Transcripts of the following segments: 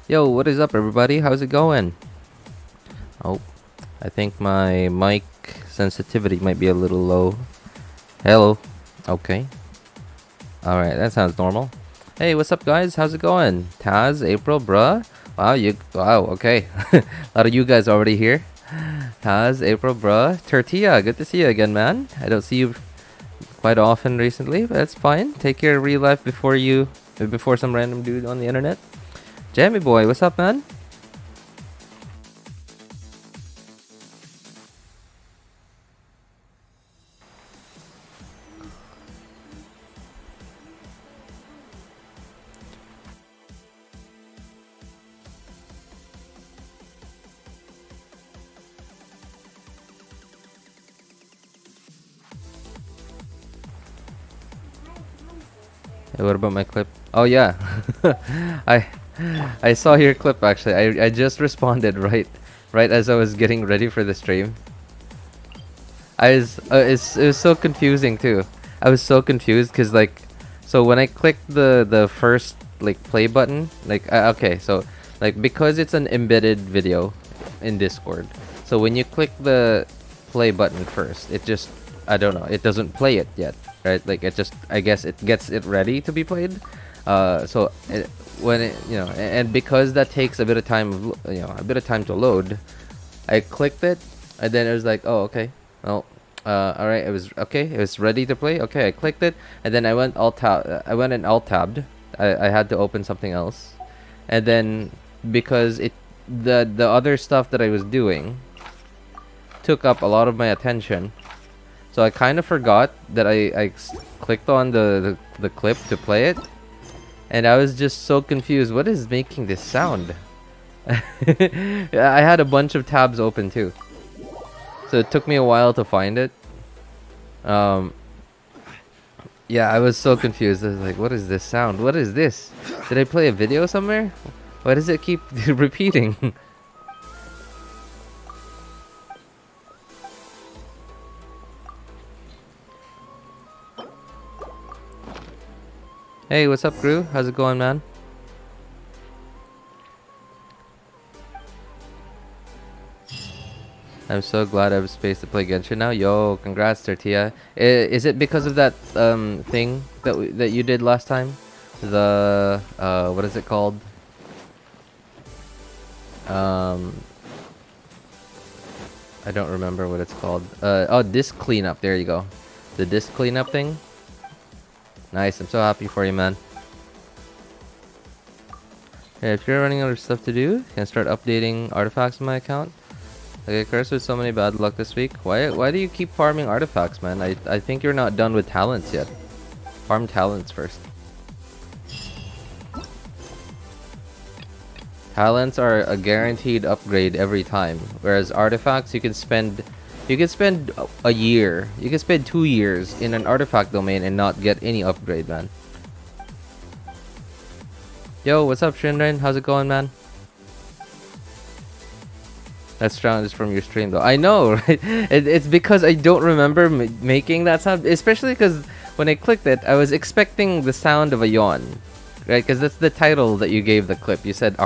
Yo, what is up, everybody? How's it going? Oh, I think my mic sensitivity might be a little low. Hello. Okay. Alright, that sounds normal. Hey, what's up, guys? How's it going? Taz, April, bruh? Wow, okay. A lot of you guys already here. Taz, April, bruh. Tortilla, good to see you again, man. I don't see you quite often recently, but that's fine. Take care of real life before some random dude on the internet. Jammy boy, what's up, man? Hey, what about my clip? Oh yeah. I saw your clip actually. I just responded right as I was getting ready for the stream. It was so confusing too. I was so confused because so when I clicked the first play button, okay, so because it's an embedded video in Discord, so when you click the play button first, it just, I don't know, it doesn't play it yet, right? I guess it gets it ready to be played. When it, and because that takes a bit of time, to load, I clicked it, and then it was like, oh, okay, well, all right, it was okay, it was ready to play. Okay, I clicked it, and then I went and alt tabbed. I had to open something else, and then because the other stuff that I was doing took up a lot of my attention, so I kind of forgot that I clicked on the clip to play it. And I was just so confused. What is making this sound? I had a bunch of tabs open too, so it took me a while to find it. Yeah, I was so confused. I was like, what is this sound? What is this? Did I play a video somewhere? Why does it keep repeating? Hey, what's up, Gru? How's it going, man? I'm so glad I have space to play Genshin now. Yo, congrats, Tortilla. Is it because of that thing that you did last time? The what is it called? I don't remember what it's called. Oh, disk cleanup. There you go. The disk cleanup thing. Nice, I'm so happy for you, man. Yeah, if you're running out of stuff to do, you can start updating artifacts in my account. I get cursed with so many bad luck this week. Why do you keep farming artifacts, man? I think you're not done with talents yet. Farm talents first. Talents are a guaranteed upgrade every time, whereas artifacts you can spend a year, you can spend 2 years in an artifact domain and not get any upgrade, man. Yo, what's up, Shinrin? How's it going, man? That sound is from your stream, though. I know, right? It's because I don't remember making that sound, especially because when I clicked it, I was expecting the sound of a yawn, right? Because that's the title that you gave the clip. You said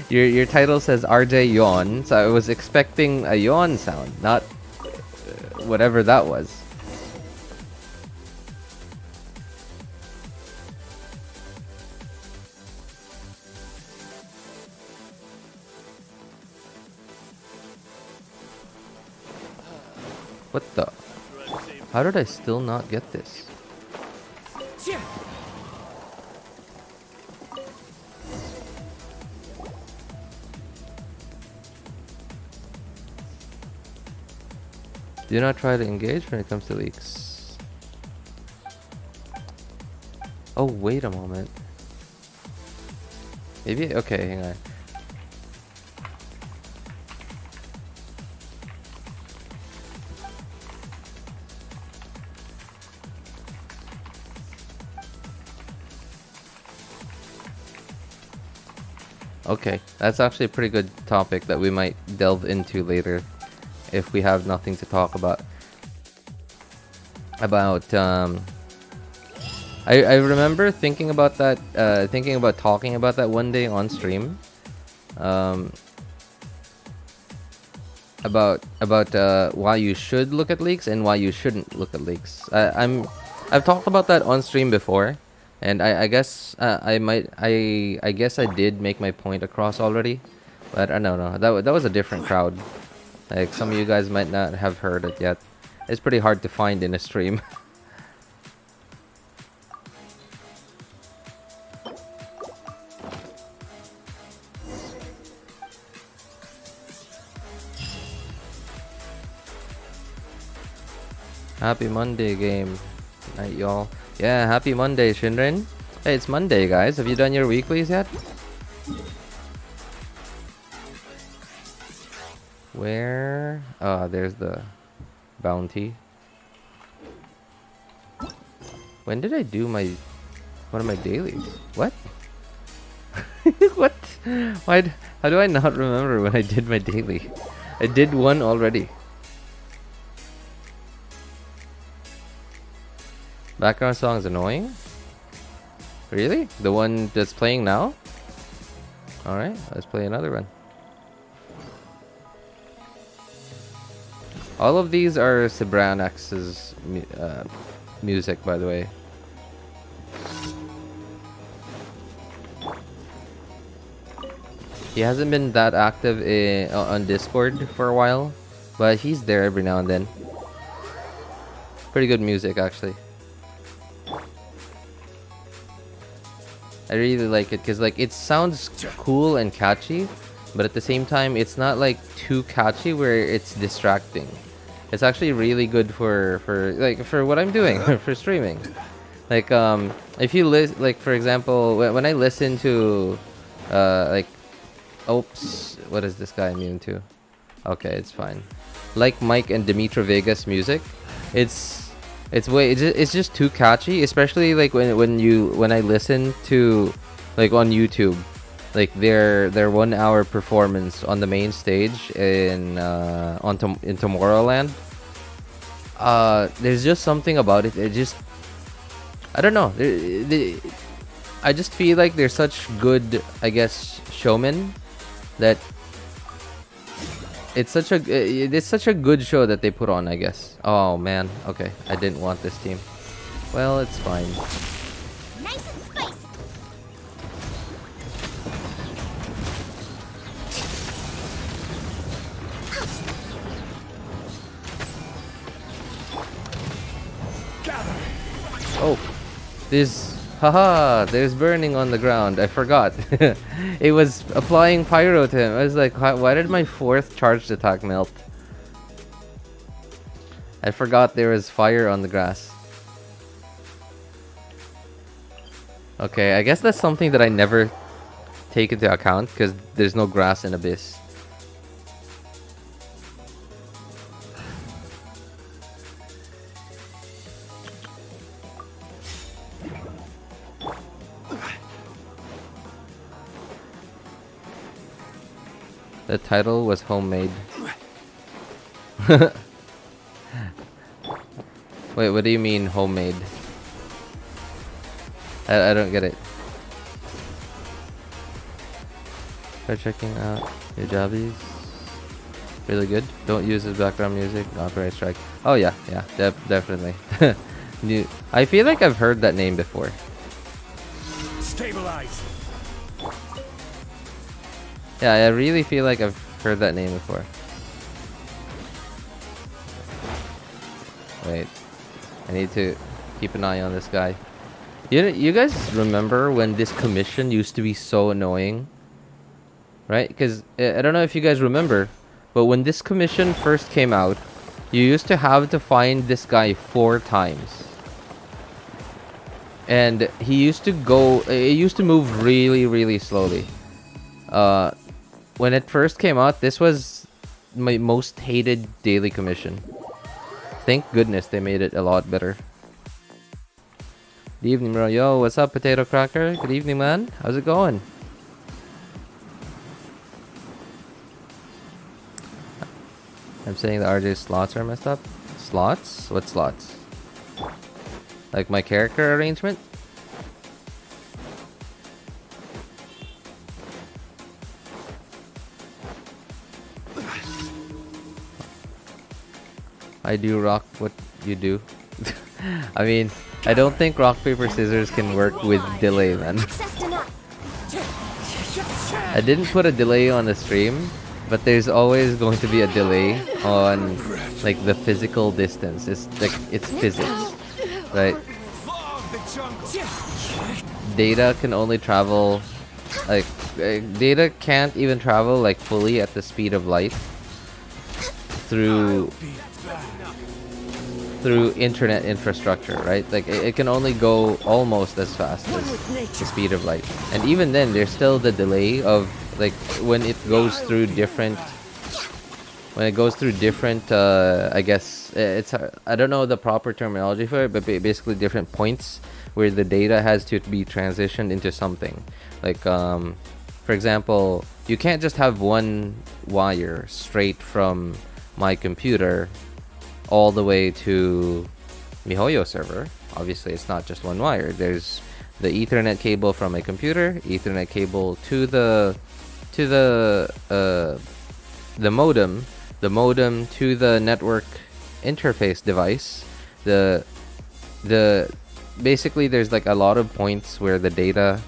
your title says RJ yawn, so I was expecting a yawn sound, not whatever that was. What the? How did I still not get this? Do not try to engage when it comes to leaks. Oh, wait a moment. Maybe, okay, hang on. Okay, that's actually a pretty good topic that we might delve into later if we have nothing to talk about. I remember thinking about that, talking about that one day on stream. About why you should look at leaks and why you shouldn't look at leaks. I've talked about that on stream before, and I guess I guess I did make my point across already, but I don't know. That was a different crowd. Like, some of you guys might not have heard it yet. It's pretty hard to find in a stream. Happy Monday game. Night, y'all. Yeah, happy Monday, Shinrin. Hey, it's Monday, guys. Have you done your weeklies yet? Where? Oh, there's the bounty. When did I do one of my dailies? What? What? How do I not remember when I did my daily? I did one already. Background song is annoying? Really? The one that's playing now? Alright, let's play another one. All of these are Sybranax's music, by the way. He hasn't been that active on Discord for a while, but he's there every now and then. Pretty good music, actually. I really like it because, like, it sounds cool and catchy, but at the same time, it's not like too catchy where it's distracting. It's actually really good for what I'm doing for streaming. Like, if you like, for example, when I listen to like, oops, what is this guy immune to? Okay, it's fine. Like Mike and Dimitra Vegas music, it's just too catchy, especially like when I listen to, like, on YouTube, like their 1 hour performance on the main stage in Tomorrowland. There's just something about it. I don't know. I just feel like they're such good, I guess, showmen that it's such a good show that they put on, I guess. Oh man, okay, I didn't want this team. Well, it's fine. Nice and spicy. Oh, this Haha, there's burning on the ground. I forgot. It was applying pyro to him. I was like, why did my 4th charged attack melt? I forgot there was fire on the grass. Okay, I guess that's something that I never take into account because there's no grass in Abyss. The title was homemade. Wait, what do you mean homemade? I don't get it. Try checking out your jobbies. Really good. Don't use his background music. Copyright strike. Oh yeah, definitely. I feel like I've heard that name before. Stabilize. Yeah, I really feel like I've heard that name before. Wait, I need to keep an eye on this guy. You guys remember when this commission used to be so annoying? Right? Because I don't know if you guys remember, but when this commission first came out, you used to have to find this guy 4 times. And he used to go, it used to move really, really slowly. When it first came out, this was my most hated daily commission. Thank goodness they made it a lot better. Good evening, bro. Yo, what's up, Potato Cracker? Good evening, man. How's it going? I'm saying the RJ's slots are messed up. Slots? What slots? Like my character arrangement? I do rock what you do. I mean, I don't think rock, paper, scissors can work with delay, man. I didn't put a delay on the stream, but there's always going to be a delay on like the physical distance. It's like it's physics, right? Data can only travel like data can't even travel like fully at the speed of light through internet infrastructure, right? Like it can only go almost as fast as the speed of light, and even then there's still the delay of like when it goes through different I guess it's I don't know the proper terminology for it, but basically different points where the data has to be transitioned into something like for example, you can't just have one wire straight from my computer all the way to MiHoYo server. Obviously it's not just one wire. There's the Ethernet cable from my computer, Ethernet cable to the modem, the modem to the network interface device. The basically there's like a lot of points where the data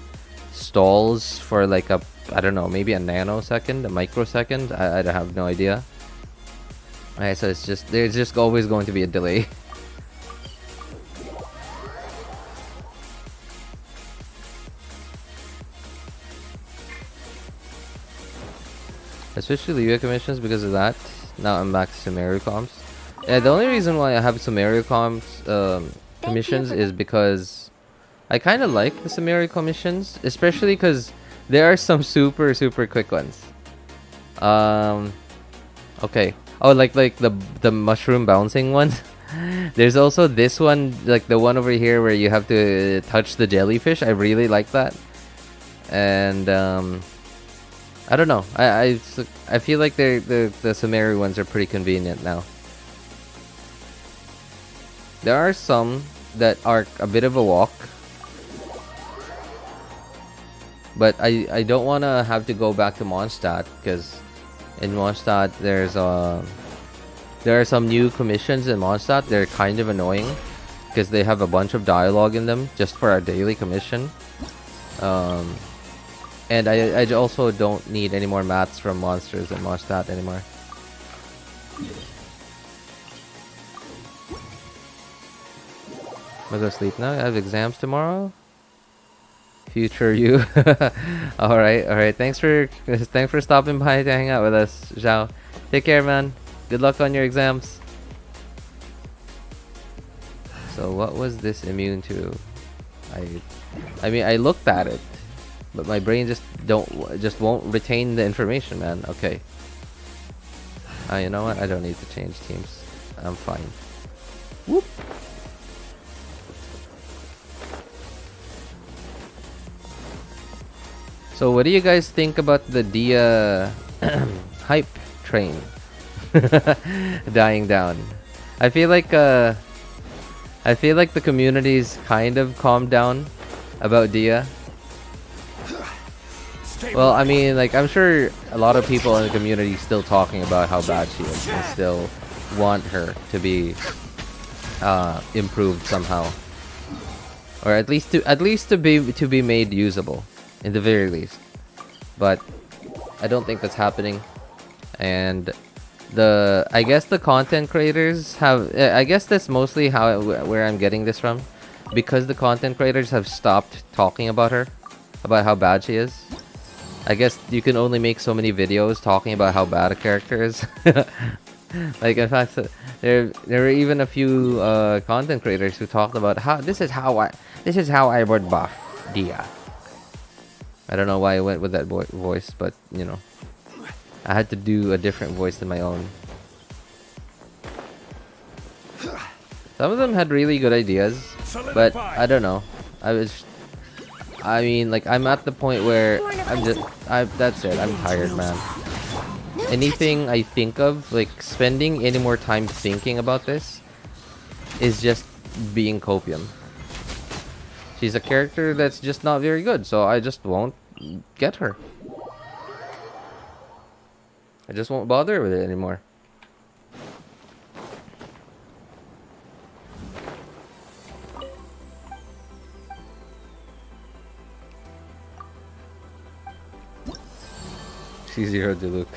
stalls for like a, I don't know, maybe a nanosecond, a microsecond. I have no idea. Alright, so it's just, there's just always going to be a delay. I switched to the UA commissions because of that. Now I'm back to Sumeru comps. The only reason why I have Sumeru comps commissions is because I kind of like the Sumeru commissions, especially because there are some super quick ones. Okay. Oh, like the mushroom bouncing ones. There's also this one, like the one over here where you have to touch the jellyfish. I really like that. And I don't know. I feel like the Sumeru ones are pretty convenient now. There are some that are a bit of a walk, but I don't want to have to go back to Mondstadt because in Mondstadt there are some new commissions in Mondstadt. They're kind of annoying because they have a bunch of dialogue in them just for our daily commission. And I also don't need any more mats from monsters in Mondstadt anymore. I'm gonna go sleep now. I have exams tomorrow. Future you. All right. Thanks for stopping by to hang out with us, Zhao. Take care, man. Good luck on your exams. So what was this immune to? I mean, I looked at it, but my brain just won't retain the information, man. Okay. You know what? I don't need to change teams. I'm fine. Whoop. So what do you guys think about the Dehya hype train dying down? I feel like the community's kind of calmed down about Dehya. Well, I mean, like, I'm sure a lot of people in the community still talking about how bad she is and still want her to be improved somehow, or at least to be made usable, in the very least. But I don't think that's happening, and I guess the content creators have. I guess that's mostly where I'm getting this from, because the content creators have stopped talking about her, about how bad she is. I guess you can only make so many videos talking about how bad a character is. Like, in fact, there were even a few content creators who talked about this is how I would buff Dehya. I don't know why I went with that voice, but you know, I had to do a different voice than my own. Some of them had really good ideas, but I don't know. I mean, like, I'm at the point where that's it. I'm tired, man. Anything I think of, like, spending any more time thinking about this is just being copium. She's a character that's just not very good, so I just won't get her. I just won't bother with it anymore. C0 Diluc.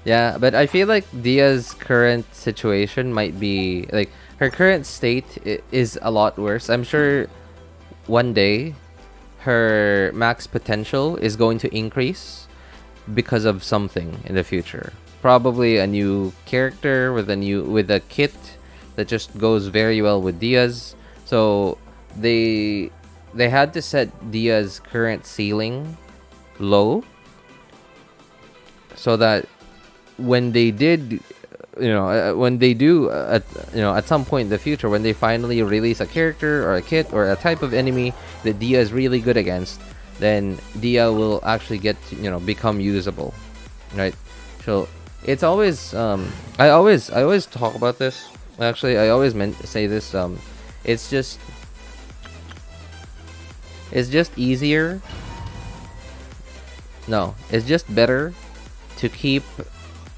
Yeah, but I feel like Dehya's current situation might be like her current state is a lot worse. I'm sure one day her max potential is going to increase because of something in the future. Probably a new character with a kit that just goes very well with Dehya's. So they had to set Dehya's current ceiling low so that when they did, at some point in the future, when they finally release a character or a kit or a type of enemy that Dehya is really good against, then Dehya will actually get to, become usable, right? So it's always, I always talk about this. Actually, I always meant to say this. It's just easier. No, it's just better to keep.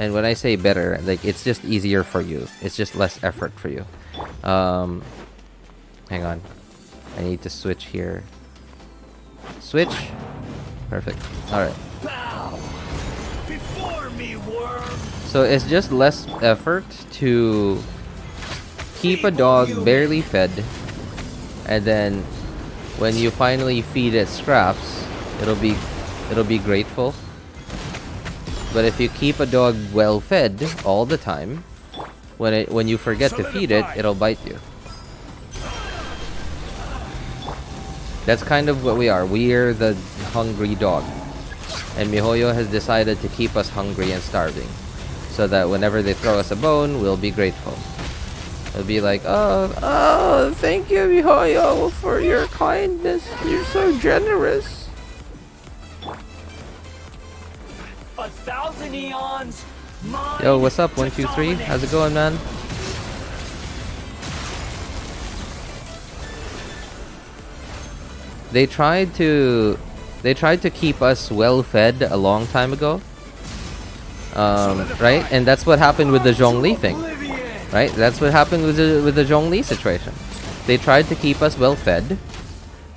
And when I say better, like, it's just easier for you. It's just less effort for you. Hang on. I need to switch here. Switch. Perfect. Alright. So it's just less effort to keep a dog barely fed. And then when you finally feed it scraps, it'll be grateful. But if you keep a dog well fed all the time, when you forget to feed it, it'll bite you. That's kind of what we are. We're the hungry dog. And MiHoYo has decided to keep us hungry and starving, so that whenever they throw us a bone, we'll be grateful. It'll be like, oh, thank you, MiHoYo, for your kindness. You're so generous. 1,000 eons. Yo, what's up? 123. How's it going, man? They tried to keep us well fed a long time ago. Right? And that's what happened with the Zhongli thing. Right? That's what happened with the Zhongli situation. They tried to keep us well fed.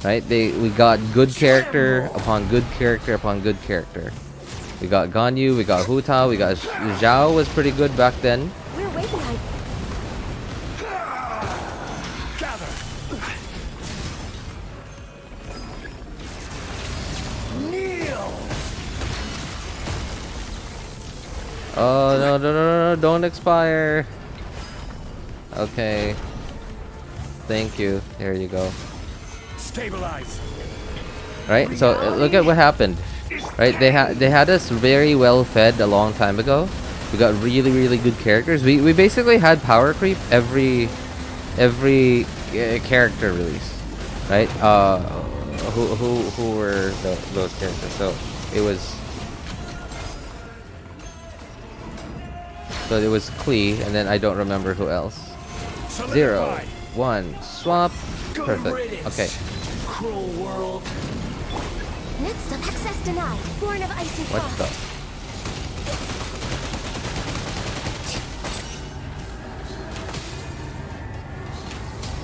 Right? We got good character upon good character upon good character. We got Ganyu, we got Hu Tao, we got Zhao was pretty good back then. We're way behind. Oh no, no, no, no, no, don't expire. Okay. Thank you. There you go. Stabilize. Right? So look at what happened. Right? They had us very well fed a long time ago. We got really really good characters. We basically had power creep every character release. Right? Who were those characters? So it was Klee, and then I don't remember who else. 0, 1, swap. Perfect. Okay. Cruel world. Next up, access denied. Born of icy What frost.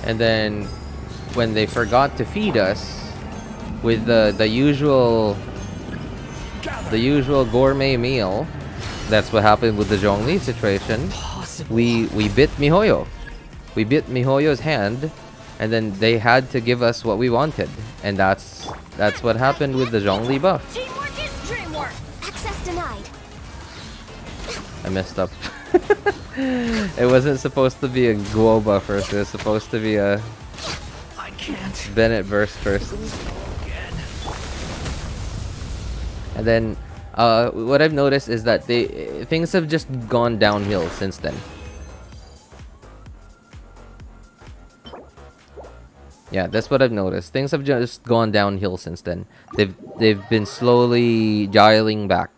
the? And then when they forgot to feed us with the usual gourmet meal, that's what happened with the Zhongli situation. We bit Mihoyo. We bit Mihoyo's hand, and then they had to give us what we wanted, and that's what happened with the Zhongli buff. Teamwork is dreamwork. Access denied. I messed up. It wasn't supposed to be a Guo buff first. It was supposed to be a I can't. Bennett burst first. Again. And then what I've noticed is that things have just gone downhill since then. Yeah, that's what I've noticed. Things have just gone downhill since then. They've been slowly dialing back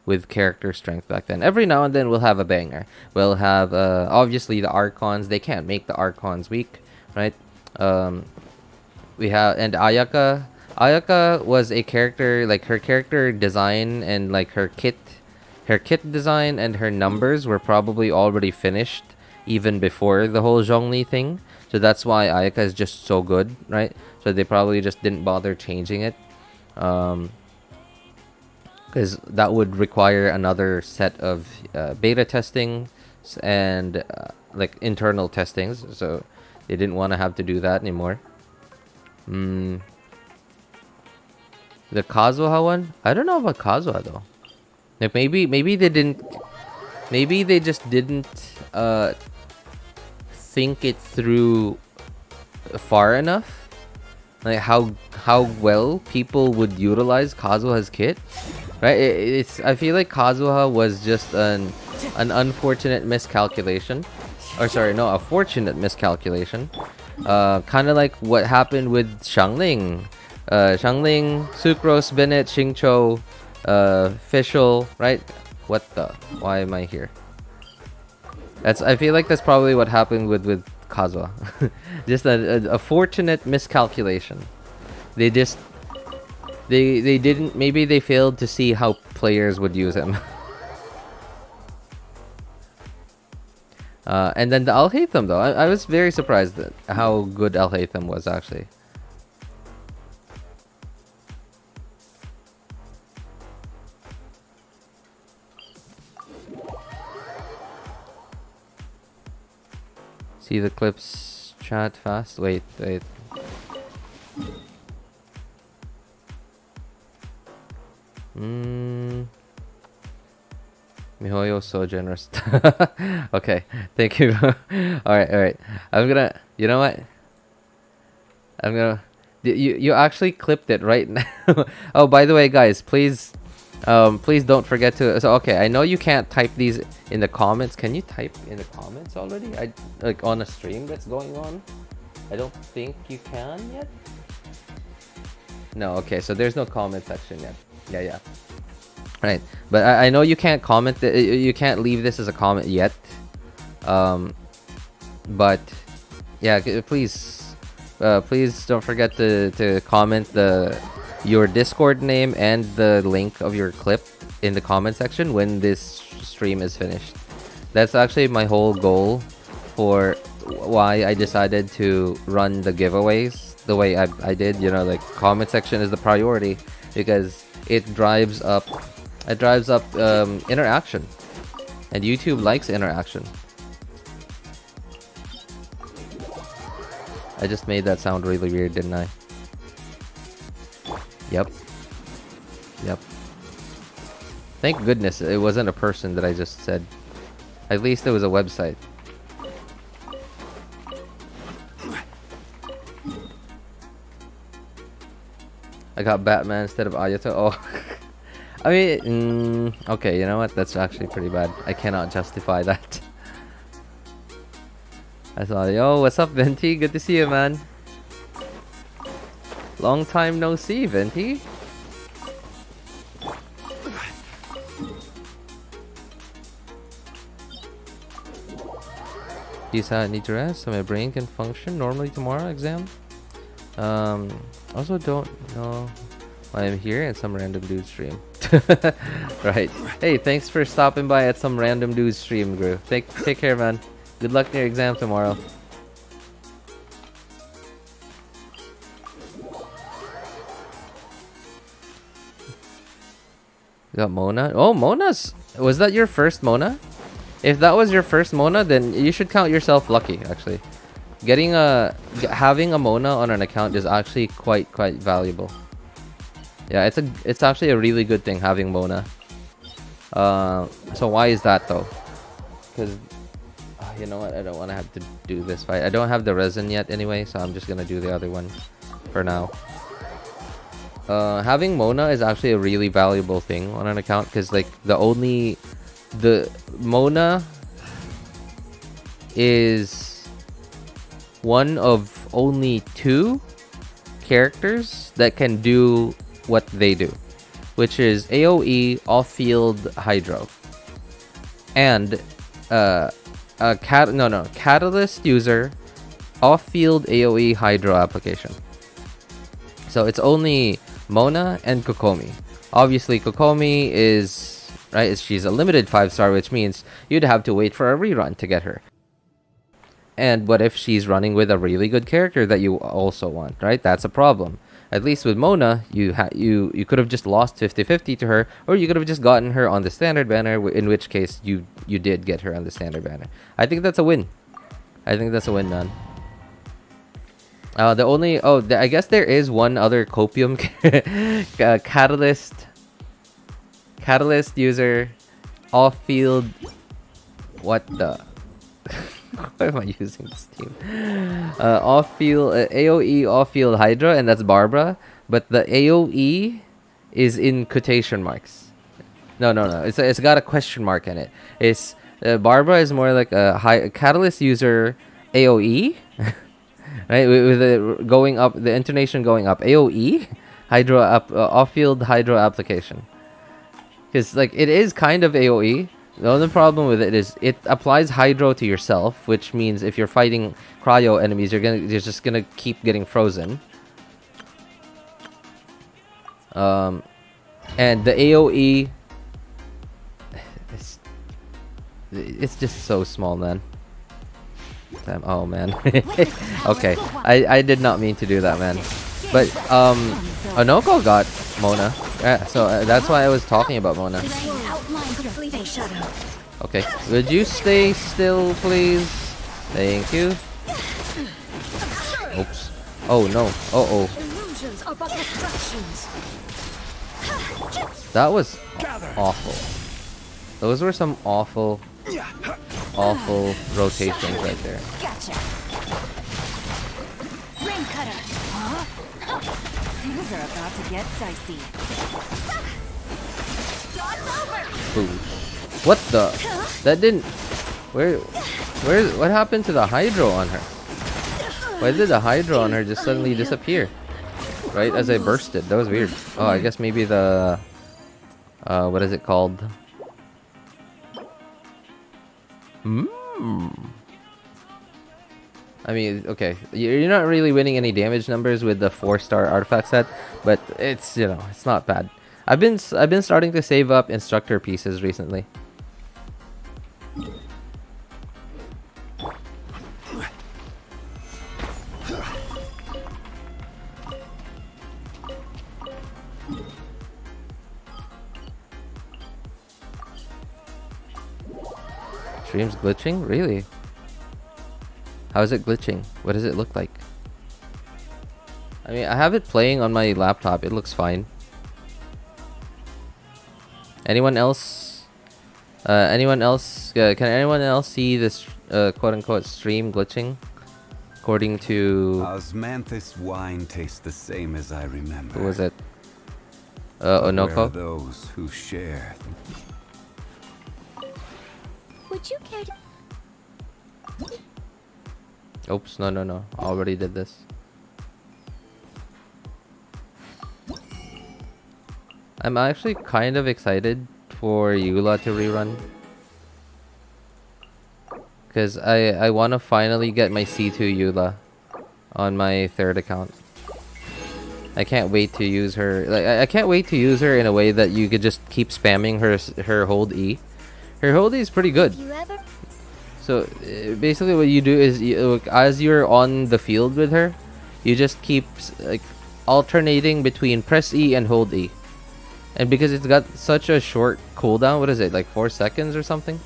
with character strength back then. Every now and then we'll have a banger. We'll have obviously the Archons. They can't make the Archons weak, right? We have, and Ayaka. Ayaka was a character, like her character design and like her kit design and her numbers were probably already finished even before the whole Zhongli thing. So that's why Ayaka is just so good, right? So they probably just didn't bother changing it. Because that would require another set of beta testing and like internal testings. So they didn't want to have to do that anymore. The Kazuha one? I don't know about Kazuha though. Like maybe they didn't. Maybe they just didn't think it through far enough. Like how well people would utilize Kazuha's kit, right? I feel like Kazuha was just an unfortunate miscalculation, or sorry, no, a fortunate miscalculation. Kind of like what happened with Xiangling. Xiangling, Sucrose, Bennett, Xingqiu, Fischl, right? What the? Why am I here? I feel like that's probably what happened with Kazuha. Just a fortunate miscalculation. They didn't, maybe they failed to see how players would use him. And then the Al-Haytham though, I was very surprised at how good Al-Haytham was actually. See the clips, chat fast. Wait. Mihoyo so generous. Okay, thank you. all right. I'm gonna. You know what? I'm gonna. You actually clipped it right now. Oh, by the way, guys, please don't forget to. So okay, I know you can't type these in the comments. Can you type in the comments already? I like on a stream that's going on. I don't think you can yet. No, okay, so there's no comment section yet. Yeah. Right, but I know you can't comment. You can't leave this as a comment yet. But yeah, please don't forget to comment your Discord name and the link of your clip in the comment section when this stream is finished. That's actually my whole goal for why I decided to run the giveaways the way I did. You know, like comment section is the priority because it drives up interaction, and YouTube likes interaction. I just made that sound really weird, didn't I? Yep. Thank goodness it wasn't a person that I just said. At least it was a website. I got Batman instead of Ayato. Oh. I mean, okay, you know what? That's actually pretty bad. I cannot justify that. I thought, yo, what's up, Venti? Good to see you, man. Long time no see, Venti. Peace out, need to rest so my brain can function normally tomorrow exam. Also don't know why I'm here at some random dude stream. Right. Hey, thanks for stopping by at some random dude stream, Gru. Take care, man. Good luck in your exam tomorrow. You got Mona? Oh, Mona's... Was that your first Mona? If that was your first Mona, then you should count yourself lucky, actually. Having a Mona on an account is actually quite valuable. Yeah, it's actually a really good thing having Mona. So why is that though? Because you know what, I don't want to have to do this fight. I don't have the resin yet anyway, so I'm just gonna do the other one for now. Having Mona is actually a really valuable thing on an account because like the Mona is one of only 2 characters that can do what they do, which is AoE off-field hydro and catalyst user off-field AoE hydro application. So it's only Mona and Kokomi. Obviously Kokomi is right, she's a limited 5-star, which means you'd have to wait for a rerun to get her. And what if she's running with a really good character that you also want, right? That's a problem. At least with Mona, you could have just lost 50-50 to her, or you could have just gotten her on the standard banner, in which case you did get her on the standard banner. I think that's a win. I think that's a win, man. I guess there is one other copium catalyst user off-field. What the? Why am I using this team? Off-field AoE off-field Hydra, and that's Barbara. But the AoE is in quotation marks. No. It's got a question mark in it. It's Barbara is more like a catalyst user AoE, right? With the going up, the intonation going up. AoE Hydra off-field Hydra application. Because like it is kind of AoE. The only problem with it is it applies hydro to yourself, which means if you're fighting cryo enemies, you're just gonna keep getting frozen. And the AoE, it's just so small, man. Damn, oh man. Okay, I did not mean to do that, man. But Onoko got Mona, so that's why I was talking about Mona. Okay, would you stay still, please? Thank you. Oops. Oh no. Uh-oh. That was awful. Those were some awful rotations right there. Ring cutter. Things are about to get dicey. Ooh. What the? That didn't... What happened to the hydro on her? Why did the hydro on her just suddenly disappear? Right as I bursted. That was weird. Oh, I guess maybe the... what is it called? I mean, okay, you're not really winning any damage numbers with the 4-star artifact set, but it's, you know, it's not bad. I've been starting to save up instructor pieces recently. Stream's glitching? Really? How is it glitching? What does it look like? I mean, I have it playing on my laptop. It looks fine. Anyone else? Anyone else? Can anyone else see this quote-unquote stream glitching? According to Osmanthus wine tastes the same as I remember. who was it? But where are Onoko. those who share? Would you care to... Oops, no. I already did this. I'm actually kind of excited for Eula to rerun. Because I want to finally get my C2 Eula on my third account. I can't wait to use her. Like I can't wait to use her in a way that you could just keep spamming her hold E. Her hold E is pretty good. You ever... So basically what you do is as you're on the field with her, you just keep like alternating between press E and hold E. And because it's got such a short cooldown, what is it, like 4 seconds or something?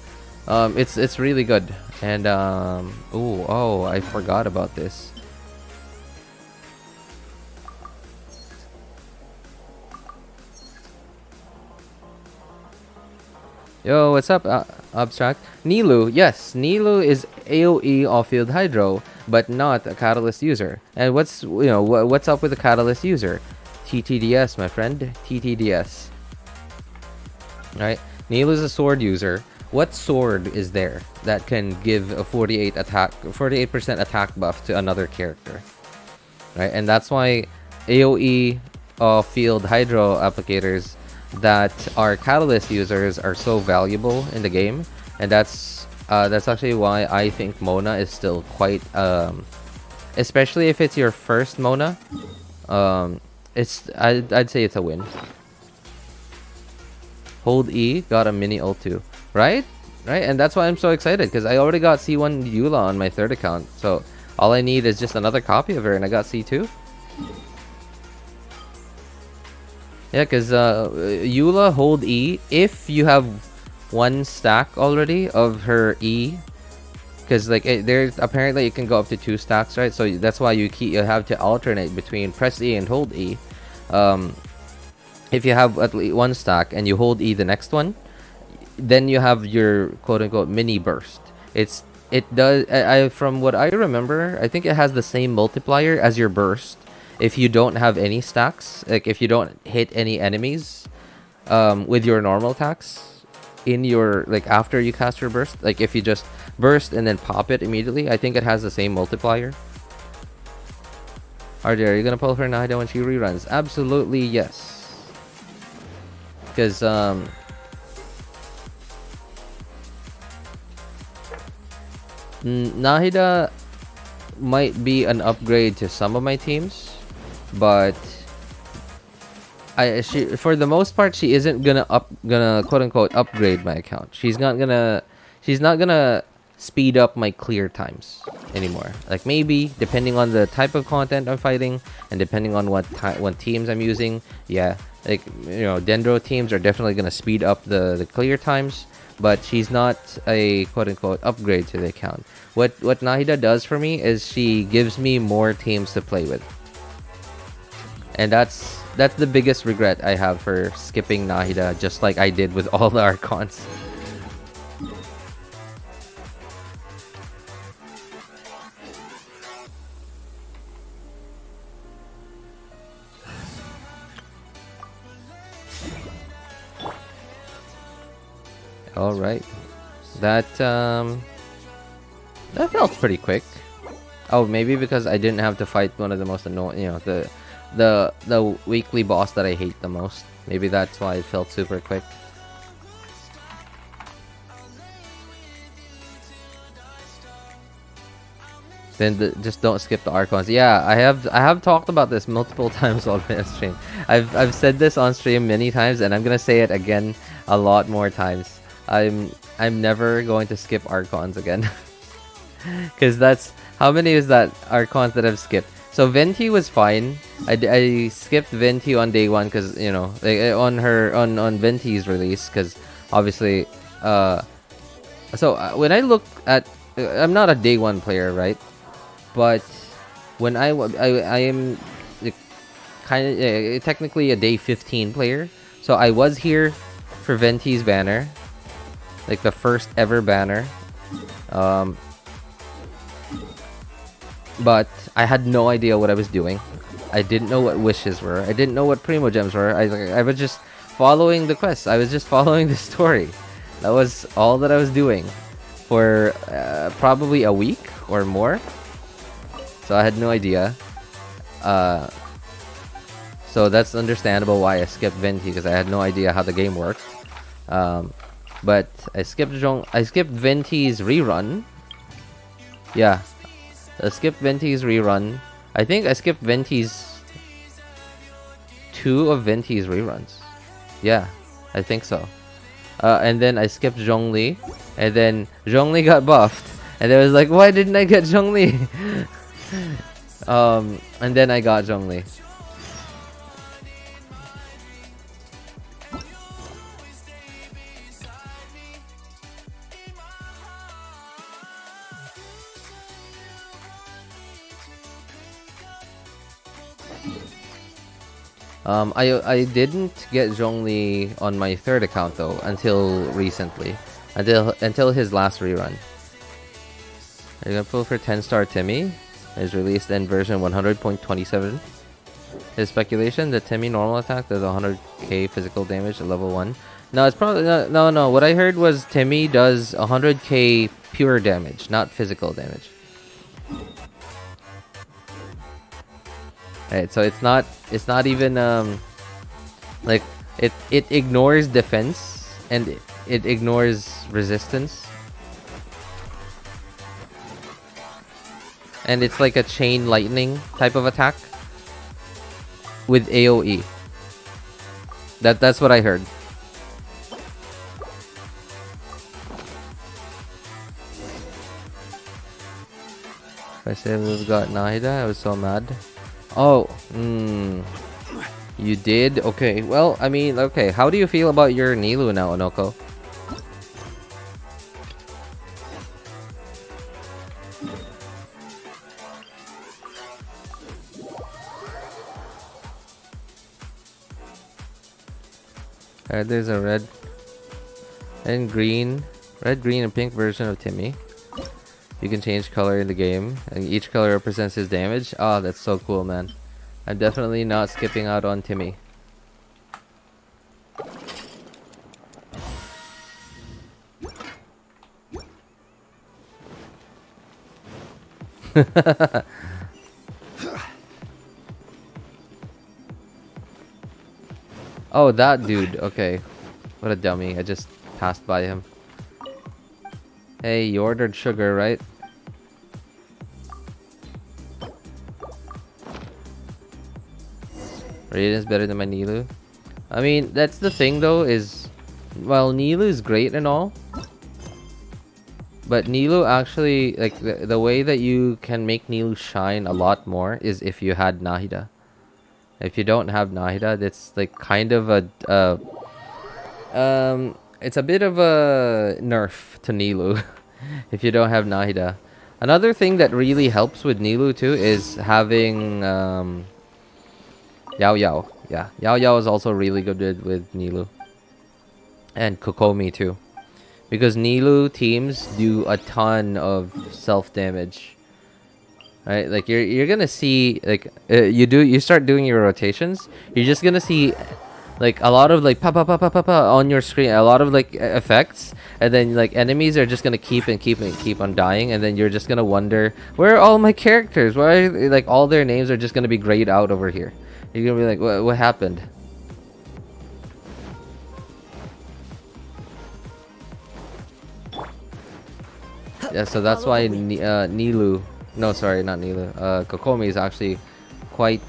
It's really good. And oh, I forgot about this. Yo, what's up, Abstract? Nilu, yes, Nilu is AoE off-field hydro, but not a catalyst user. And what's what's up with the catalyst user? TTDS, my friend, TTDS. Right, Nilu's a sword user. What sword is there that can give a 48% attack buff to another character? Right, and that's why AoE off-field hydro applicators that are catalyst users are so valuable in the game, and that's actually why I think Mona is still quite especially if it's your first Mona, I'd say it's a win. Hold E, got a mini ult too, right, and that's why I'm so excited, because I already got C1 Eula on my third account, so all I need is just another copy of her and I got C2. Yeah, because Eula hold E if you have one stack already of her E, because like there's apparently it can go up to 2 stacks, right? So that's why you have to alternate between press E and hold E. If you have at least 1 stack and you hold E the next one, then you have your quote-unquote mini burst. It does from what I remember, I think it has the same multiplier as your burst. If you don't have any stacks, like if you don't hit any enemies with your normal attacks in your, like after you cast your burst, like if you just burst and then pop it immediately, I think it has the same multiplier. RJ, are you gonna pull for Nahida when she reruns? Absolutely yes. Because Nahida might be an upgrade to some of my teams, but for the most part she isn't gonna quote unquote upgrade my account. She's not gonna speed up my clear times anymore. Like maybe depending on the type of content I'm fighting and depending on what teams I'm using. Yeah, like Dendro teams are definitely gonna speed up the clear times, but she's not a quote unquote upgrade to the account. What Nahida does for me is she gives me more teams to play with. And that's the biggest regret I have for skipping Nahida, just like I did with all the Archons. All right, that felt pretty quick. Oh, maybe because I didn't have to fight one of the most annoying, the weekly boss that I hate the most. Maybe that's why it felt super quick. Then just don't skip the Archons. Yeah, I have talked about this multiple times already on stream. I've said this on stream many times, and I'm gonna say it again a lot more times. I'm never going to skip Archons again. Because that's how many is that Archons that I've skipped. So Venti was fine. I skipped Venti on day 1 because like on Venti's release, because obviously so when I look at, I'm not a day 1 player, right? But when I am kind of technically a day 15 player. So I was here for Venti's banner, like the first ever banner. But I had no idea what I was doing. I didn't know what wishes were. I didn't know what Primo Gems were. I was just following the quest. I was just following the story. That was all that I was doing for probably a week or more. So I had no idea. So that's understandable why I skipped Venti, because I had no idea how the game worked. But I skipped Venti's rerun. Yeah, I skipped Venti's rerun. I think I skipped Venti's 2 of Venti's reruns. Yeah, I think so. And then I skipped Zhongli, and then Zhongli got buffed, and I was like, why didn't I get Zhongli? And then I got Zhongli. I didn't get Zhongli on my third account though until recently, until his last rerun. Are you gonna pull for 10-star Timmy? Is released in version 100.27. His speculation that Timmy normal attack does 100k physical damage at level 1. No, it's probably no. What I heard was Timmy does 100k pure damage, not physical damage. Right, so it's not even like it ignores defense and it ignores resistance, and it's like a chain lightning type of attack with AoE. That's what I heard. If I say we've got Nahida, I was so mad. Oh, you did? Okay, well, I mean, okay. How do you feel about your Nilou now, Onoko? There's a red and green, red, green, and pink version of Timmy. You can change color in the game, and each color represents his damage. Oh, that's so cool, man. I'm definitely not skipping out on Timmy. Oh, that dude. Okay. What a dummy. I just passed by him. Hey, you ordered sugar, right? Radiant's better than my Nilou. I mean, that's the thing though, is... Well, Nilou's great and all. But Nilou actually... Like, the way that you can make Nilou shine a lot more is if you had Nahida. If you don't have Nahida, that's like kind of a... it's a bit of a nerf to Nilou. If you don't have Nahida. Another thing that really helps with Nilou too is having Yao Yao. Yeah, Yao Yao is also really good with Nilou. And Kokomi too. Because Nilou teams do a ton of self damage. Right? Like you're gonna see like you start doing your rotations, you're just gonna see like a lot of like pa pa pa pa pa pa on your screen, a lot of like effects, and then like enemies are just gonna keep on dying, and then you're just gonna wonder, where are all my characters? Why are they, like all their names are just gonna be grayed out over here? You're gonna be like, what happened? Yeah, so that's why Nilou, no, sorry, not Nilou, Kokomi is actually quite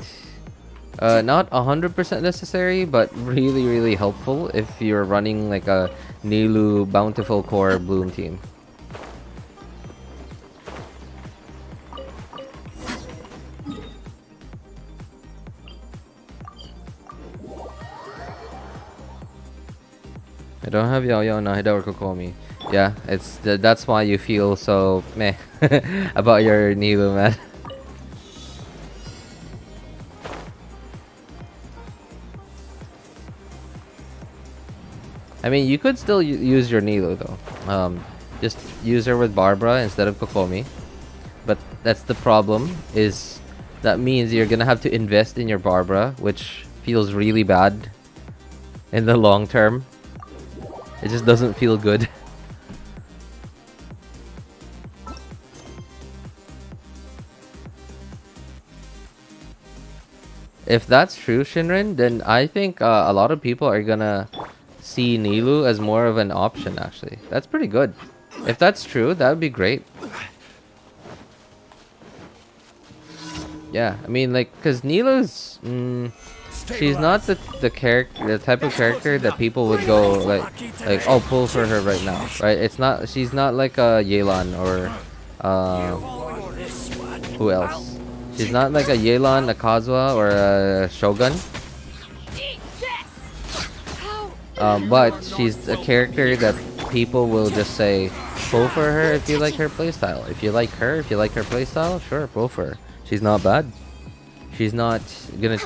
not 100% necessary, but really helpful if you're running like a Nilou Bountiful Core Bloom team. I don't have Yao Yao, Nahida, or Kokomi. Yeah, that's why you feel so meh about your Nilou, man. I mean, you could still use your Nilo though. Just use her with Barbara instead of Kokomi. But that's the problem, is that means you're gonna have to invest in your Barbara, which feels really bad in the long term. It just doesn't feel good. If that's true, Shinrin, then I think a lot of people are gonna see Nilu as more of an option, actually. That's pretty good. If that's true, that would be great. Yeah, I mean, like, because Nilu's... she's not the type of character that people would go, like, oh, pull for her right now, right? It's not... She's not like a Yelan or... who else? She's not like a Yelan, a Kazuha, or a Shogun. But she's a character that people will just say, pull for her if you like her playstyle. If you like her playstyle, sure, pull for her. She's not bad. She's not gonna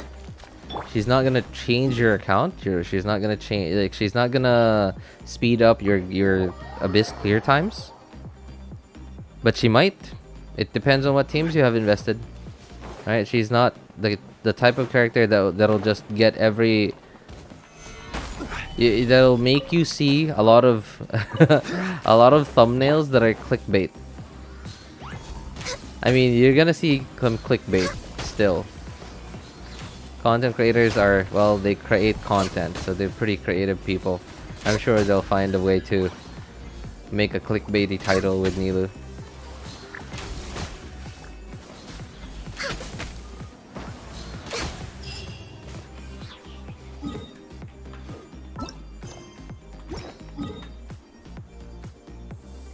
change your account. She's not gonna change, like, she's not gonna speed up your Abyss clear times. But she might. It depends on what teams you have invested. Right? She's not the type of character that'll just get every... that'll make you see a lot of a lot of thumbnails that are clickbait. I mean, you're gonna see some clickbait still. Content creators are, well, they create content, so they're pretty creative people. I'm sure they'll find a way to make a clickbaity title with Nilu.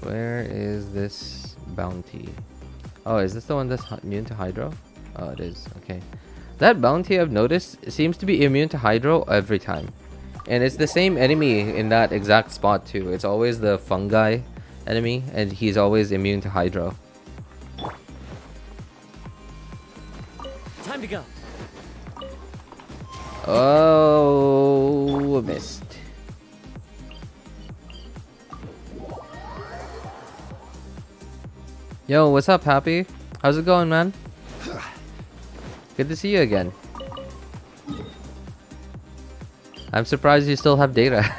Where is this bounty? Oh, is this the one that's immune to Hydro? Oh, it is. Okay. That bounty, I've noticed, seems to be immune to Hydro every time. And it's the same enemy in that exact spot too. It's always the fungi enemy, and he's always immune to Hydro. Time to go. Oh, missed. Yo, what's up, Happy? How's it going, man? Good to see you again. I'm surprised you still have data.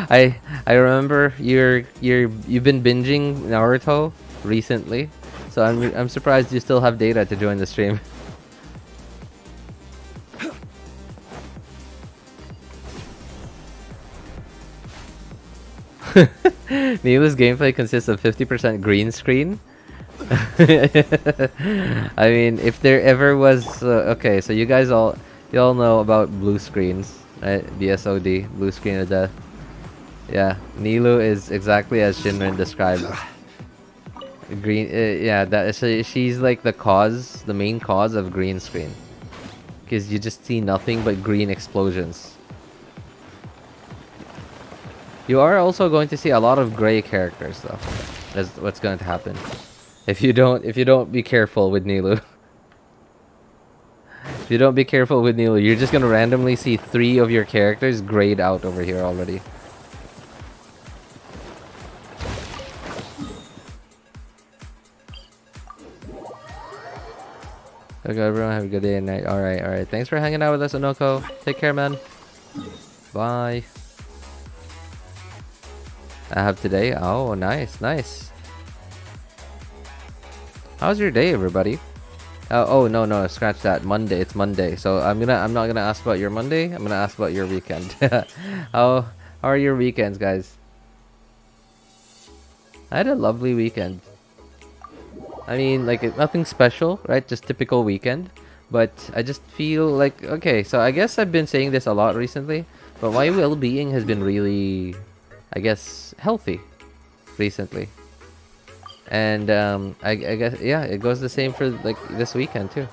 I remember you've been binging Naruto recently, so I'm surprised you still have data to join the stream. Neela's gameplay consists of 50% green screen. I mean, if there ever was... okay, so you all know about blue screens, right? BSOD, blue screen of death. Yeah, Nilu is exactly as Shinrin described. Green, yeah, she's like the main cause of green screen. Because you just see nothing but green explosions. You are also going to see a lot of gray characters, though. That's what's going to happen if you don't be careful with Nilu. If you don't be careful with Nilu, you're just gonna randomly see 3 of your characters grayed out over here already. Okay, everyone, have a good day and night. All right. Thanks for hanging out with us, Onoko. Take care, man. Bye. I have today. Oh, nice. How's your day, everybody? Oh no, scratch that. Monday. It's Monday. So I'm not gonna ask about your Monday. I'm gonna ask about your weekend. How are your weekends, guys? I had a lovely weekend. I mean, like, nothing special, right? Just typical weekend. But I just feel like, okay, so I guess I've been saying this a lot recently, but my well-being has been really, I guess, healthy recently. And I guess, yeah, it goes the same for like this weekend too.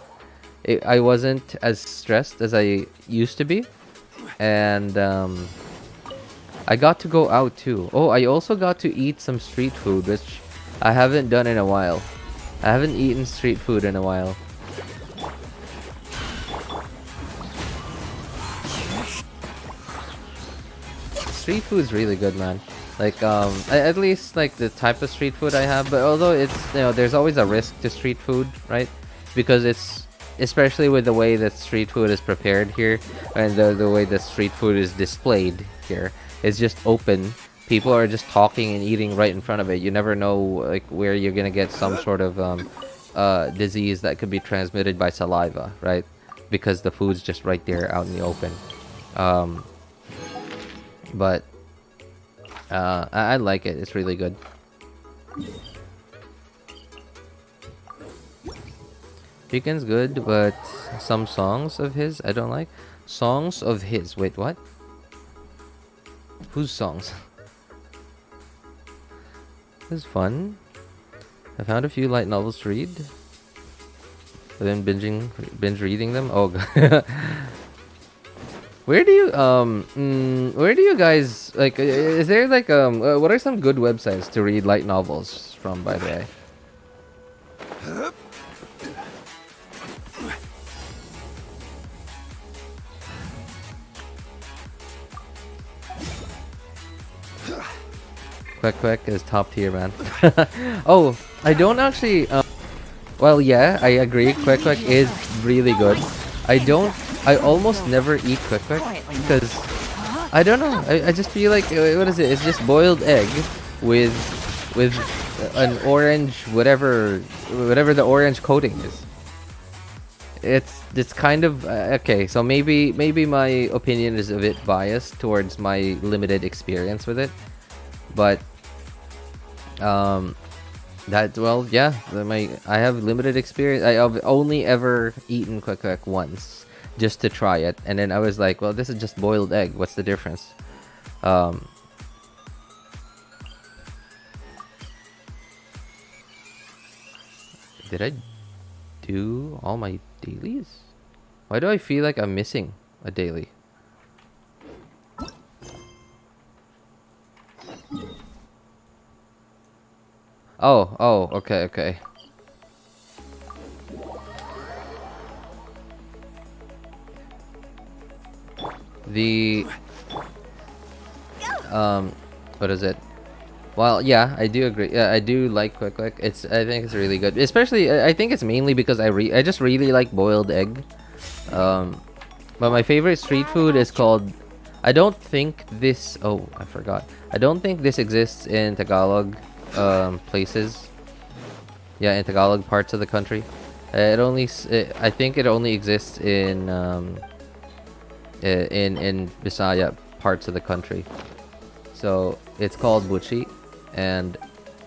I wasn't as stressed as I used to be, and I got to go out too. Oh, I also got to eat some street food, which I haven't done in a while. I haven't eaten street food in a while. street food's really good, man. Like at least like the type of street food I have, but although it's, you know, there's always a risk to street food, right? Because it's, especially with the way that street food is prepared here and the way that street food is displayed here, it's just open. People are just talking and eating right in front of it. You never know like where you're gonna get some sort of disease that could be transmitted by saliva, right? Because the food's just right there out in the open. But I like it. It's really good. Chicken's good, but some songs of his I don't like. Songs of his. Wait, what? Whose songs? This is fun. I found a few light novels to read. But then binge reading them. Oh god. Where do you guys like? Is there like what are some good websites to read light novels from? By the way. Quack is top tier, man. Oh, I don't actually. Well, yeah, I agree. Quack is really good. I almost never eat quack because I don't know. I just feel like what is it? It's just boiled egg with an orange whatever the orange coating is. It's kind of okay. So maybe my opinion is a bit biased towards my limited experience with it, but that, well, yeah, I have limited experience. I've only ever eaten quack once just to try it, and then I was like, well, this is just boiled egg. What's the difference? Did I do all my dailies? Why do I feel like I'm missing a daily? Oh, okay. The what is it? Well, yeah, I do agree. Yeah, I do like Quick. I think it's really good. Especially, I think it's mainly because I just really like boiled egg. But my favorite street food is called. I don't think this. Oh, I forgot. I don't think this exists in Tagalog places. Yeah, in Tagalog parts of the country. I think it only exists in Bisaya parts of the country. So it's called buchi, and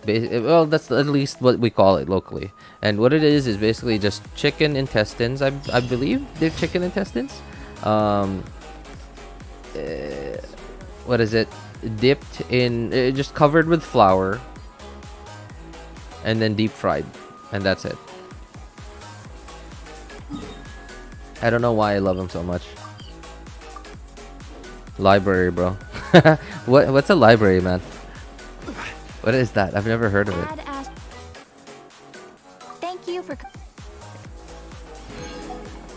well, that's at least what we call it locally. And what it is basically just chicken intestines. I believe they're chicken intestines. What is it? Dipped in, just covered with flour, and then deep fried, and that's it. I don't know why I love them so much. Library, bro. What's a library, man? What is that? I've never heard of it. Thank you for.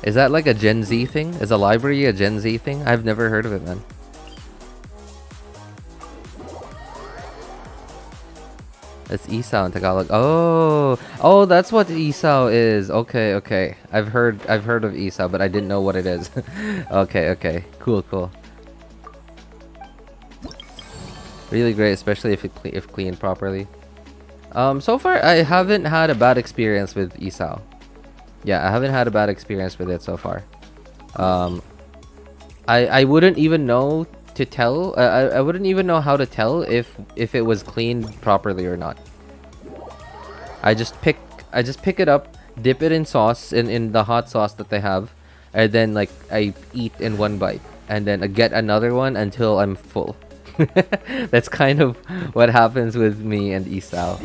Is that like a Gen Z thing? Is a library a Gen Z thing? I've never heard of it, man. It's isaw in Tagalog. Oh, that's what isaw is. Okay. I've heard of isaw, but I didn't know what it is. Okay. Cool. Really great, especially if cleaned properly. So far I haven't had a bad experience with isaw. Yeah, I haven't had a bad experience with it so far. I wouldn't even know to tell. I wouldn't even know how to tell if it was cleaned properly or not. I just pick it up, dip it in sauce, in the hot sauce that they have, and then like I eat in one bite, and then I get another one until I'm full. That's kind of what happens with me and isaw,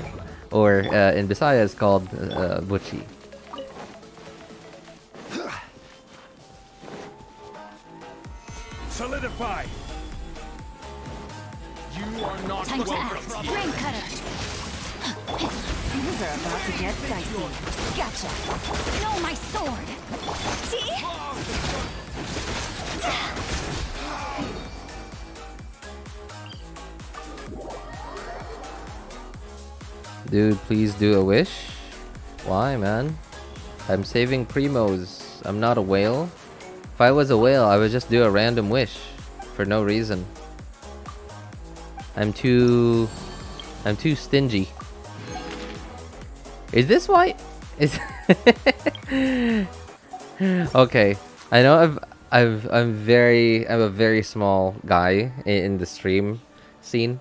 or in Bisaya it's called buchi. Solidify. You are not Time to welcome. act. Brain cutter. Things are about to get dicey. Gotcha. No, my sword. See? Dude, please do a wish. Why, man? I'm saving primos. I'm not a whale. If I was a whale, I would just do a random wish for no reason. I'm too stingy. Is this why? Is okay. I know I'm a very small guy in the stream scene,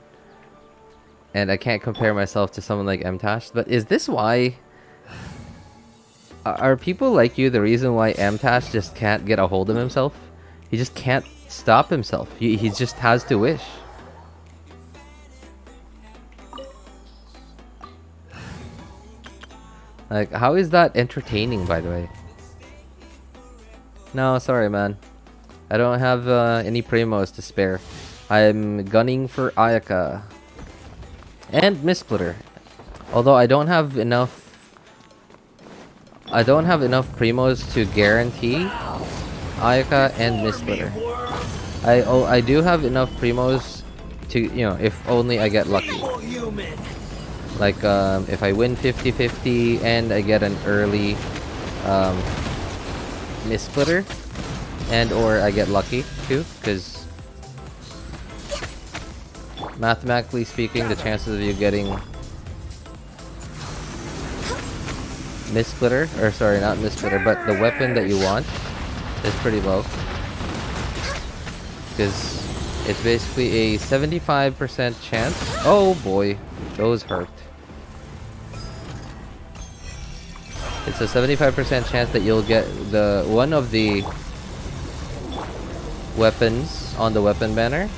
and I can't compare myself to someone like Mtash. But is this why? Are people like you the reason why Mtash just can't get a hold of himself? He just can't stop himself. He just has to wish. Like, how is that entertaining, by the way? No, sorry, man. I don't have any primos to spare. I'm gunning for Ayaka. And Mistsplitter. Although I don't have enough primos to guarantee Ayaka and Mistsplitter. I do have enough primos to, you know, if only I get lucky. Like, if I win 50-50 and I get an early Mistsplitter, and or I get lucky too, because mathematically speaking, the chances of you getting Mistsplitter, or sorry, not Mistsplitter, but the weapon that you want is pretty low, because it's basically a 75% chance. Oh boy, those hurt. It's a 75% chance that you'll get the one of the weapons on the weapon banner,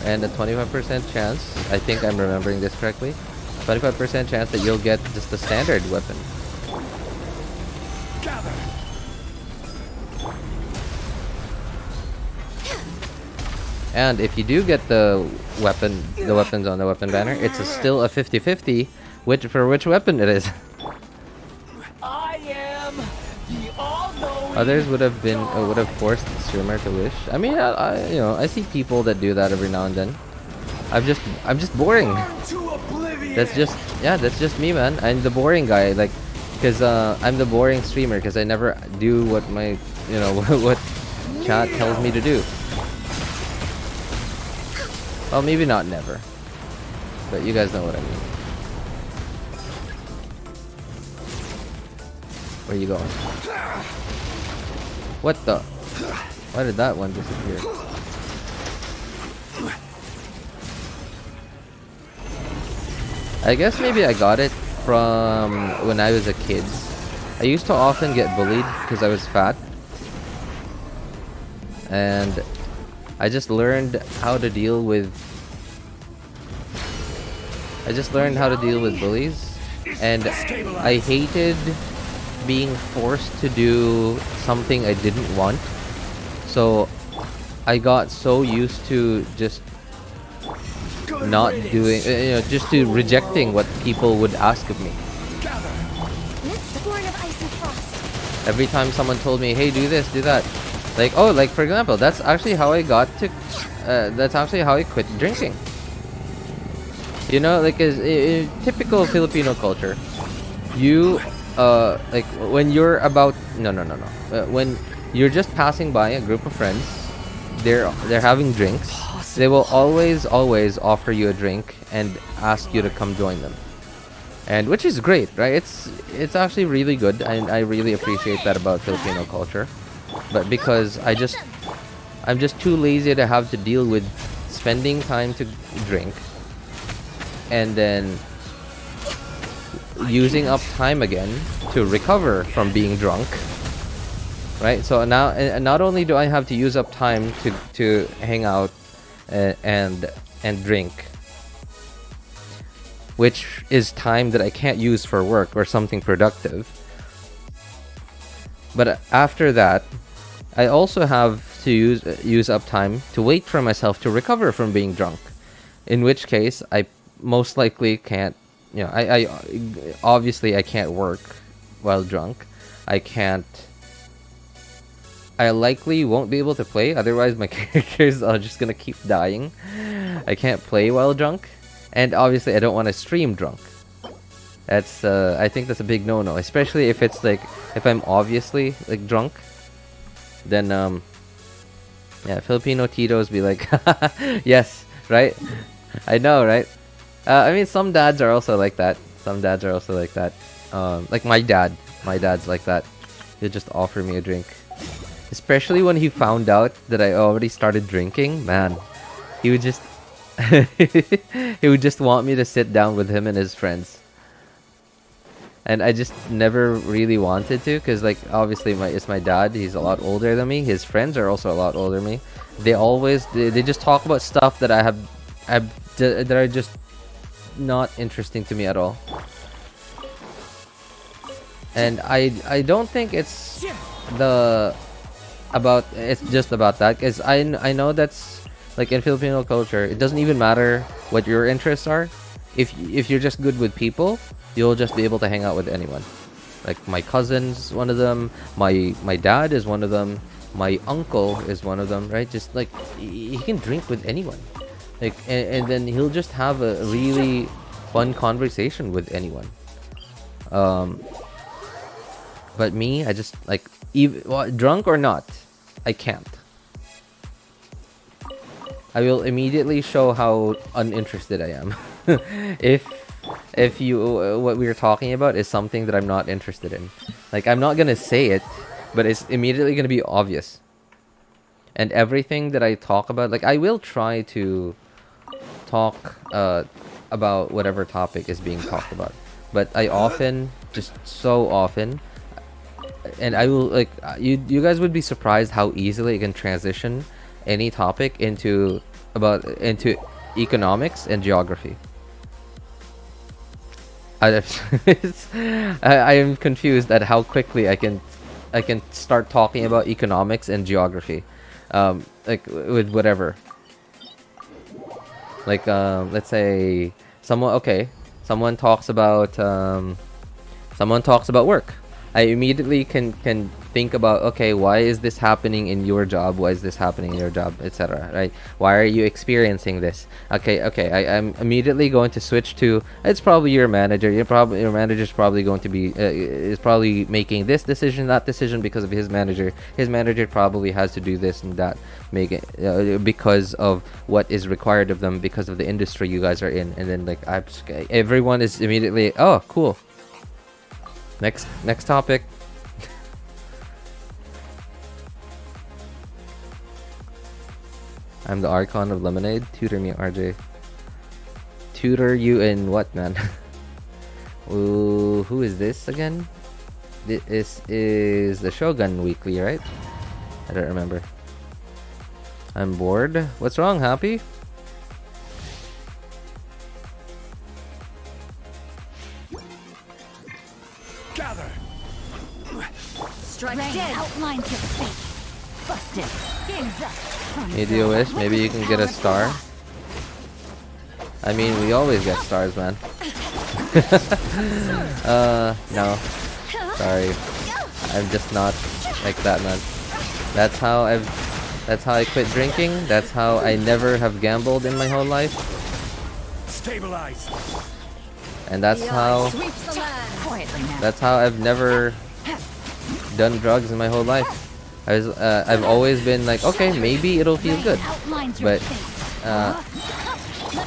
and a 25% chance, I think I'm remembering this correctly, 25% chance that you'll get just the standard weapon. And if you do get the weapons on the weapon banner, it's still a 50-50 for which weapon it is. Others would have forced the streamer to wish. I mean, I you know, I see people that do that every now and then. I'm just boring. That's just me, man. I'm the boring guy, like, because I'm the boring streamer because I never do what my, you know, what chat tells me to do. Well, maybe not never, but you guys know what I mean. Where are you going? What the? Why did that one disappear? I guess maybe I got it from when I was a kid. I used to often get bullied because I was fat. And I just learned how to deal with bullies. And I hated being forced to do something I didn't want, so I got so used to just not doing, you know, just to rejecting what people would ask of me. Every time someone told me, "Hey, do this, do that," like, oh, like for example, that's actually how I quit drinking. You know, like, in typical Filipino culture, you like when you're about when you're just passing by a group of friends, they're having drinks, they will always offer you a drink and ask you to come join them, and which is great, right? It's actually really good, and I really appreciate that about Filipino culture. But because I'm just too lazy to have to deal with spending time to drink and then using up time again to recover from being drunk, right? So now, not only do I have to use up time to hang out and drink, which is time that I can't use for work or something productive, but after that I also have to use up time to wait for myself to recover from being drunk, in which case I most likely can't, you know, I obviously I can't work while drunk. I likely won't be able to play, otherwise my characters are just gonna keep dying. I can't play while drunk, and obviously I don't want to stream drunk. That's I think that's a big no-no, especially if it's like if I'm obviously like drunk. Then yeah, Filipino Titos be like, yes, right? I know, right? I mean, some dads are also like that. Some dads are also like that. Like my dad's like that. He'll just offer me a drink, especially when he found out that I already started drinking. Man, he would just he would just want me to sit down with him and his friends, and I just never really wanted to, because like obviously it's my dad. He's a lot older than me. His friends are also a lot older than me. They just talk about stuff that that are just not interesting to me at all. And I don't think it's just about that, because I know that's like in Filipino culture, it doesn't even matter what your interests are. If you're just good with people, you'll just be able to hang out with anyone. Like my cousin's one of them, my dad is one of them, my uncle is one of them, right? Just like he can drink with anyone, like and then he'll just have a really fun conversation with anyone. But me, I just like drunk or not, I can't. I will immediately show how uninterested I am. if you what we were talking about is something that I'm not interested in, like I'm not gonna say it, but it's immediately gonna be obvious. And everything that I talk about, like I will try to talk about whatever topic is being talked about, but I often, just so often, and I will like you guys would be surprised how easily I can transition any topic into economics and geography. I am confused at how quickly I can start talking about economics and geography, like with whatever. Like let's say someone talks about work. I immediately can think about, okay, why is this happening in your job? Why is this happening in your job, etc. Right? Why are you experiencing this? Okay. I'm immediately going to switch to, it's probably your manager. Your manager's probably going to be is probably making this decision, that decision because of his manager. His manager probably has to do this and that, make it because of what is required of them because of the industry you guys are in. And then like everyone is immediately, oh, cool. Next topic. I'm the Archon of Lemonade. Tutor me, RJ. Tutor you in what, man? Ooh, who is this again? This is the Shogun Weekly, right? I don't remember. I'm bored. What's wrong, Happy? Gather. Strike dead. Outlines your fate. Busted. Game's up. Media wish, maybe you can get a star. I mean, we always get stars, man. No. Sorry. I'm just not like that, man. That's how I quit drinking. That's how I never have gambled in my whole life. Stabilize. And that's how I've never done drugs in my whole life. I've always been like, okay, maybe it'll feel good, but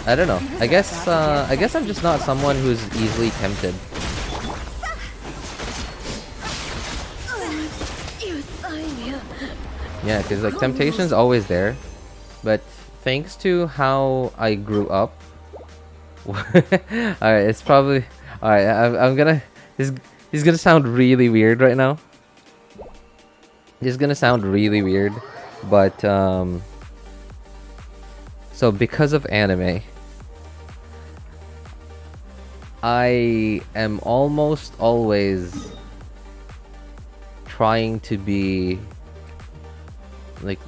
I don't know. I guess I'm just not someone who's easily tempted. Yeah, because like temptation's always there, but thanks to how I grew up. Alright, it's probably alright. I'm gonna. He's gonna sound really weird right now. This is gonna sound really weird, but so because of anime, I am almost always trying to be like,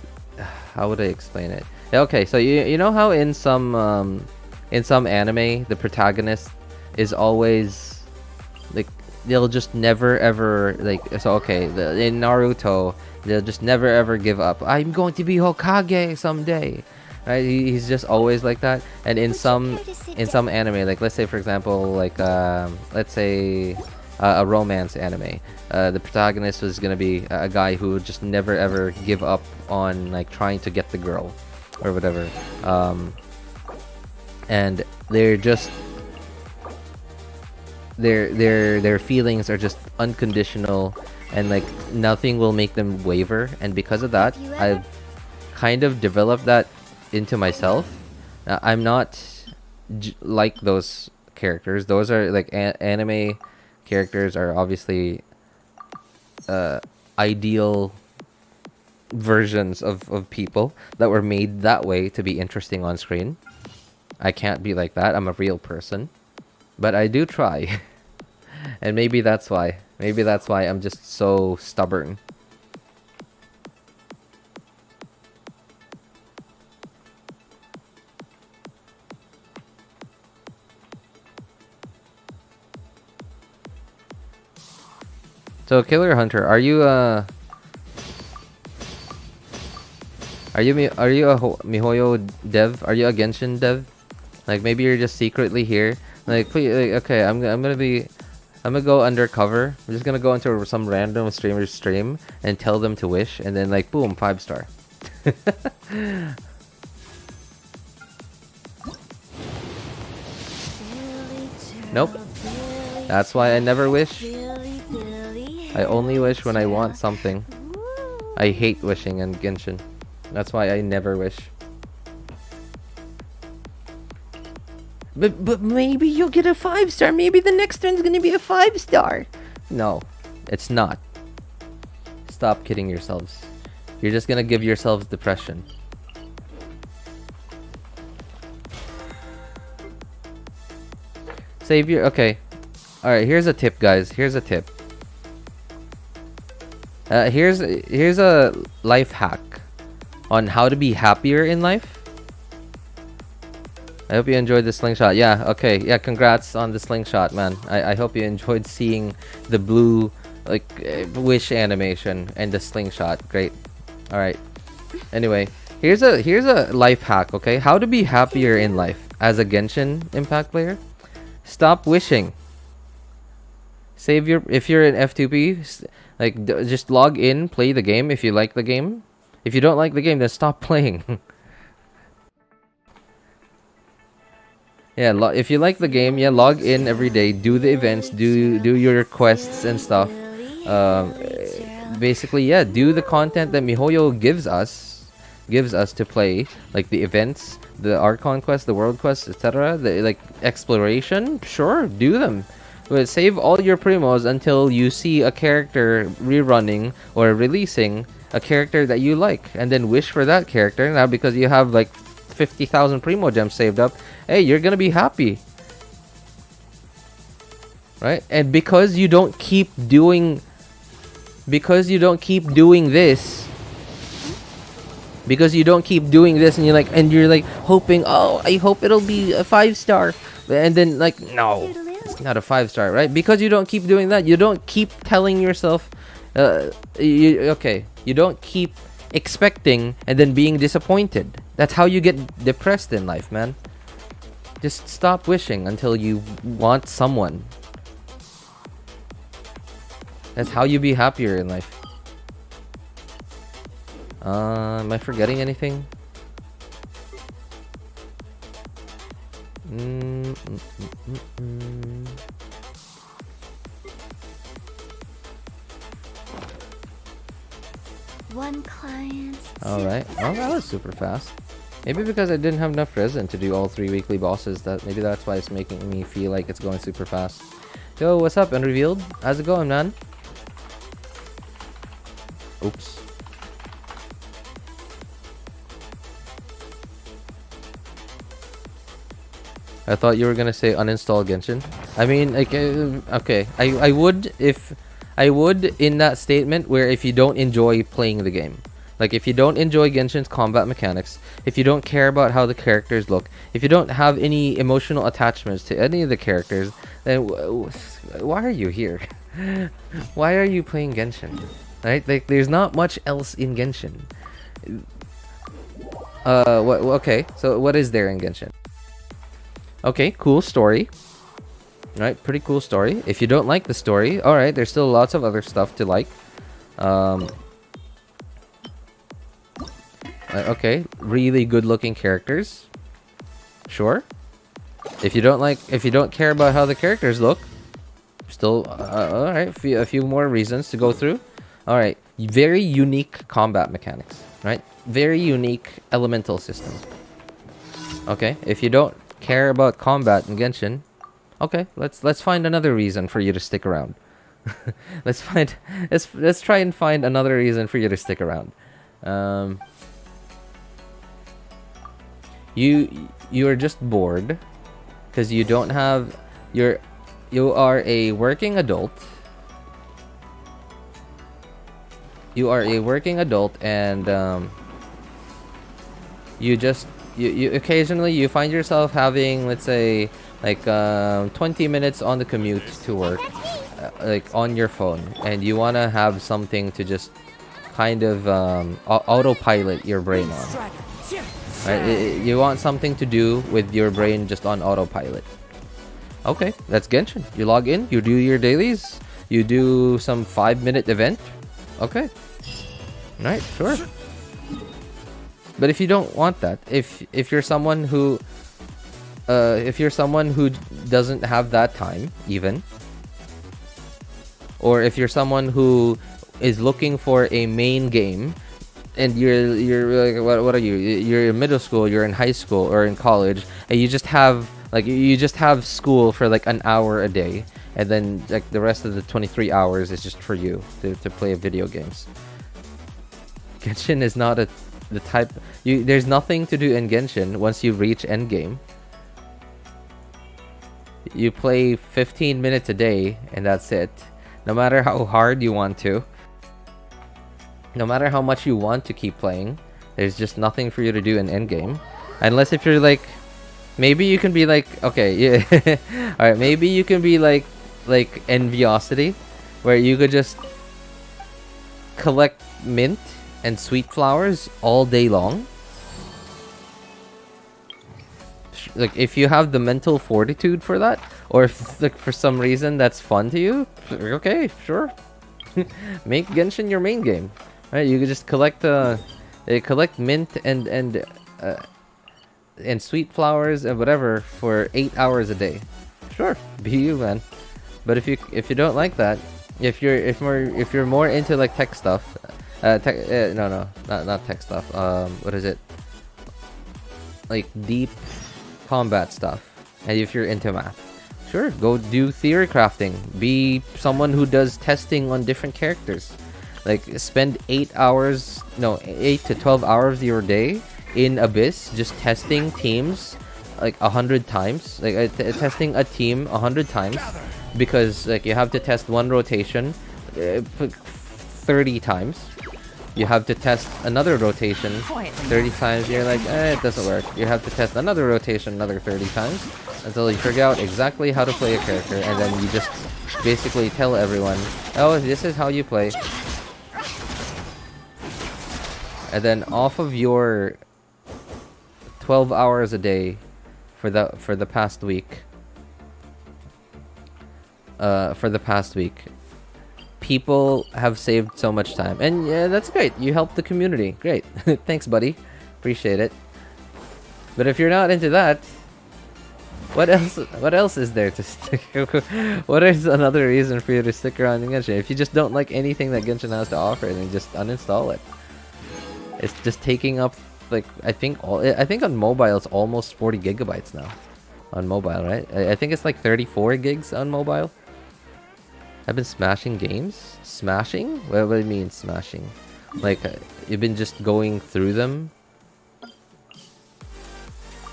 how would I explain it? Okay, so you know how in some anime the protagonist is always like, they'll just never ever like, so okay, in Naruto they'll just never ever give up. I'm going to be Hokage someday. right? He's just always like that. And in some anime, like let's say for example, like let's say a romance anime, the protagonist was gonna be a guy who would just never ever give up on like trying to get the girl or whatever, and they're just their feelings are just unconditional, and like nothing will make them waver. And because of that, I've kind of developed that into myself. I'm not like those characters. Those are like anime characters are obviously ideal versions of people that were made that way to be interesting on screen. I can't be like that. I'm a real person, but I do try. And maybe that's why I'm just so stubborn. So Killer Hunter, are you a MiHoYo dev? Are you a Genshin dev? Like maybe you're just secretly here. Like please, like, okay, I'm gonna go undercover. I'm just gonna go into some random streamer's stream and tell them to wish, and then like boom, 5-star. Nope. That's why I never wish. I only wish when I want something. I hate wishing in Genshin. That's why I never wish. But maybe you'll get a 5-star. Maybe the next one's gonna be a 5-star. No, it's not. Stop kidding yourselves. You're just gonna give yourselves depression. Save your... Okay. Alright, here's a tip, guys. Here's a tip. Here's a life hack on how to be happier in life. I hope you enjoyed the slingshot. Yeah, okay. Yeah, congrats on the slingshot, man. I hope you enjoyed seeing the blue like wish animation and the slingshot. Great. All right. Anyway, here's a life hack, okay? How to be happier in life as a Genshin Impact player. Stop wishing. Save your... If you're an F2P, like just log in, play the game if you like the game. If you don't like the game, then stop playing. Yeah, if you like the game, yeah, log in every day, do the events, do your quests and stuff. Basically, yeah, do the content that MiHoYo gives us to play, like the events, the art conquest, the world quest, etc. The like exploration, sure, do them. But save all your primos until you see a character rerunning or releasing a character that you like, and then wish for that character. Now, because you have like 50,000 primo gems saved up, hey, you're gonna be happy, right? And because you don't keep doing this, and you're like hoping, oh, I hope it'll be a 5-star, and then like, no, it's not a 5-star, right? Because you don't keep doing that, you don't keep telling yourself, you don't keep expecting and then being disappointed. That's how you get depressed in life, man. Just stop wishing until you want someone. That's how you be happier in life. Am I forgetting anything? One client. Alright. Oh, that was super fast. Maybe because I didn't have enough resin to do all 3 weekly bosses. Maybe that's why it's making me feel like it's going super fast. Yo, what's up, Unrevealed? How's it going, man? Oops. I thought you were gonna say uninstall Genshin. I mean, like, okay. I would in that statement where if you don't enjoy playing the game. Like, if you don't enjoy Genshin's combat mechanics, if you don't care about how the characters look, if you don't have any emotional attachments to any of the characters, then why are you here? Why are you playing Genshin? Right? Like, there's not much else in Genshin. Okay, so what is there in Genshin? Okay, cool story. Right, pretty cool story. If you don't like the story, alright, there's still lots of other stuff to like. Okay, really good looking characters. Sure. If you don't care about how the characters look, still, alright, a few more reasons to go through. Alright, very unique combat mechanics, right? Very unique elemental system. Okay, if you don't care about combat in Genshin, okay, let's find another reason for you to stick around. let's try and find another reason for you to stick around. You are just bored because you don't have you are a working adult. You are a working adult, and you occasionally you find yourself having, let's say, like 20 minutes on the commute to work, like on your phone, and you want to have something to just kind of autopilot your brain on. Right? You want something to do with your brain just on autopilot. Okay, that's Genshin. You log in, you do your dailies, you do some 5-minute event. Okay. Right, sure. But if you don't want that, if you're someone who doesn't have that time even, or if you're someone who is looking for a main game, and you're like, what are you? You're in middle school, you're in high school or in college, and you just have school for like an hour a day, and then like the rest of the 23 hours is just for you to play video games. Genshin is not the type. There's nothing to do in Genshin once you reach endgame. You play 15 minutes a day, and that's it. No matter how hard you want to, no matter how much you want to keep playing, there's just nothing for you to do in endgame. Unless if you're like, maybe you can be like, okay, yeah, all right, maybe you can be like Enviosity, where you could just collect mint and sweet flowers all day long. Like, if you have the mental fortitude for that, or if like for some reason that's fun to you, okay, sure. Make Genshin your main game. Right, you could just collect mint and sweet flowers and whatever for 8 hours a day. Sure, be you, man. But if you don't like that, if you're more into like tech stuff, not tech stuff. What is it? Like deep combat stuff. And if you're into math, sure, go do theory crafting. Be someone who does testing on different characters. Like, spend 8 to 12 hours of your day in Abyss just testing teams like 100 times. Like, testing a team 100 times, because like you have to test one rotation 30 times. You have to test another rotation 30 times. You're like, it doesn't work. You have to test another rotation another 30 times until you figure out exactly how to play a character, and then you just basically tell everyone, oh, this is how you play. And then off of your 12 hours a day for the past week, people have saved so much time, and yeah, that's great. You helped the community, great. Thanks, buddy, appreciate it. But if you're not into that, what else is there to stick? What is another reason for you to stick around in Genshin? If you just don't like anything that Genshin has to offer, then just uninstall it. It's just taking up, like, I think on mobile it's almost 40 gigabytes now. On mobile, right? I think it's like 34 gigs on mobile. I've been smashing games? Smashing? What do you mean smashing? Like, you've been just going through them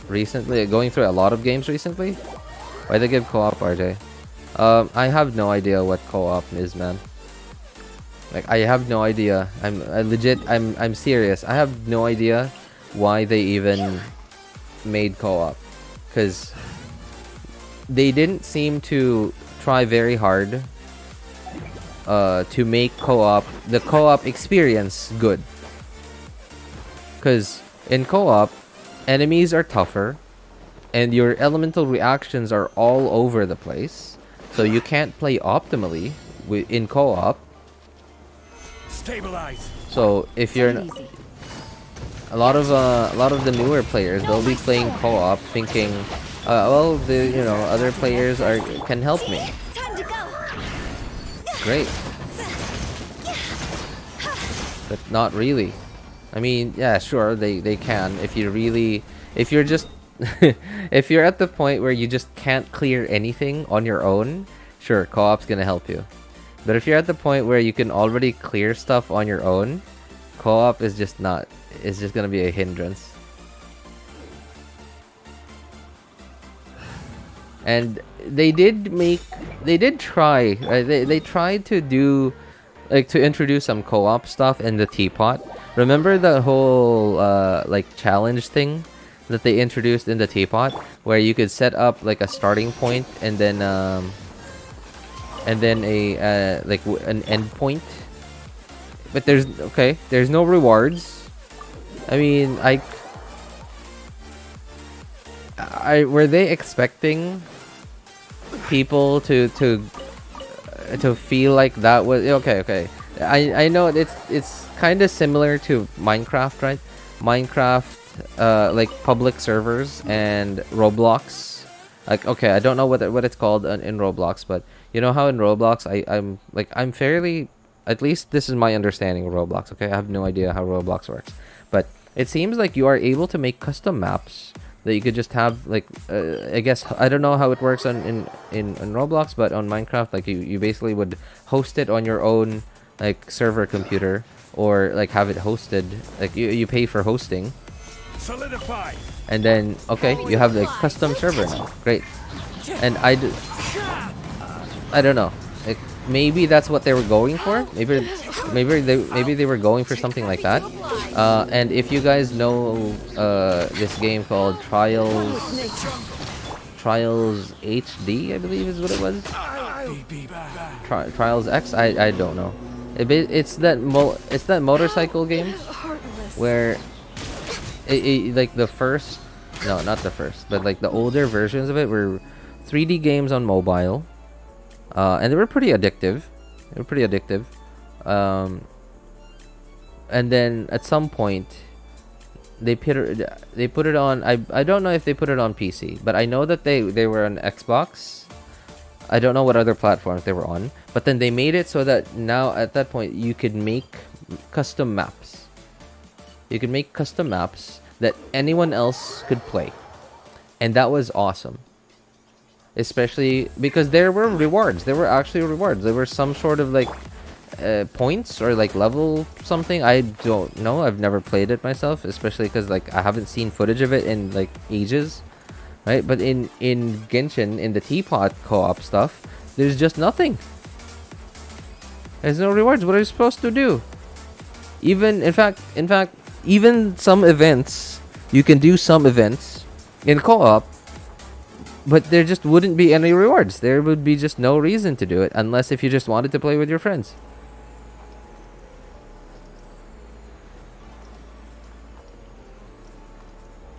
recently? Going through a lot of games recently? Why they give co-op, RJ? I have no idea what co-op is, man. Like, I have no idea. I'm serious. I have no idea why they even made co-op. Because they didn't seem to try very hard to make the co-op experience good. Because In co-op, enemies are tougher, and your elemental reactions are all over the place, so you can't play optimally in co-op. Stabilize. So if you're a lot of the newer players, they'll be playing co-op thinking, well, the other players can help me. Time to go. Great, but not really. I mean, yeah, sure, they can if you're just if you're at the point where you just can't clear anything on your own, sure, co-op's gonna help you. But if you're at the point where you can already clear stuff on your own, co-op is just not. It's just gonna be a hindrance. And they did try. Right? They tried to do, like, to introduce some co-op stuff in the teapot. Remember the whole like challenge thing that they introduced in the teapot, where you could set up like a starting point and then a like an end point. But there's no rewards. I mean, were they expecting people to feel like that was okay? I know it's kind of similar to Minecraft, right? Minecraft, like public servers and Roblox. Like, okay, I don't know what it's called in Roblox, but you know how in Roblox I'm fairly, at least this is my understanding of Roblox. Okay, I have no idea how Roblox works, but it seems like you are able to make custom maps that you could just have, like, I guess, I don't know how it works in Roblox, but on Minecraft, like, you basically would host it on your own, like, server computer, or like have it hosted, like you pay for hosting. Solidify. And then, okay, you have the custom server now. Great. And I don't know. Like, maybe that's what they were going for. Maybe they were going for something like that. And if you guys know this game called Trials HD, I believe is what it was. Trials X. I don't know. It's that motorcycle game where like the first, no, not the first, but like the older versions of it were 3D games on mobile, and they were pretty addictive. And then at some point they put it on. I don't know if they put it on PC, but I know that they were on Xbox. I don't know what other platforms they were on, but then they made it so that now at that point you could make custom maps. You could make custom maps that anyone else could play, and that was awesome. Especially because there were rewards. There were actually rewards. There were some sort of like points or like level something. I don't know. I've never played it myself, especially because like I haven't seen footage of it in like ages, right? But in Genshin, in the teapot co-op stuff, there's just nothing. There's no rewards. What are you supposed to do? Even in fact, even some events, you can do some events in co-op, but there just wouldn't be any rewards. There would be just no reason to do it, unless if you just wanted to play with your friends.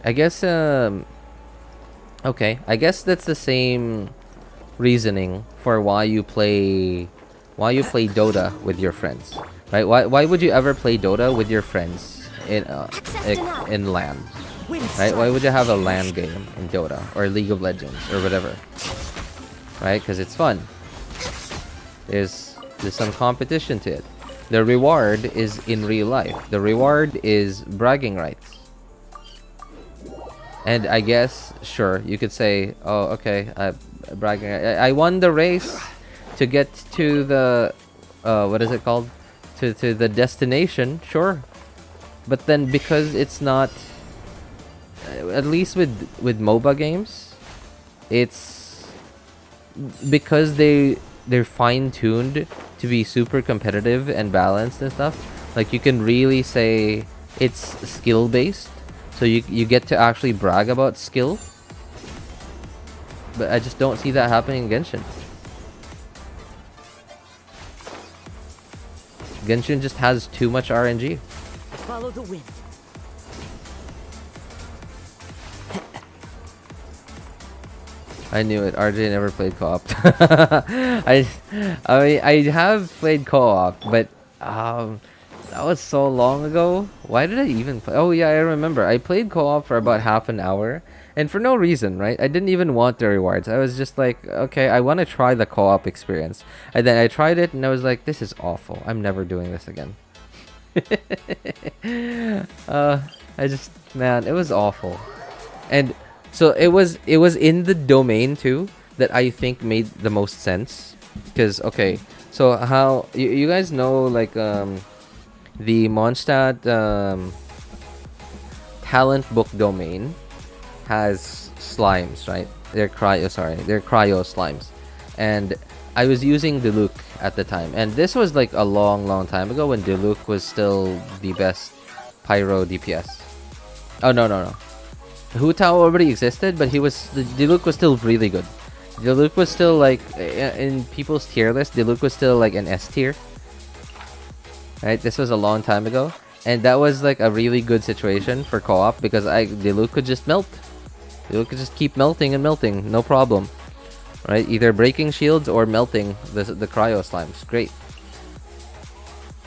I guess, okay, I guess that's the same reasoning for why you play Dota with your friends, right? Why would you ever play Dota with your friends in LAN, right? Why would you have a LAN game in Dota or League of Legends or whatever, right? Because it's fun. There's some competition to it. The reward is in real life. The reward is bragging rights. And I guess, sure, you could say, oh, okay, bragging. I won the race to get to the, what is it called? To the destination, sure. But then because it's not, at least with MOBA games, it's because they're fine-tuned to be super competitive and balanced and stuff. Like, you can really say it's skill-based. So you get to actually brag about skill. But I just don't see that happening in Genshin. Genshin just has too much RNG. Follow the wind. I knew it. RJ never played co-op. I have played co-op, but that was so long ago. Why did I even play? Oh yeah, I remember. I played co-op for about half an hour, and for no reason, right? I didn't even want the rewards. I was just like, okay, I want to try the co-op experience. And then I tried it, and I was like, this is awful. I'm never doing this again. Man, it was awful. And so it was in the domain too that I think made the most sense. Because okay, so how you guys know, like the Mondstadt talent book domain has slimes, right? They're cryo slimes. And I was using Diluc at the time, and this was like a long time ago when Diluc was still the best pyro DPS. Oh no. Hu Tao already existed, but Diluc was still really good. Diluc was still like in people's tier list. Diluc was still like an S tier. Right, this was a long time ago, and that was like a really good situation for co-op because Diluc could just melt. Diluc could just keep melting and melting, no problem. Right, either breaking shields or melting the cryo slimes. Great.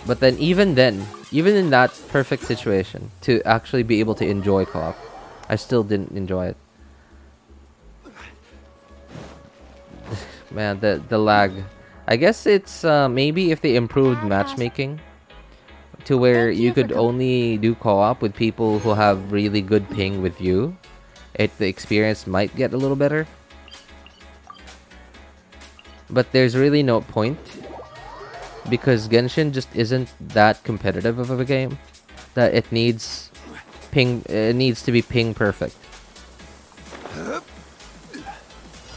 But then even in that perfect situation, to actually be able to enjoy co-op, I still didn't enjoy it. Man, the lag. I guess it's maybe if they improved matchmaking to where you could only do co-op with people who have really good ping with you, the experience might get a little better. But there's really no point, because Genshin just isn't that competitive of a game that it needs to be ping perfect.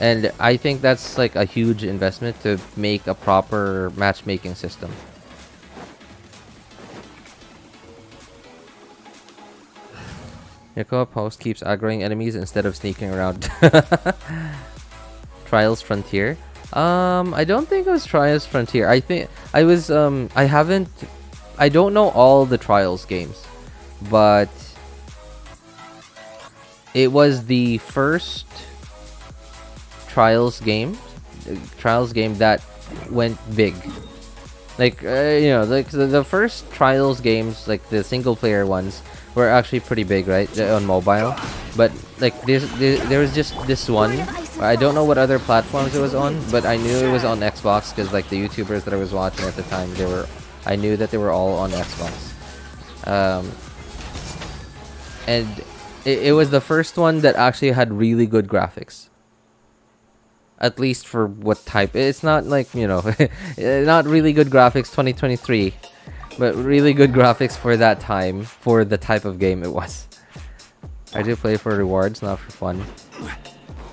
And I think that's like a huge investment to make a proper matchmaking system. Your co-op host keeps aggroing enemies instead of sneaking around. Trials Frontier. I don't think it was Trials Frontier. I think I was I don't know all the Trials games, but it was the first Trials game that went big. Like like the first Trials games, like the single player ones, were actually pretty big, right, on mobile. But like there was just this one. I don't know what other platforms it was on, but I knew it was on Xbox because like the YouTubers that I was watching at the time, I knew that they were all on Xbox. And it was the first one that actually had really good graphics. At least for what type. It's not like, not really good graphics 2023, but really good graphics for that time, for the type of game it was. I do play for rewards, not for fun.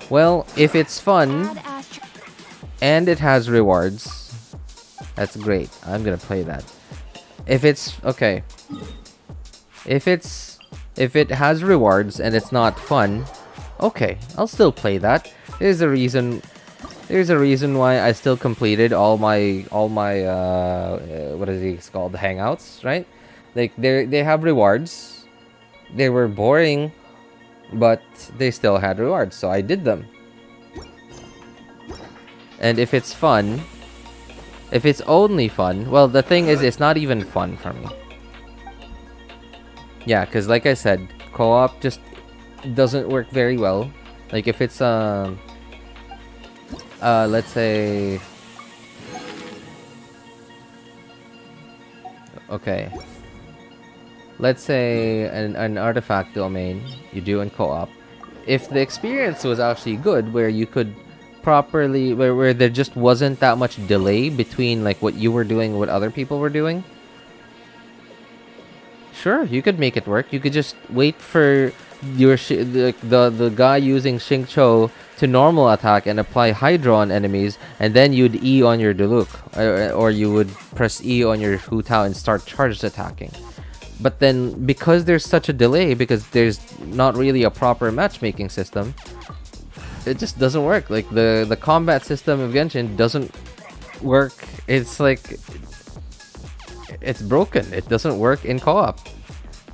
Well, if it's fun and it has rewards, that's great. I'm gonna play that. If it's okay, if it has rewards and it's not fun, okay, I'll still play that. There's a reason why I still completed all my what is it called, the hangouts, right? Like they have rewards. They were boring, but they still had rewards, so I did them. And if it's fun, if it's only fun, well, the thing is, it's not even fun for me. Yeah, because like I said, co-op just doesn't work very well. Like if it's let's say, okay, let's say an artifact domain you do in co-op. If the experience was actually good, where you could properly, where there just wasn't that much delay between like what you were doing and what other people were doing, sure, you could make it work. You could just wait for your the guy using Xingqiu to normal attack and apply Hydro on enemies, and then you'd E on your Diluc, or you would press E on your Hu Tao and start charged attacking. But then, because there's such a delay, because there's not really a proper matchmaking system, it just doesn't work. Like the combat system of Genshin doesn't work. It's like it's broken. It doesn't work in co-op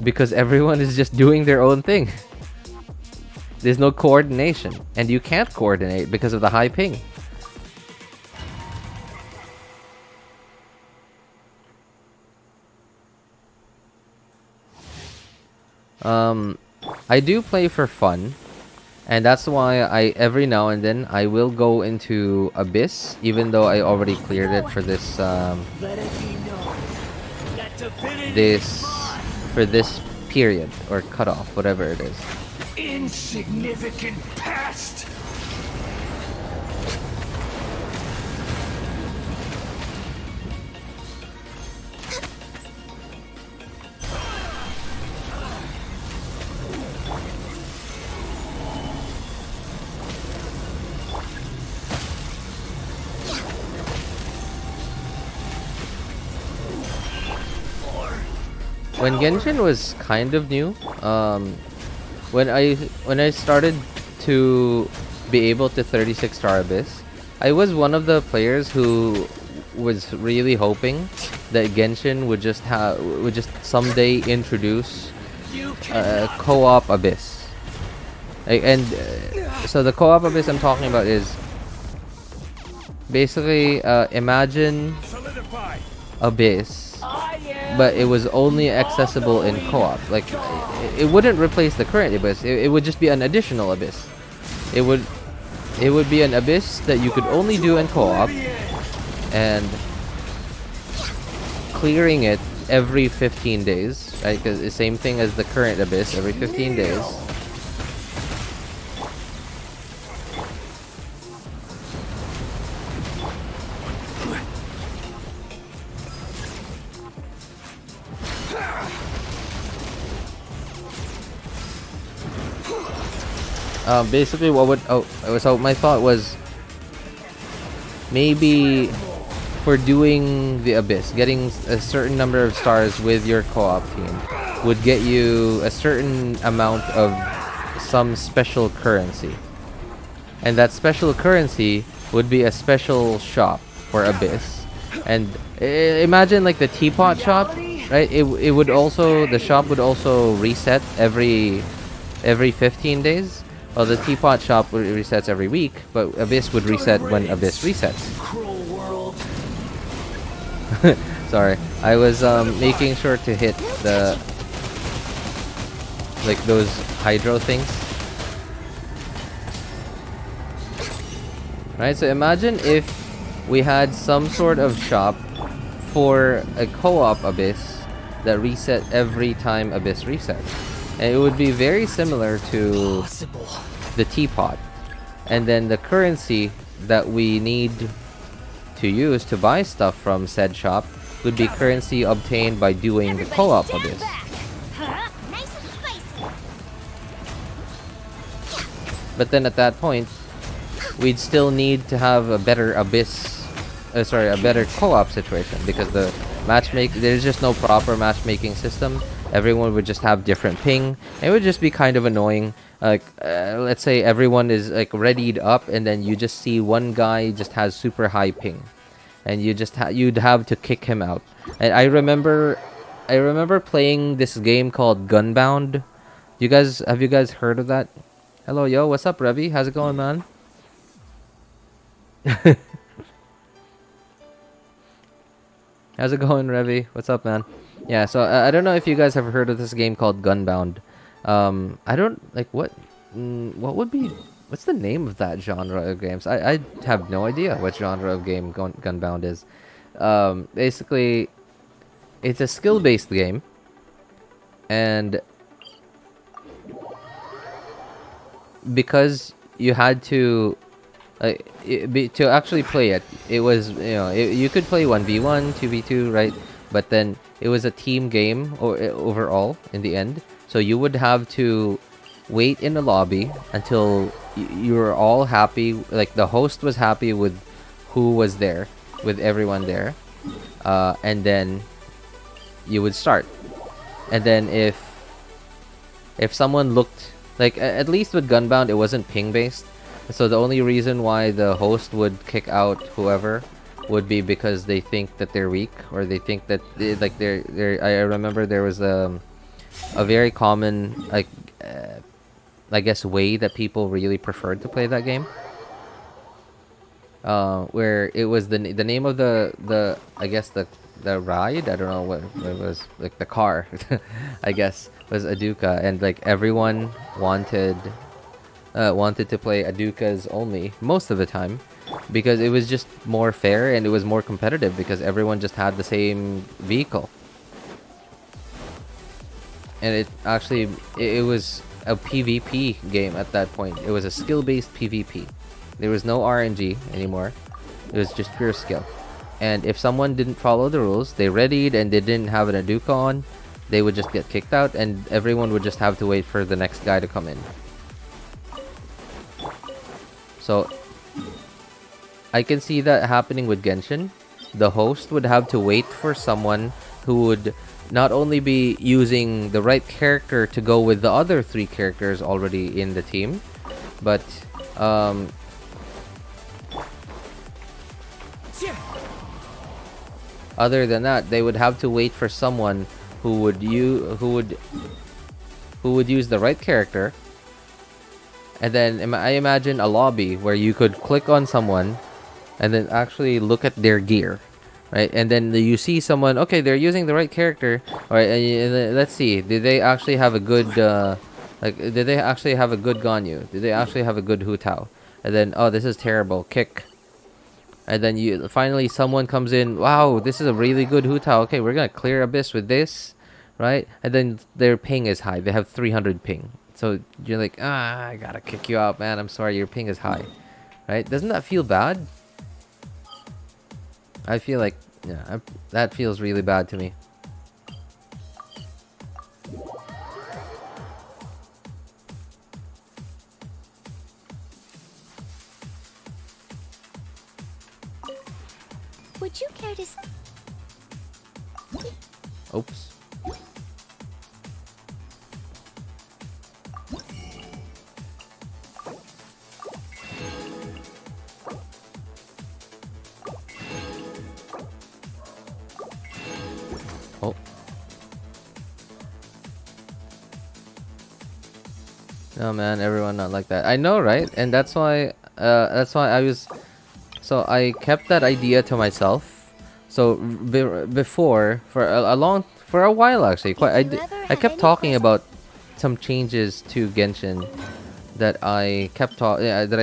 because everyone is just doing their own thing. There's no coordination, and you can't coordinate because of the high ping. I do play for fun, and that's why every now and then I will go into Abyss, even though I already cleared it for this this period or cutoff, whatever it is. Insignificant past. When Genshin was kind of new, when I started to be able to 36-star Abyss, I was one of the players who was really hoping that Genshin would just someday introduce co-op Abyss. So the co-op Abyss I'm talking about is basically imagine Abyss, but it was only accessible in co-op. Like, it wouldn't replace the current Abyss. It would just be an additional Abyss. It would be an Abyss that you could only do in co-op, and clearing it every 15 days, right? Because the same thing as the current Abyss, every 15 days. Basically, my thought was maybe for doing the Abyss, getting a certain number of stars with your co-op team would get you a certain amount of some special currency, and that special currency would be a special shop for Abyss. And imagine like the teapot shop, right? It would also, the shop would also reset every 15 days. Well, the teapot shop resets every week, but Abyss would reset when Abyss resets. Sorry, I was making sure to hit the those hydro things. Right, so imagine if we had some sort of shop for a co-op Abyss that reset every time Abyss resets. And it would be very similar to the teapot. And then the currency that we need to use to buy stuff from said shop would be currency obtained by doing the co-op Abyss. But then at that point, we'd still need to have a better Abyss, a better co-op situation, because there's just no proper matchmaking system. Everyone would just have different ping. It would just be kind of annoying. Like, let's say everyone is like readied up, and then you just see one guy just has super high ping, and you'd have to kick him out. And I remember playing this game called Gunbound. Have you guys heard of that? Hello, yo, what's up, Revy? How's it going, man? How's it going, Revy? What's up, man? Yeah, so I don't know if you guys have heard of this game called Gunbound. I don't like what's the name of that genre of games? I have no idea what genre of game Gunbound is. Basically, it's a skill-based game, and because you had to to actually play it, it was, you could play 1v1, 2v2, right? But then it was a team game overall in the end. So you would have to wait in the lobby until you were all happy, like the host was happy with who was there, with everyone there, and then you would start. And then if someone looked, like, at least with Gunbound it wasn't ping based, so the only reason why the host would kick out whoever would be because they think that they're weak, or they think that I remember there was a very common I guess, way that people really preferred to play that game. Where it was the name of the I guess the ride, I don't know what it was, like the car, I guess, was Aduka, and like everyone wanted to play Adukas only most of the time, because it was just more fair and it was more competitive because everyone just had the same vehicle. And it actually it was a PvP game at that point. It was a skill-based PvP. There was no RNG anymore. It was just pure skill. And if someone didn't follow the rules, they readied and they didn't have an Aduka on, they would just get kicked out and everyone would just have to wait for the next guy to come in. So I can see that happening with Genshin. The host would have to wait for someone who would not only be using the right character to go with the other 3 characters already in the team, but other than that, they would have to wait for someone who would use the right character. And then I imagine a lobby where you could click on someone and then actually look at their gear, right? And then you see someone, okay, they're using the right character. All right, and let's see, did they actually have a good did they actually have a good Ganyu? Did they actually have a good Hu Tao? And then, oh, this is terrible, kick. And then finally someone comes in, wow, this is a really good Hu Tao. Okay, we're gonna clear Abyss with this, right? And then their ping is high. They have 300 ping. So you're like, I gotta kick you out, man. I'm sorry, your ping is high, right? Doesn't that feel bad? I feel like, yeah, that feels really bad to me. Would you care to... Oops. Oh. No, man, everyone not like that. I know, right? And that's why I was... So I kept that idea to myself. So before, for a while actually, I kept talking about some changes to Genshin that I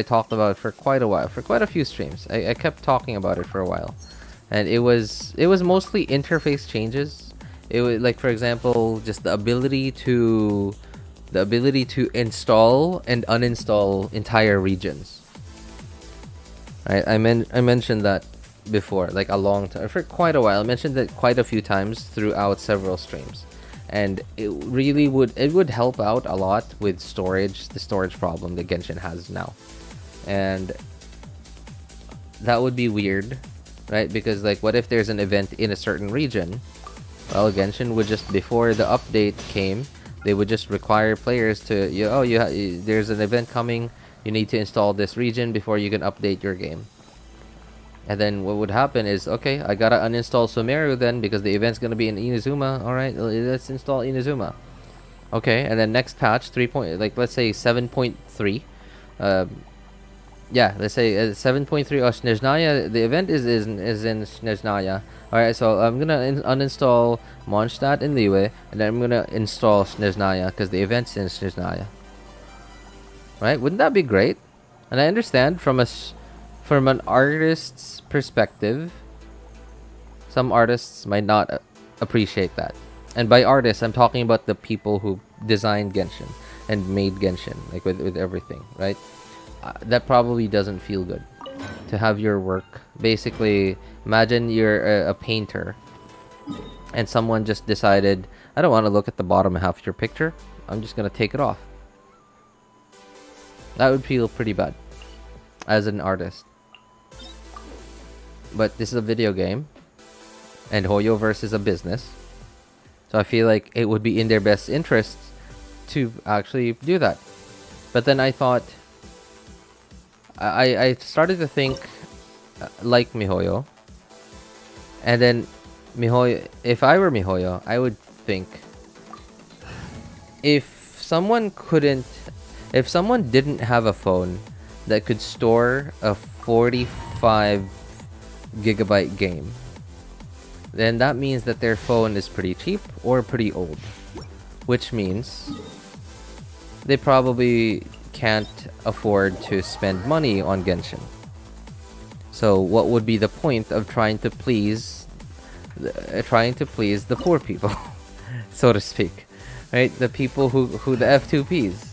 talked about for quite a while, for quite a few streams. I kept talking about it for a while, and it was mostly interface changes. It was like, for example, just the ability to install and uninstall entire regions. I mentioned that before, like a long time, for quite a while. I mentioned that quite a few times throughout several streams, and it really would help out a lot with storage, the storage problem that Genshin has now. And that would be weird, right? Because like, what if there's an event in a certain region? Well, Genshin would just, before the update came, they would just require players to, there's an event coming, you need to install this region before you can update your game. And then what would happen is, okay, I gotta uninstall Sumeru then because the event's gonna be in Inazuma. All right, let's install Inazuma. Okay, and then next patch, let's say 7.3. Yeah, let's say 7.3 of Snezhnaya. The event is in Snezhnaya. All right, so I'm gonna uninstall Mondstadt and Liyue, and then I'm gonna install Snezhnaya because the event's in Snezhnaya. Right? Wouldn't that be great? And I understand from an artist's perspective, some artists might not appreciate that. And by artists, I'm talking about the people who designed Genshin and made Genshin, like with everything, right? That probably doesn't feel good to have your work. Basically, imagine you're a painter and someone just decided, I don't want to look at the bottom half of your picture. I'm just going to take it off. That would feel pretty bad as an artist. But this is a video game, and Hoyoverse is a business. So I feel like it would be in their best interest to actually do that. But then I thought, I started to think like MiHoYo. And then MiHoYo, if I were MiHoYo, I would think, if someone couldn't, If someone didn't have a phone that could store a 45 gigabyte game, then that means that their phone is pretty cheap or pretty old, which means they probably can't afford to spend money on Genshin. So what would be the point of trying to please the poor people, so to speak, right? The people who the F2Ps.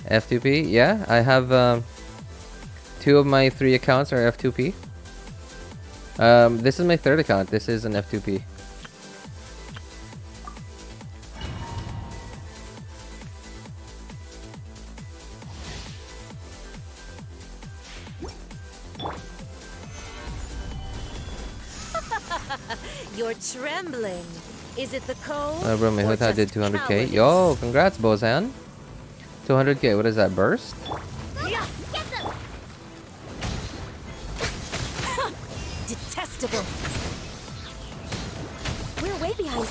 F2P, yeah, I have 2 of my 3 accounts are F2P. This is my 3rd account. This is an F2P. You're trembling. Is it the cold? Bro, my or Huta did just 200k. cowardice? Yo, congrats, Bozan. 200k. What is that? Burst? Yeah, get them! Detestable. We're way behind.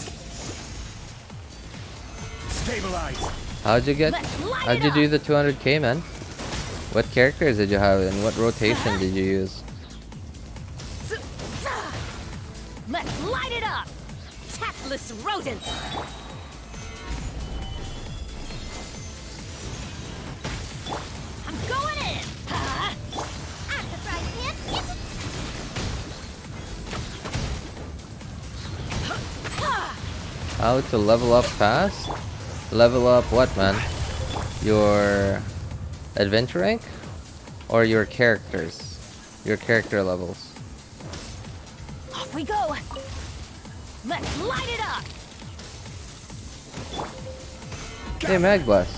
Stabilize. How'd you get? Let's light How'd it you do up. the 200k, man? What characters did you have, and what rotation did you use? Let's light it up! Tactless rodents! I'm going in! I'm the fried pan. How to level up fast? Level up what, man? Your adventure rank? Or your characters? Your character levels? Off we go! Let's light it up! Hey, Magblast.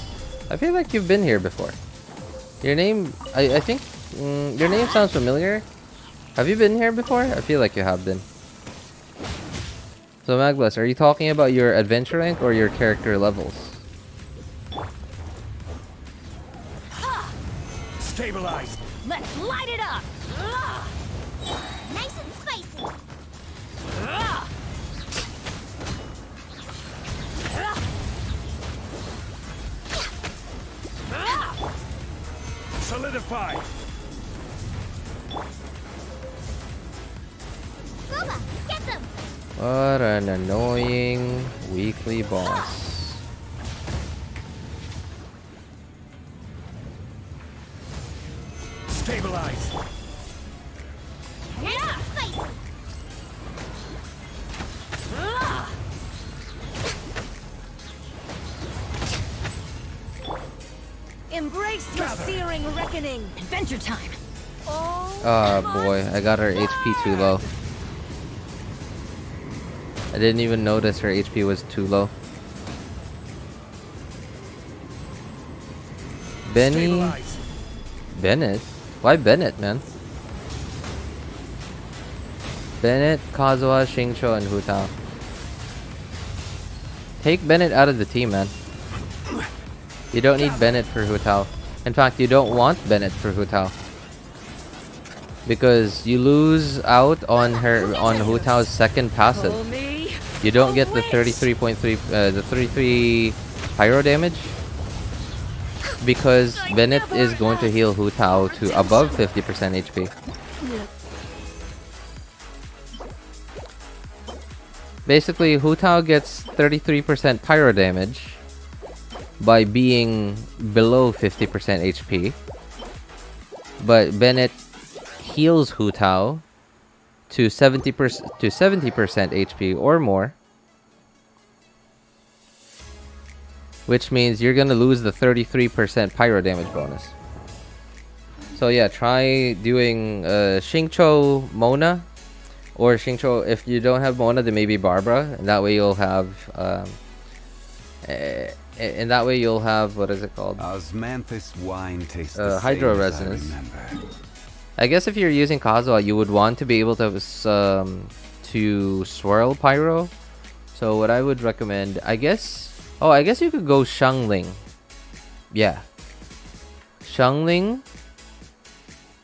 I feel like you've been here before. Your name, I think, your name sounds familiar. Have you been here before? I feel like you have been. So, Magblast, are you talking about your adventure rank or your character levels? Stabilize. Let's light it up! Nice and spicy! Solidify. Booba, get them! What an annoying weekly boss. Stabilize. Nice and spicy! Embrace your searing reckoning! Adventure time! Oh boy, I got her HP too low. I didn't even notice her HP was too low. Benny? Stabilize. Bennett? Why Bennett, man? Bennett, Kazuha, Xingqiu, and Hu Tao. Take Bennett out of the team, man. You don't need Bennett for Hu Tao. In fact, you don't want Bennett for Hu Tao. Because you lose out on Hu Tao's second passive. You don't get the 33.3 the 33 pyro damage because Bennett is going to heal Hu Tao to above 50% HP. Basically, Hu Tao gets 33% pyro damage by being below 50% HP, but Bennett heals Hu Tao to 70% HP or more, which means you're gonna lose the 33% pyro damage bonus. So yeah, try doing Xingqiu Mona, or Xingqiu. If you don't have Mona, then maybe Barbara, and that way you'll have what is it called? Osmanthus wine tastes the Hydro same as resonance. I remember. I guess if you're using Kazuha, you would want to be able to swirl pyro. So what I would recommend, I guess you could go Xiangling. Yeah, Xiangling,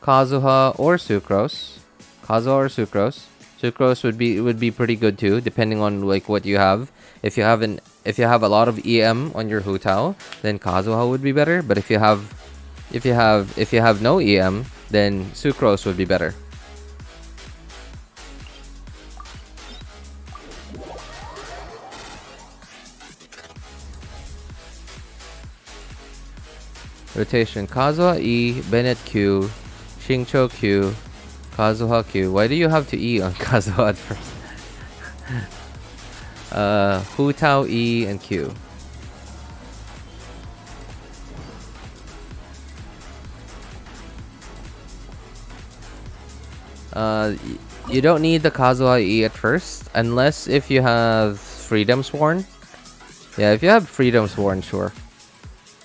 Kazuha, or Sucrose. Kazuha or Sucrose. Sucrose would be pretty good too, depending on like what you have. If you have an if you have a lot of EM on your Hu Tao, then Kazuha would be better. But if you have no EM, then Sucrose would be better. Rotation: Kazuha E, Bennett Q, Xingqiu Q, Kazuha Q. Why do you have to E on Kazuha at first? Hu Tao E and Q. You don't need the Kazuha E at first, unless if you have Freedom Sworn. Yeah, if you have Freedom Sworn, sure.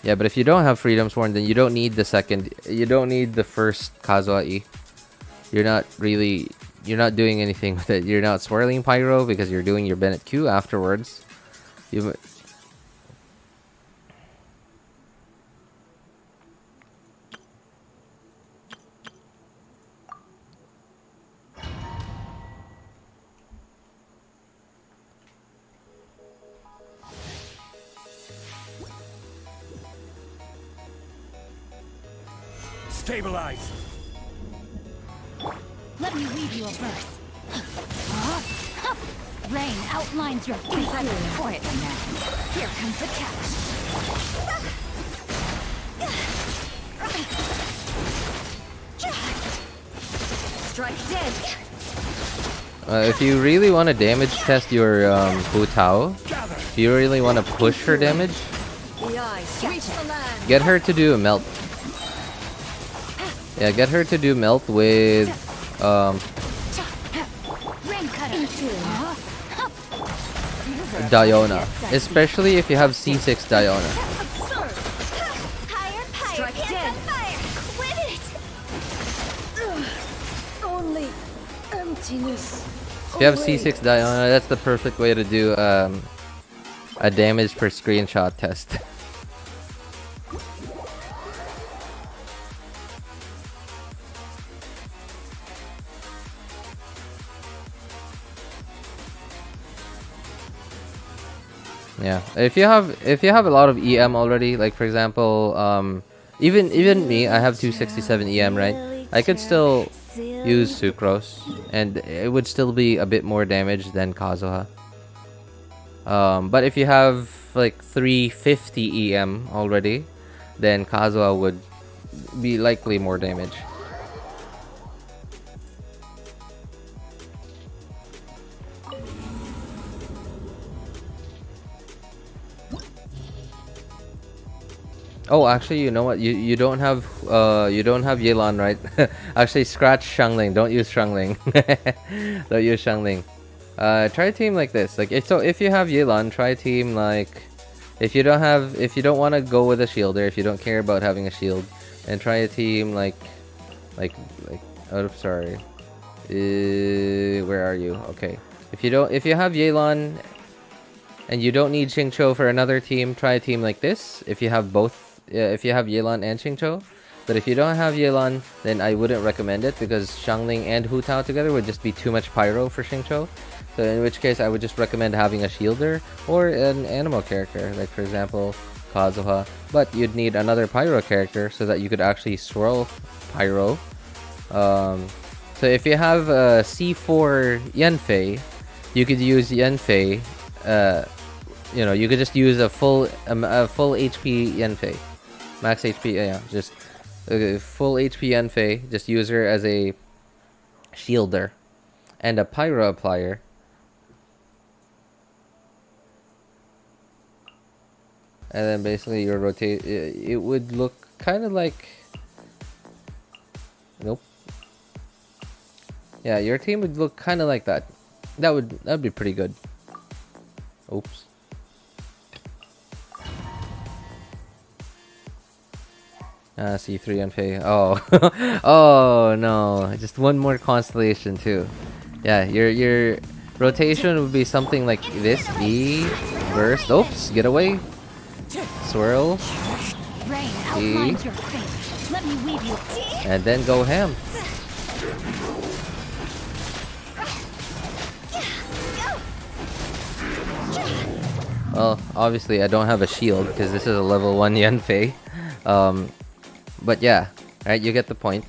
Yeah, but if you don't have Freedom Sworn, then you don't need the second. You don't need the first Kazuha E. You're not doing anything with it. You're not swirling Pyro because you're doing your Bennett Q afterwards. You. Stabilize. Let me weave you a verse. Rain outlines your feet. Quiet now. Here comes the catch. Strike dead. If you really want to damage test your Hu Tao, if you really want to push her damage, get her to do a melt. Yeah, get her to do melt with Diona, especially if you have C6 Diona. Only emptiness. If you have C6 Diona, that's the perfect way to do a damage per screenshot test. Yeah, if you have a lot of EM already, like for example, even me, I have 267 EM, right? I could still use Sucrose, and it would still be a bit more damage than Kazuha. But if you have like 350 EM already, then Kazuha would be likely more damage. Oh, actually, you know what? You don't have Yelan, right? Actually, scratch Shangling. Don't use Shangling. Don't use Shangling. Try a team like this. Like if you have Yelan, try a team like if you don't want to go with a shielder, if you don't care about having a shield, and try a team like oh sorry. Where are you? Okay. If you have Yelan and you don't need Xingqiu for another team, try a team like this. If you have both. If you have Yelan and Xingqiu, but if you don't have Yelan, then I wouldn't recommend it because Xiangling and Hu Tao together would just be too much pyro for Xingqiu. So in which case, I would just recommend having a shielder or an animal character, like for example, Kazuha. But you'd need another pyro character so that you could actually swirl pyro. So if you have C4 Yanfei, you could use Yanfei. You could just use a full HP Yanfei. Max HP, yeah, just full HP Yanfei. Just use her as a shielder and a pyro applier. And then basically your rotate. It would look kind of like. Nope. Yeah, your team would look kind of like that. That'd be pretty good. Oops. C3 and Fae. Oh, oh no! Just one more constellation too. Yeah, your rotation would be something like this: E, burst. Oops, get away. Swirl. E, and then go ham. Well, obviously I don't have a shield because this is a level 1 Yanfei. But yeah, right, you get the point.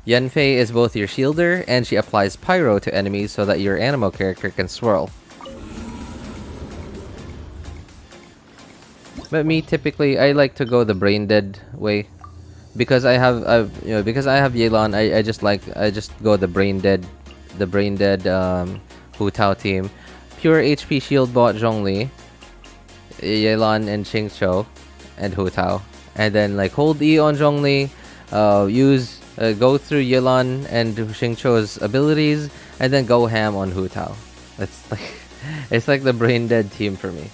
Yanfei is both your shielder and she applies pyro to enemies so that your Anemo character can swirl. But me, typically, I like to go the brain dead way. Because I have Yelan, I just go the brain dead Hu Tao team. Pure HP shield bot Zhongli, Yelan and Xingqiu, and Hu Tao. And then like hold E on Zhongli, go through Yelan and Xingqiu's abilities, and then go ham on Hu Tao. It's like it's like the brain dead team for me.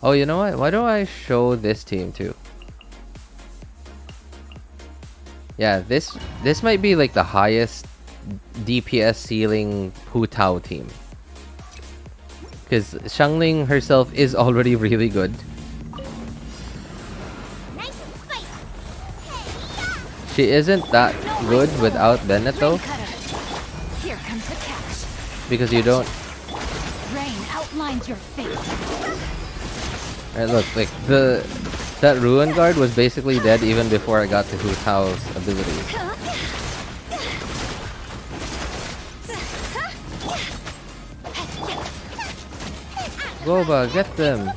Oh, you know what? Why don't I show this team too? Yeah, this might be like the highest DPS ceiling Hu Tao team. Because Xiangling herself is already really good. Nice and spicy. She isn't that good without Bennett though. Here comes the catch. Because you don't... Rain outlines your fate. Right, look, like that Ruin Guard was basically dead even before I got to Hu Tao's abilities. Goba, get them!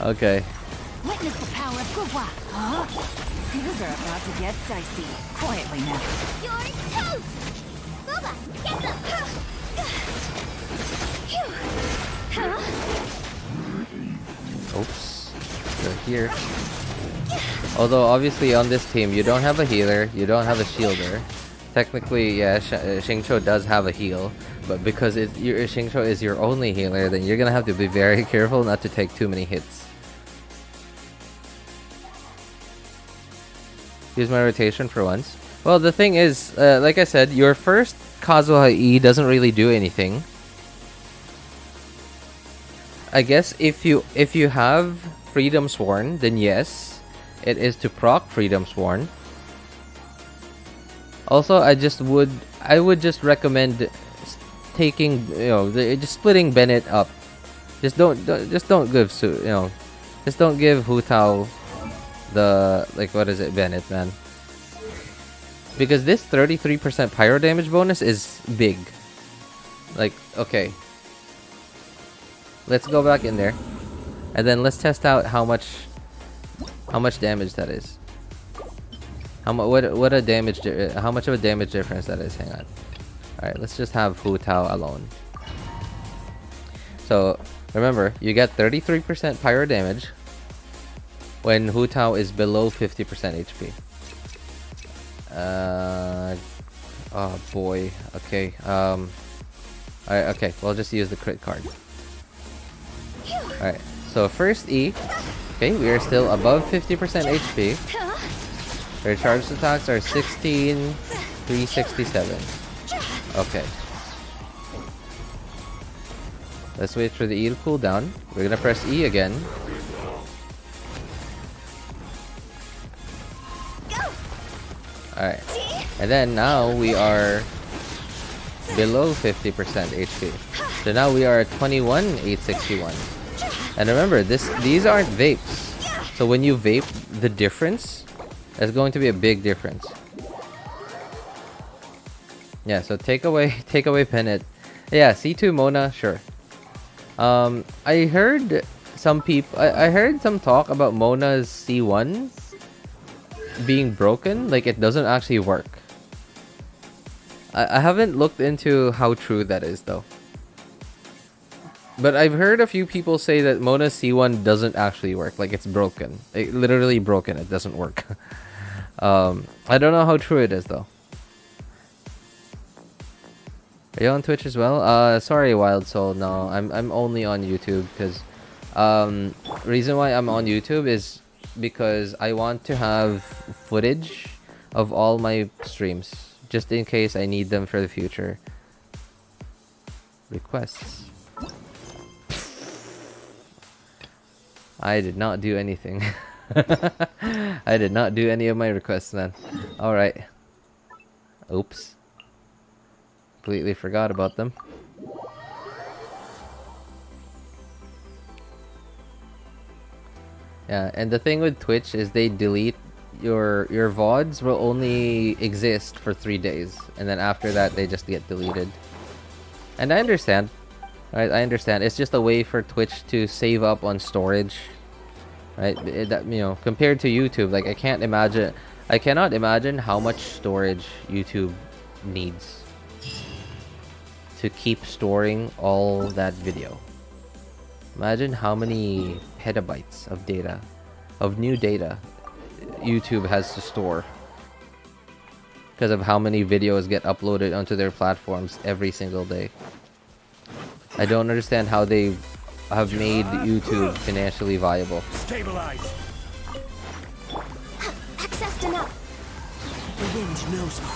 Okay. Witness the power of Gugwa. Huh? Things are about to get dicey. Quietly now. You're toast! Gugwa, get them! Oops. They're here. Although obviously on this team you don't have a healer, you don't have a shielder. Technically, yeah, Xingqiu does have a heal, but because Xingqiu is your only healer, then you're gonna have to be very careful not to take too many hits. Use my rotation for once. Well, the thing is, like I said, your first Kazuha E doesn't really do anything. I guess if you have Freedom Sworn, then yes, it is to proc Freedom Sworn. Also, I would just recommend taking, just splitting Bennett up. Just don't give just don't give Hu Tao the Bennett, man. Because this 33% pyro damage bonus is big. Like, okay. Let's go back in there, and then let's test out how much damage that is. How much of a damage difference that is. Hang on. All right, let's just have Hu Tao alone. So remember, you get 33% pyro damage when Hu Tao is below 50% HP. Oh boy. Okay. Alright. Okay. We'll just use the crit card. Alright, so first E. Okay, we are still above 50% HP. Their charged attacks are 16, 367. Okay. Let's wait for the E to cool down. We're gonna press E again. Alright. And then now we are below 50% HP. So now we are at 21,861. And remember, these aren't vapes. So when you vape, the difference is going to be a big difference. Yeah, so take away Bennett. Yeah, C2 Mona, sure. I heard some talk about Mona's C1 being broken, like it doesn't actually work. I haven't looked into how true that is though. But I've heard a few people say that Mona's C1 doesn't actually work, like it's broken. It literally broken, it doesn't work. I don't know how true it is though. Are you on Twitch as well? Sorry, Wild Soul. No, I'm only on YouTube because reason why I'm on YouTube is because I want to have footage of all my streams just in case I need them for the future. Requests. I did not do anything. I did not do any of my requests, man. Alright. Oops. Completely forgot about them. Yeah, and the thing with Twitch is they delete your VODs will only exist for 3 days, and then after that they just get deleted. And I understand. Right, I understand. It's just a way for Twitch to save up on storage. Right? That, you know, compared to YouTube, like I cannot imagine how much storage YouTube needs to keep storing all that video. Imagine how many petabytes of data, of new data, YouTube has to store because of how many videos get uploaded onto their platforms every single day. I don't understand how they have made YouTube financially viable. Stabilize. Accessed enough. The wind knows me.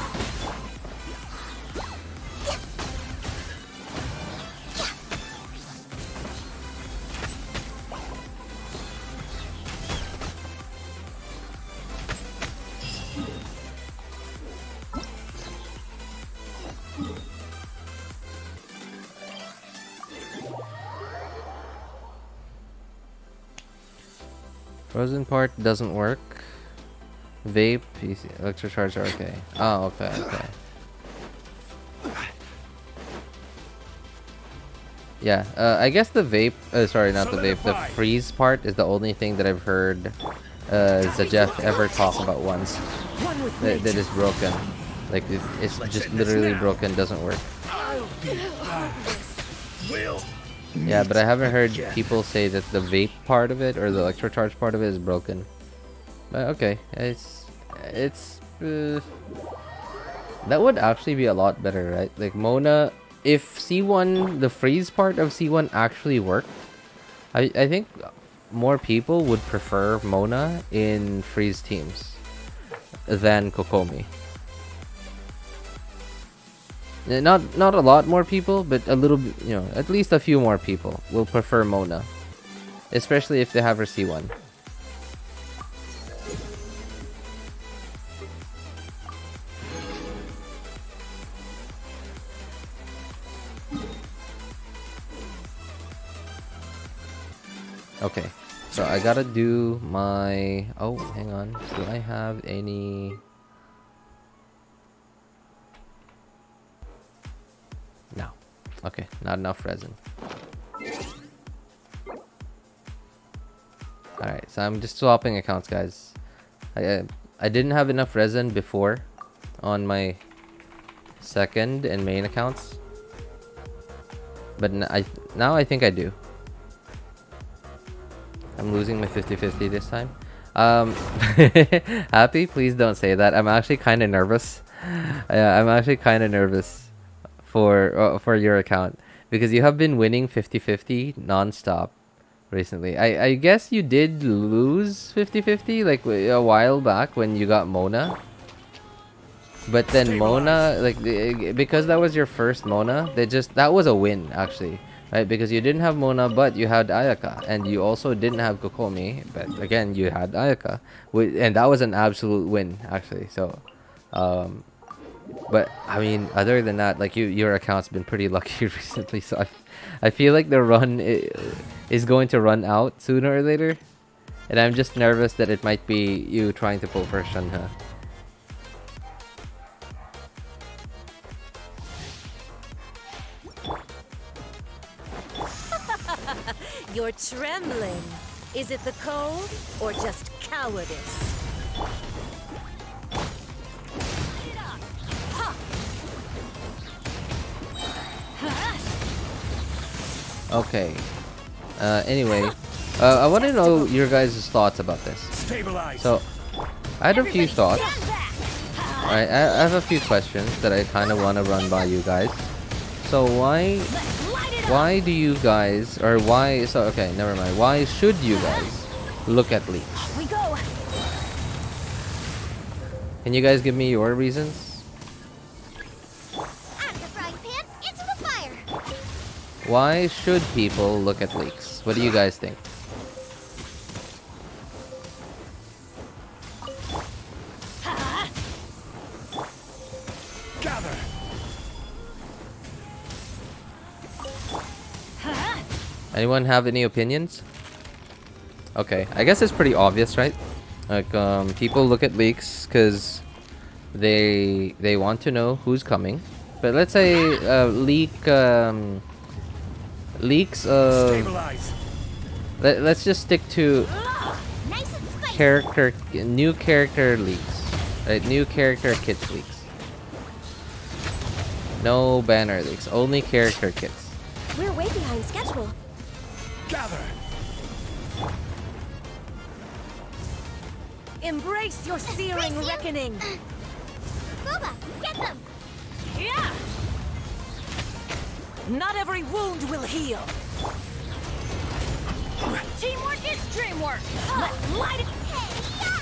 Frozen part doesn't work. Vape, PC, electrocharger, okay. Oh, okay, okay. Yeah, I guess the vape, sorry, not the vape, the freeze part is the only thing that I've heard Zajeff ever talk about once. That is broken. Like, it's just literally broken, doesn't work. Yeah, but I haven't heard people say that the vape part of it or the electrocharge part of it is broken. But okay, it's that would actually be a lot better, right? Like Mona, if C1, the freeze part of C1 actually worked, I think more people would prefer Mona in freeze teams than Kokomi. Not a lot more people, but a little bit, you know, at least a few more people will prefer Mona, especially if they have her C1. Okay, so I gotta do my... Oh, hang on. Do I have any... No. Okay, not enough resin. Alright, so I'm just swapping accounts, guys. I didn't have enough resin before on my second and main accounts. But now I think I do. I'm losing my 50-50 this time. Happy, please don't say that. I'm actually kind of nervous. I'm actually kind of nervous for your account because you have been winning 50-50 non-stop recently. I guess you did lose 50-50 like a while back when you got Mona. But then Mona, like, because that was your first Mona, that was a win actually. Right, because you didn't have Mona, but you had Ayaka, and you also didn't have Kokomi, but again, you had Ayaka, and that was an absolute win, actually. So, but I mean, other than that, like your account's been pretty lucky recently. So I feel like the run is going to run out sooner or later, and I'm just nervous that it might be you trying to pull for Shenhe. You're trembling. Is it the cold or just cowardice? Okay. Anyway, I want to know your guys' thoughts about this. So, I had a few thoughts. Alright, I have a few questions that I kind of want to run by you guys. So why do you guys, or why, so okay, never mind. Why should you guys look at leaks? We go. Can you guys give me your reasons? Out of the frying pan, into the fire. Why should people look at leaks? What do you guys think? Anyone have any opinions? Okay, I guess it's pretty obvious, right? Like, people look at leaks because they want to know who's coming. But let's say leaks of Stabilize. let's just stick to Nice and spicy. new character leaks, right? New character kits leaks. No banner leaks, only character kits. We're way behind schedule. Gather. Embrace your searing you. reckoning. Boba, get them. Yeah. Not every wound will heal. Teamwork is dreamwork. Let's light it. Hey, yeah.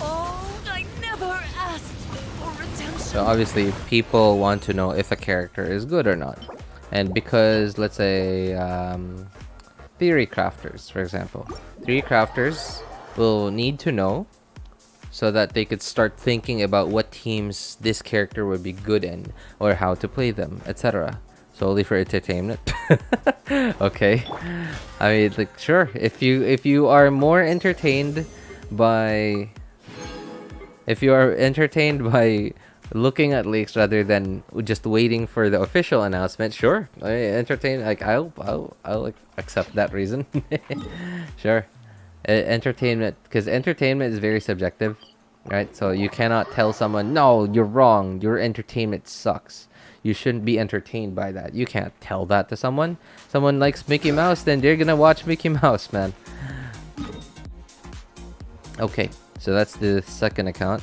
Oh, I never asked for redemption. So obviously people want to know if a character is good or not. And because, let's say, theory crafters, for example. Theory crafters will need to know so that they could start thinking about what teams this character would be good in or how to play them, etc. Solely for entertainment. Okay. I mean, like, sure, if you are more entertained by looking at leaks rather than just waiting for the official announcement, sure, I'll like, accept that reason. Sure. Entertainment, because entertainment is very subjective, right? So you cannot tell someone, no, you're wrong, your entertainment sucks, you shouldn't be entertained by that. You can't tell that to someone. Someone likes Mickey Mouse, then they're gonna watch Mickey Mouse, man. Okay, so that's the second account.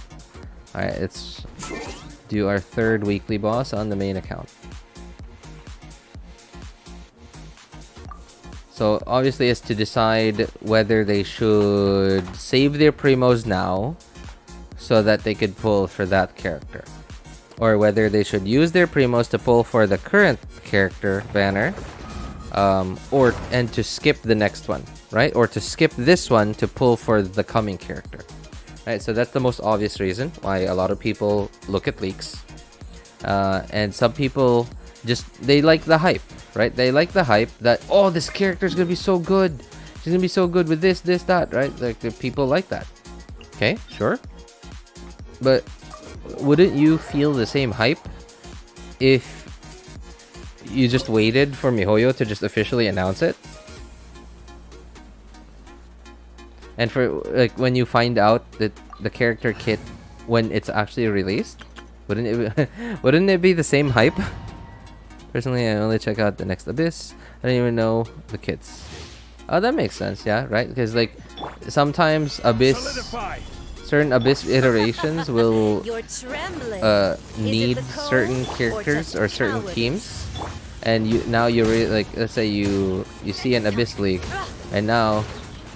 Alright, let's do our third weekly boss on the main account. So obviously it's to decide whether they should save their primos now so that they could pull for that character, or whether they should use their primos to pull for the current character banner, and to skip the next one, right? Or to skip this one to pull for the coming character. Right, so that's the most obvious reason why a lot of people look at leaks. And some people they like the hype, right? They like the hype that, oh, this character is gonna be so good. She's gonna be so good with this, that, right? Like, the people like that. Okay, sure. But wouldn't you feel the same hype if you just waited for MiHoYo to just officially announce it? And for, like, when you find out that the character kit when it's actually released, wouldn't it be the same hype? Personally, I only check out the next Abyss. I don't even know the kits. Oh, that makes sense, yeah, right? Because, like, sometimes certain Abyss iterations will You're trembling. need the cold certain or characters just or certain cowardice? teams, and like, let's say you see an Abyss League, and now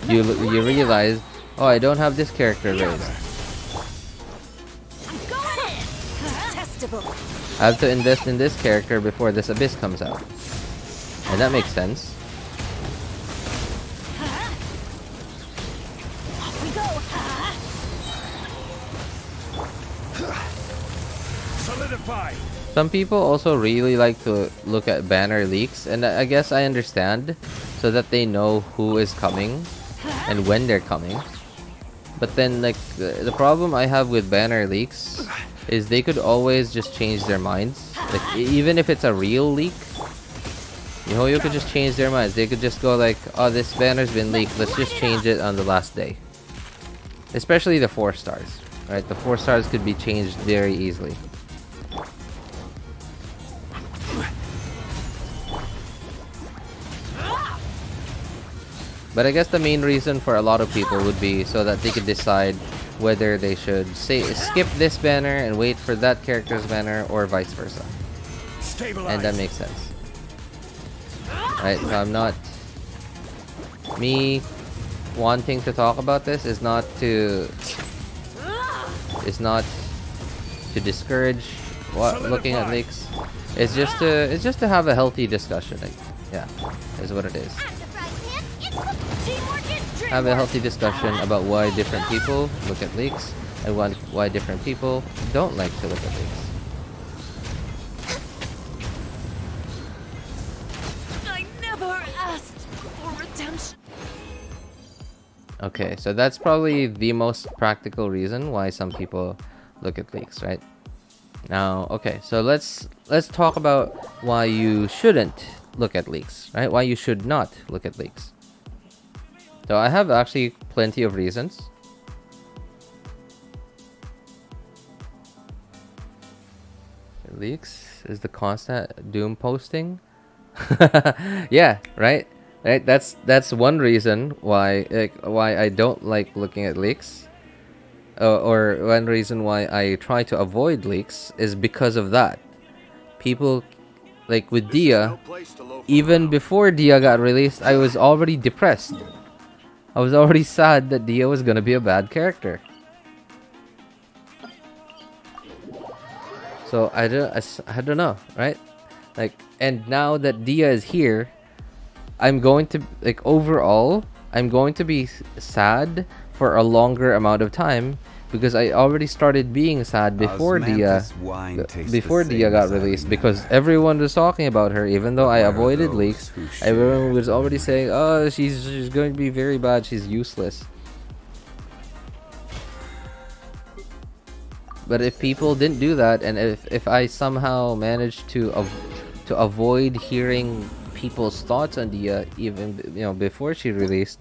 you realize, oh, I don't have this character raised. I'm going in. Testable. I have to invest in this character before this Abyss comes out. And that makes sense. Off we go. Solidify. Some people also really like to look at banner leaks, and I guess I understand, so that they know who is coming and when they're coming. But then, like, the problem I have with banner leaks is they could always just change their minds. Like, even if it's a real leak, MiHoYo could just change their minds. They could just go like, oh, this banner's been leaked, let's just change it on the last day. Especially the 4 stars, right? The 4 stars could be changed very easily. But I guess the main reason for a lot of people would be so that they could decide whether they should skip this banner and wait for that character's banner, or vice versa. And that makes sense. Right, so I'm not... Me wanting to talk about this is not to discourage looking at leaks. It's just to have a healthy discussion. Like, yeah, is what it is. Have a healthy discussion about why different people look at leaks. and why different people don't like to look at leaks. I never asked for redemption. Okay, so that's probably the most practical reason why some people look at leaks, right? Now, okay, so let's talk about why you shouldn't look at leaks, right? Why you should not look at leaks. So I have actually plenty of reasons. Leaks is the constant doom posting. Yeah, right. Right. That's one reason why I don't like looking at leaks. Or one reason why I try to avoid leaks is because of that. People like with Dehya, even before Dehya got released, I was already depressed. I was already sad that Dehya was gonna be a bad character. So I don't know, right? Like, and now that Dehya is here, I'm going to overall, I'm going to be sad for a longer amount of time because I already started being sad before Dehya got released because everyone was talking about her. Even though I avoided leaks, everyone was already saying, "Oh, she's going to be very bad. She's useless." But if people didn't do that, and if I somehow managed to avoid hearing people's thoughts on Dehya, even before she released,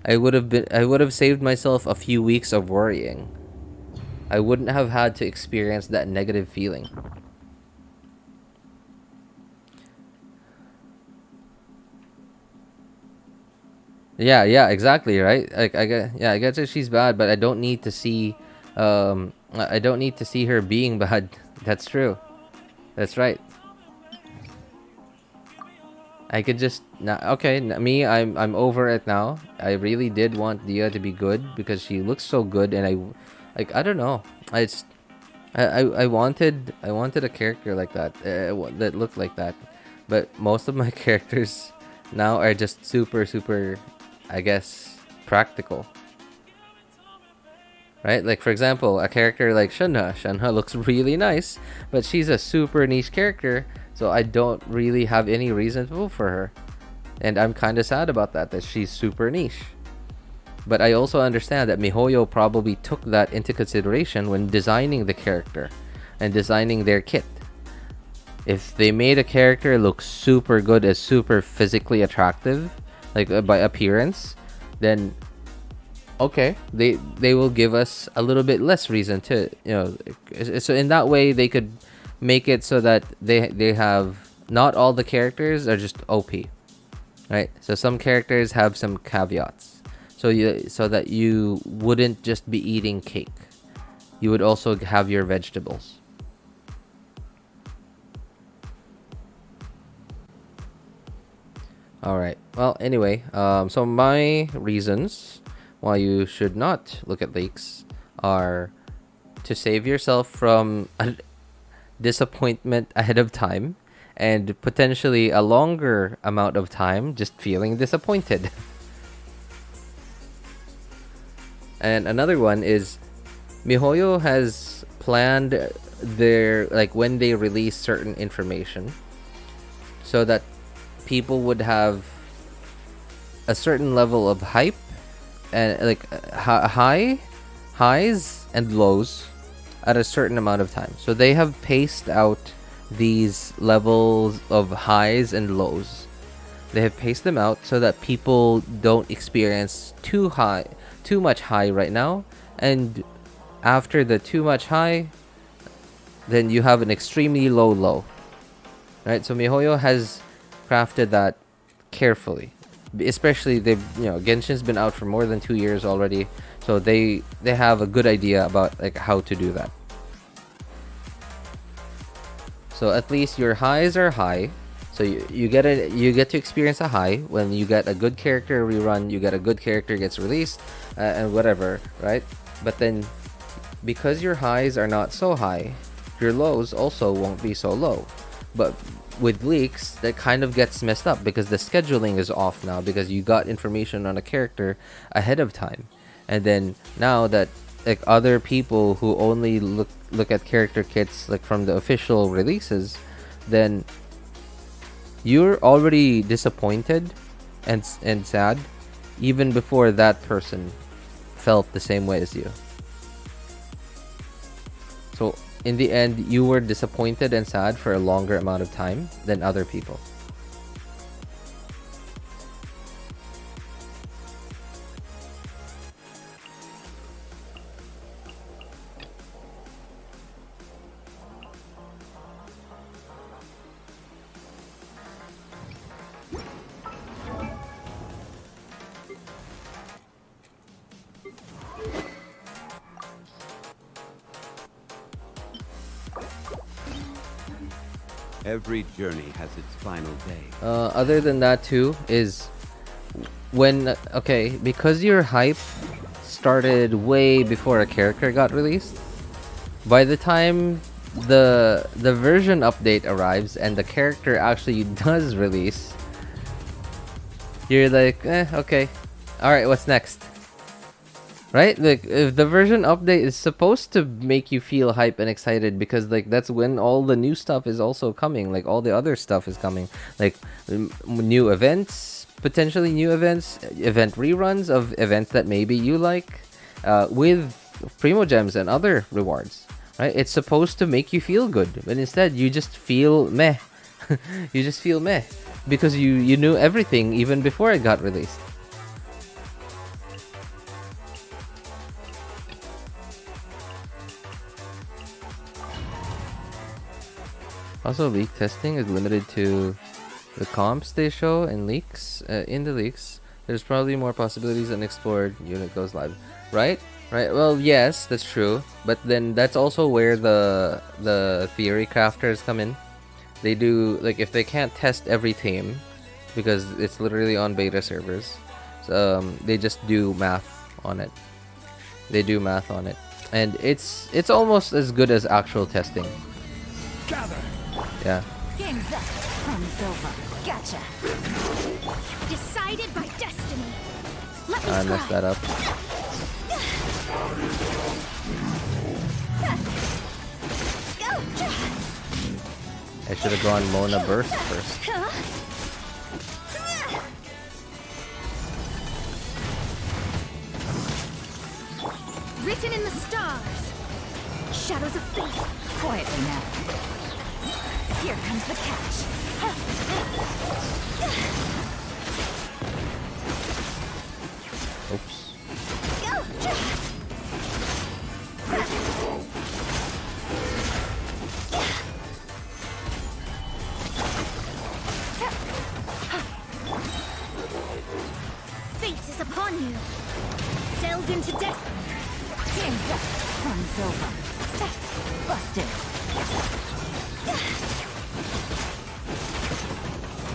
I would have saved myself a few weeks of worrying. I wouldn't have had to experience that negative feeling. Yeah, exactly, right? Like I get that she's bad, but I don't need to see I don't need to see her being bad. That's true. That's right. I could just me. I'm over it now. I really did want Dehya to be good because she looks so good, and I don't know. I wanted a character like that that looked like that, but most of my characters now are just super, I guess, practical. Right? Like, for example, a character like Shenhe. Shenhe looks really nice, but she's a super niche character, so I don't really have any reason to vote for her. And I'm kind of sad about that she's super niche. But I also understand that MiHoYo probably took that into consideration when designing the character and designing their kit. If they made a character look super good as super physically attractive, like by appearance, then okay, they will give us a little bit less reason to, so in that way they could make it so that they have not all the characters are just OP, right? So some characters have some caveats, so that you wouldn't just be eating cake, you would also have your vegetables. All right. Well, anyway, so my reasons why you should not look at leaks are to save yourself from a disappointment ahead of time and potentially a longer amount of time just feeling disappointed. And another one is MiHoYo has planned their, like, when they release certain information so that people would have a certain level of hype and like highs and lows at a certain amount of time. So they have paced out these levels of highs and lows. They have paced them out so that people don't experience too much high right now, and after the too much high, then you have an extremely low. Right? So MiHoYo has crafted that carefully. Especially Genshin's been out for more than 2 years already, so they have a good idea about like how to do that. So at least your highs are high, so you get to experience a high when you get a good character rerun, you get a good character gets released, and whatever, right? But then because your highs are not so high, your lows also won't be so low. But with leaks, that kind of gets messed up because the scheduling is off now because you got information on a character ahead of time, and then now that like other people who only look at character kits like from the official releases, then you're already disappointed and sad even before that person felt the same way as you. So in the end, you were disappointed and sad for a longer amount of time than other people. Every journey has its final day. Other than that too is when because your hype started way before a character got released. By the time the version update arrives and the character actually does release, you're like, okay, all right, what's next? Right? Like, if the version update is supposed to make you feel hype and excited because, like, that's when all the new stuff is also coming. Like, all the other stuff is coming. Like, new events, potentially new events, event reruns of events that maybe you like, with Primo Gems and other rewards. Right? It's supposed to make you feel good. But instead, you just feel meh. You just feel meh. Because you knew everything even before it got released. Also, leak testing is limited to the comps they show and leaks. In the leaks, there's probably more possibilities unexplored. Unit goes live, right? Right. Well, yes, that's true. But then that's also where the theory crafters come in. They do, like, if they can't test every team because it's literally on beta servers, so, they just do math on it. They do math on it, and it's almost as good as actual testing. Gather. Yeah. Game's up. Fun's over. Gotcha. Decided by destiny. Let me I messed that up. I should have gone Mona Burst first. Written in the stars. Shadows of fate. Quietly now. Here comes the catch. Oops. Fate is upon you. Delved into death. Game's up. Fun's over. Busted.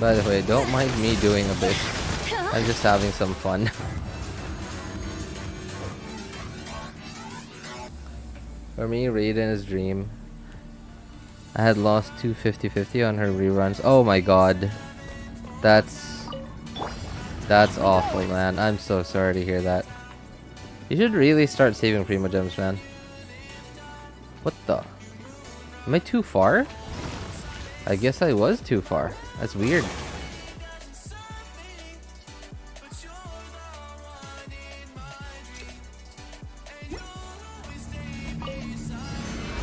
By the way, don't mind me doing a bit. I'm just having some fun. For me, Raiden's dream. I had lost 250-50 on her reruns. Oh my god. That's awful, man. I'm so sorry to hear that. You should really start saving Primo Gems, man. What the? Am I too far? I guess I was too far. That's weird.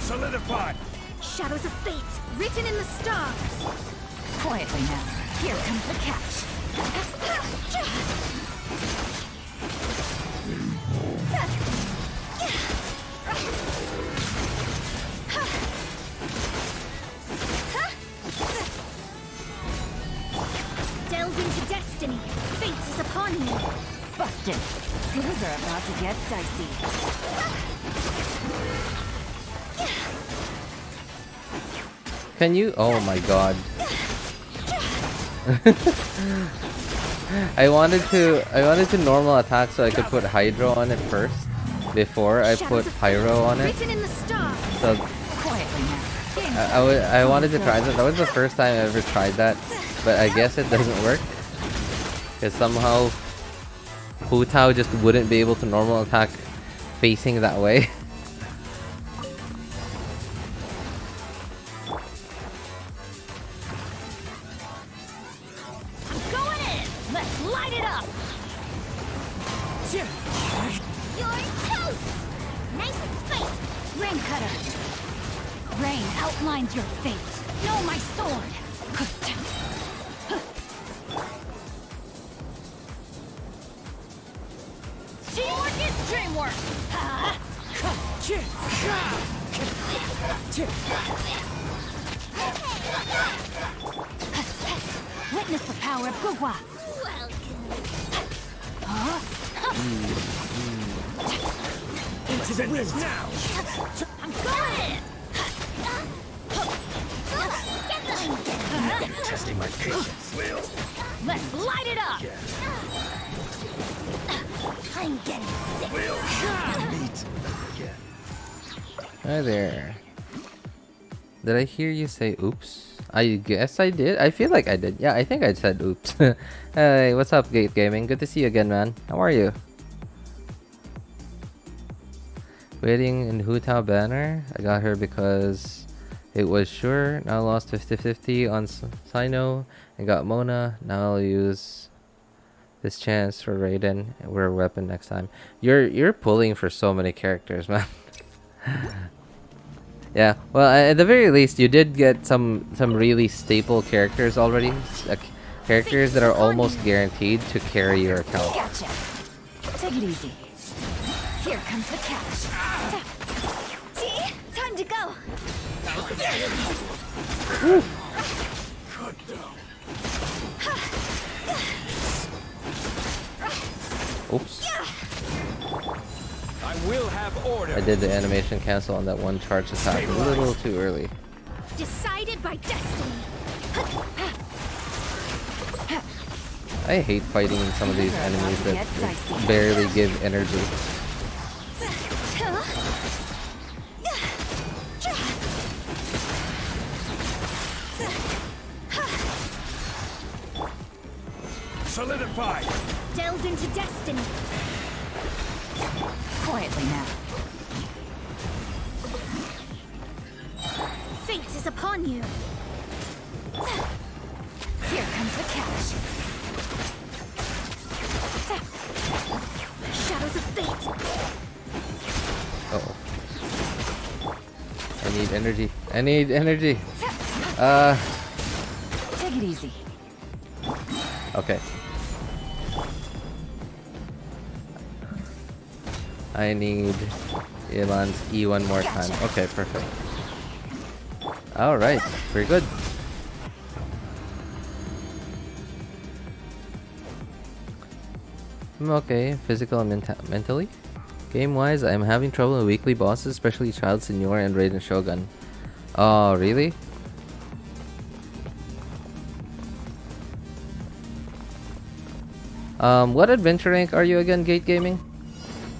Solidify. Shadows of fate. Written in the stars. Quietly now. Here comes the catch. Delve into destiny. Fate is upon you. Busted. Things are about to get dicey. Can you? Oh my god. I wanted to normal attack so I could put Hydro on it first before I put Pyro on it. So I wanted to try that. That was the first time I ever tried that, but I guess it doesn't work because somehow Hu Tao just wouldn't be able to normal attack facing that way. Going in! Let's light it up! You're toast! Nice and spicy! Rain cutter! Rain outlines your fate. Know my sword! Teamwork is dreamwork! Witness the power of Gugwa! Into the wind now! I'm going! Testing my patience, Will. Let's light it up! I'm getting sick. Will. Meet. Hi there. Did I hear you say oops? I guess I did. I feel like I did. Yeah, I think I said oops. Hey, what's up, Gate Gaming? Good to see you again, man. How are you? Waiting in Hutao banner. I got her because it was sure. Now I lost 50-50 on Cyno and got Mona. Now I'll use this chance for Raiden. We're a weapon next time. You're pulling for so many characters, man. Yeah, well, at the very least, you did get some really staple characters already. Characters that are almost guaranteed to carry your account. Gotcha. Take it easy. Here comes the catch. See? Time to go. Oops. I will have order. I did the animation cancel on that one charge attack a little too early. Decided by destiny. I hate fighting some of these enemies that barely give energy. Solidify. Delves into destiny. Quietly now. Fate is upon you. Here comes the catch. Shadows of fate. Uh-oh. I need energy. I need energy. Take it easy. Okay. I need Elan's E one more time. Okay, perfect. Alright, very good. I'm okay, physical and mentally. Game-wise, I'm having trouble with weekly bosses, especially Child Senior and Raiden Shogun. Oh, really? What adventure rank are you again, Gate Gaming?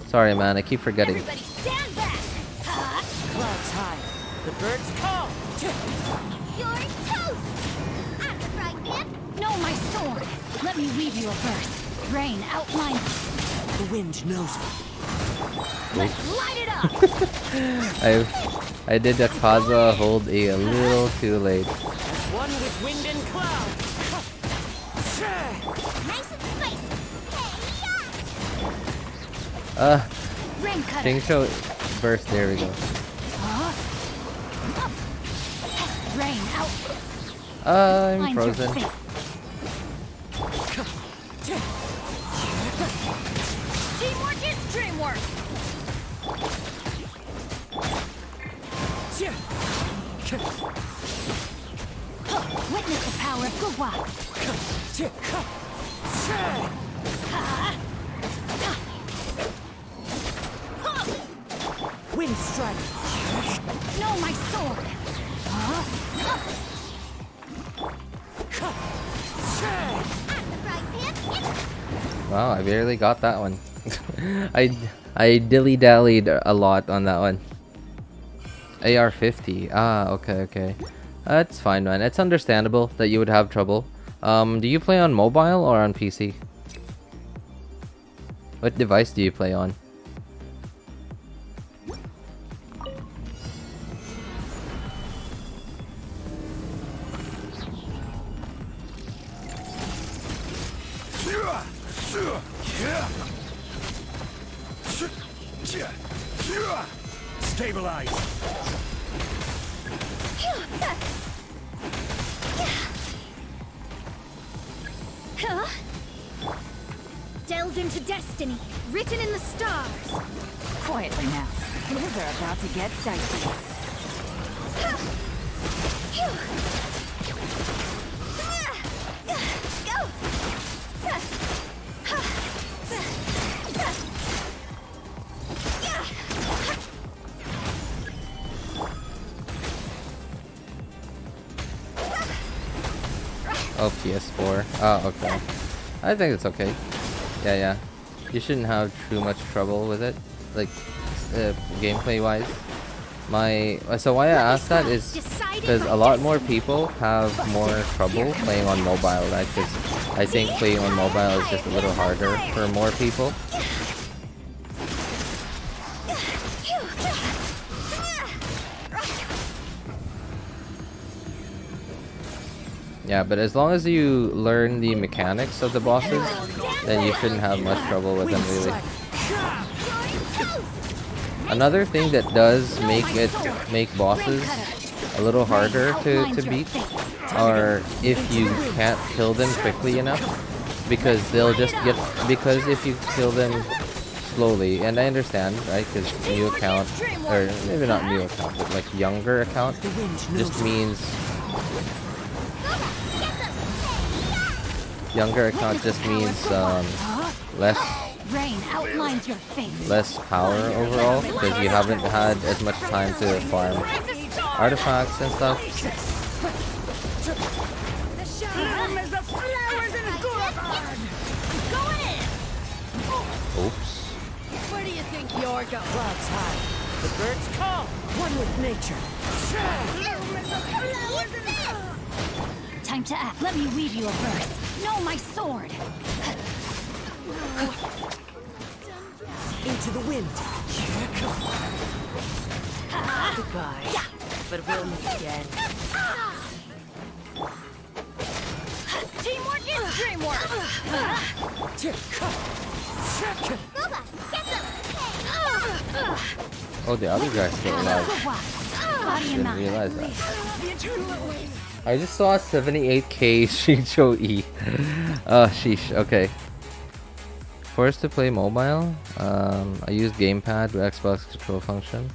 Sorry, man, I keep forgetting. Everybody stand back! Clouds high. The birds call. You're toast! I'm the right man. No, my sword. Let me weave you a verse. Rain outline. The wind knows me. Let's light it up! I did that Kaza hold a little too late. As one with wind and cloud. Nice and spicy. King Rain cutter. Show burst, there we go. Rain out. I'm Finds your frozen. fate. Teamwork is dreamwork. Witness the power of Gugwa. Wind strike. No, my sword. Wow, I barely got that one. I dilly-dallied a lot on that one. AR-50. Ah, okay. That's fine, man. It's understandable that you would have trouble. Do you play on mobile or on PC? What device do you play on? Stabilize. Delved into destiny, written in the stars. Quietly now. Things are about to get dicey. Oh, PS4. Oh, okay. I think it's okay. Yeah. You shouldn't have too much trouble with it, like gameplay wise. So why I asked that is because a lot more people have more trouble playing on mobile, right? Because I think playing on mobile is just a little harder for more people. Yeah, but as long as you learn the mechanics of the bosses, then you shouldn't have much trouble with them, really. Another thing that does make bosses a little harder to beat are if you can't kill them quickly enough, because if you kill them slowly, and I understand, right? Because new account, or maybe not new account, but like younger account, just means less power overall, because you haven't had as much time to farm artifacts and stuff. Oops. Where do you think you're going? Clouds high. The birds call. One with nature. Time to act. Let me weave you a verse. No, my sword. Into the wind. Goodbye. But we'll meet again. Teamwork is dreamwork. Oh, the other guy's still alive. Didn't realize that. I just saw 78k Shincho E. Oh, sheesh. Okay. Forced to play mobile. I use gamepad with Xbox control function.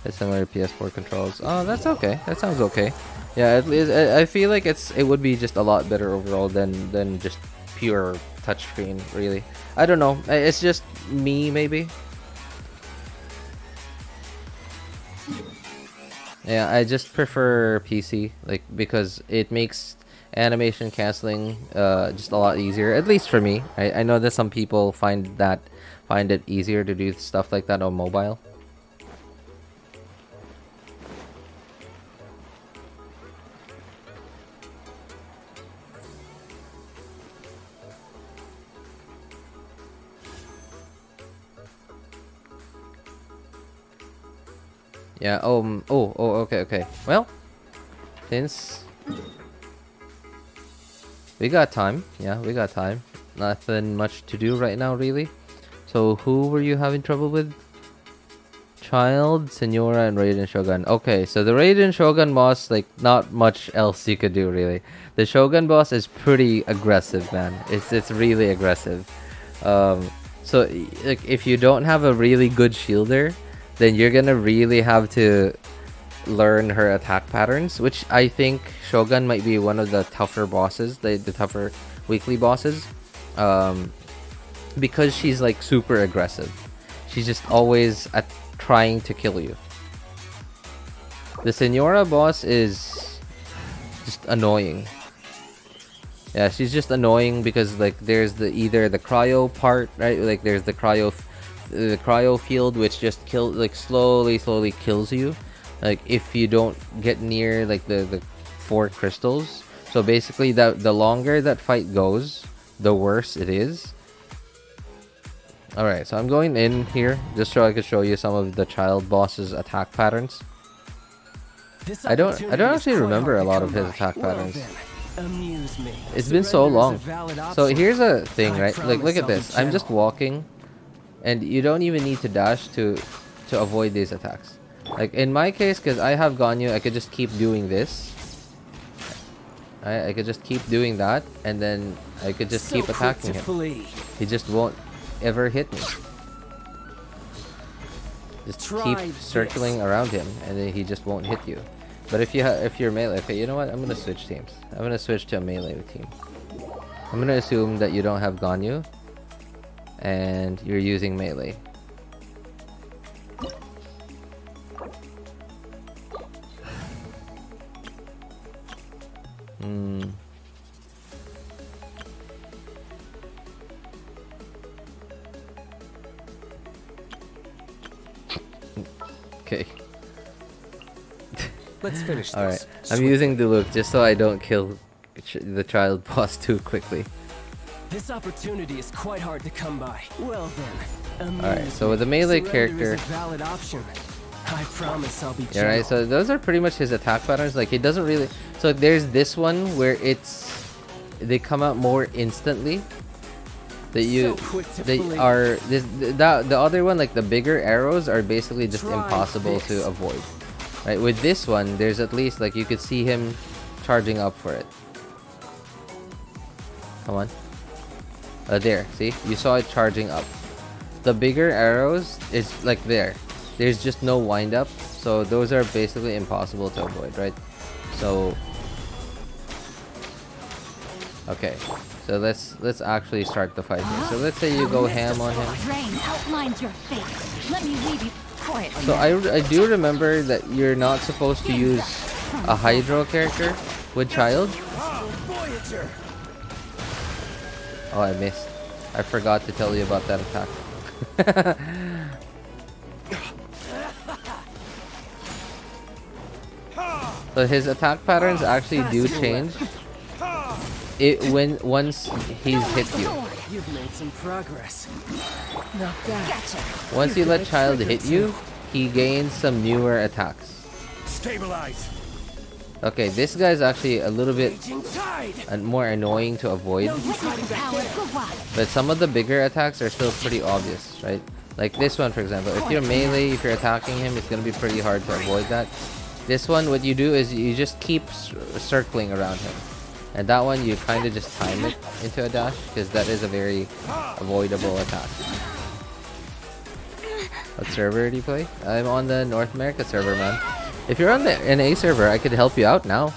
It's similar to PS4 controls. Oh, that's okay. That sounds okay. Yeah, at least I feel like it would be just a lot better overall than just pure touchscreen. Really, I don't know. It's just me, maybe. Yeah, I just prefer PC, like, because it makes animation canceling just a lot easier, at least for me. I know that some people find it easier to do stuff like that on mobile. Yeah, okay. Well, since we got time, nothing much to do right now, really. So who were you having trouble with? Child, Senora, and Raiden Shogun. Okay, so the Raiden Shogun boss, like, not much else you could do, really. The Shogun boss is pretty aggressive, man. It's really aggressive. So like, if you don't have a really good shielder, then you're gonna really have to learn her attack patterns, which I think Shogun might be one of the tougher bosses, the tougher weekly bosses, because she's like super aggressive. She's just always trying to kill you. The Senora boss is just annoying. Yeah, she's just annoying because, like, there's either the cryo part, right? Like, there's the cryo field, which just slowly kills you, like, if you don't get near like the 4 crystals. So basically, the longer that fight goes, the worse it is. All right, so I'm going in here just so I could show you some of the child boss's attack patterns. I don't actually remember a lot of his attack patterns. It's been so long. So here's a thing, right? Like, look at this. I'm just walking. and you don't even need to dash to avoid these attacks. Like in my case, because I have Ganyu, I could just keep doing this. I could just keep doing that, and then I could just keep attacking him. He just won't ever hit me. Just keep circling around him, and then he just won't hit you. But if you're melee, okay, you know what? I'm gonna switch teams. I'm gonna switch to a melee team. I'm gonna assume that you don't have Ganyu, and you're using melee. Okay. Let's finish this. Alright, I'm using Diluc just so I don't kill the child boss too quickly. This opportunity is quite hard to come by. Well then, alright, so with the melee surrender character, is a valid option. I promise I'll be yeah, right. So those are pretty much his attack patterns. Like he doesn't really. So there's this one where they come out more instantly. That you are this the other one, like the bigger arrows, are basically just impossible to avoid. Right, with this one, there's at least like you could see him charging up for it. Come on. There, see? You saw it charging up. The bigger arrows is like there. There's just no wind up, so those are basically impossible to avoid, right? So okay. So let's actually start the fight here. So let's say you go ham on him. Drain outlines your fate. Let me leave you quietly. So I do remember that you're not supposed to use a Hydro character with child. Oh, I missed. I forgot to tell you about that attack. So his attack patterns actually do change once he's hit you. You've made some progress. Gotcha. Once you let child hit you, he gains some newer attacks. Stabilize. Okay, this guy's actually a little bit more annoying to avoid, but some of the bigger attacks are still pretty obvious, right? Like this one, for example. If you're melee, if you're attacking him, it's gonna be pretty hard to avoid that. This one, what you do is you just keep circling around him. And that one, you kind of just time it into a dash, because that is a very avoidable attack. What server do you play? I'm on the North America server, man. If you're on the NA server, I could help you out now.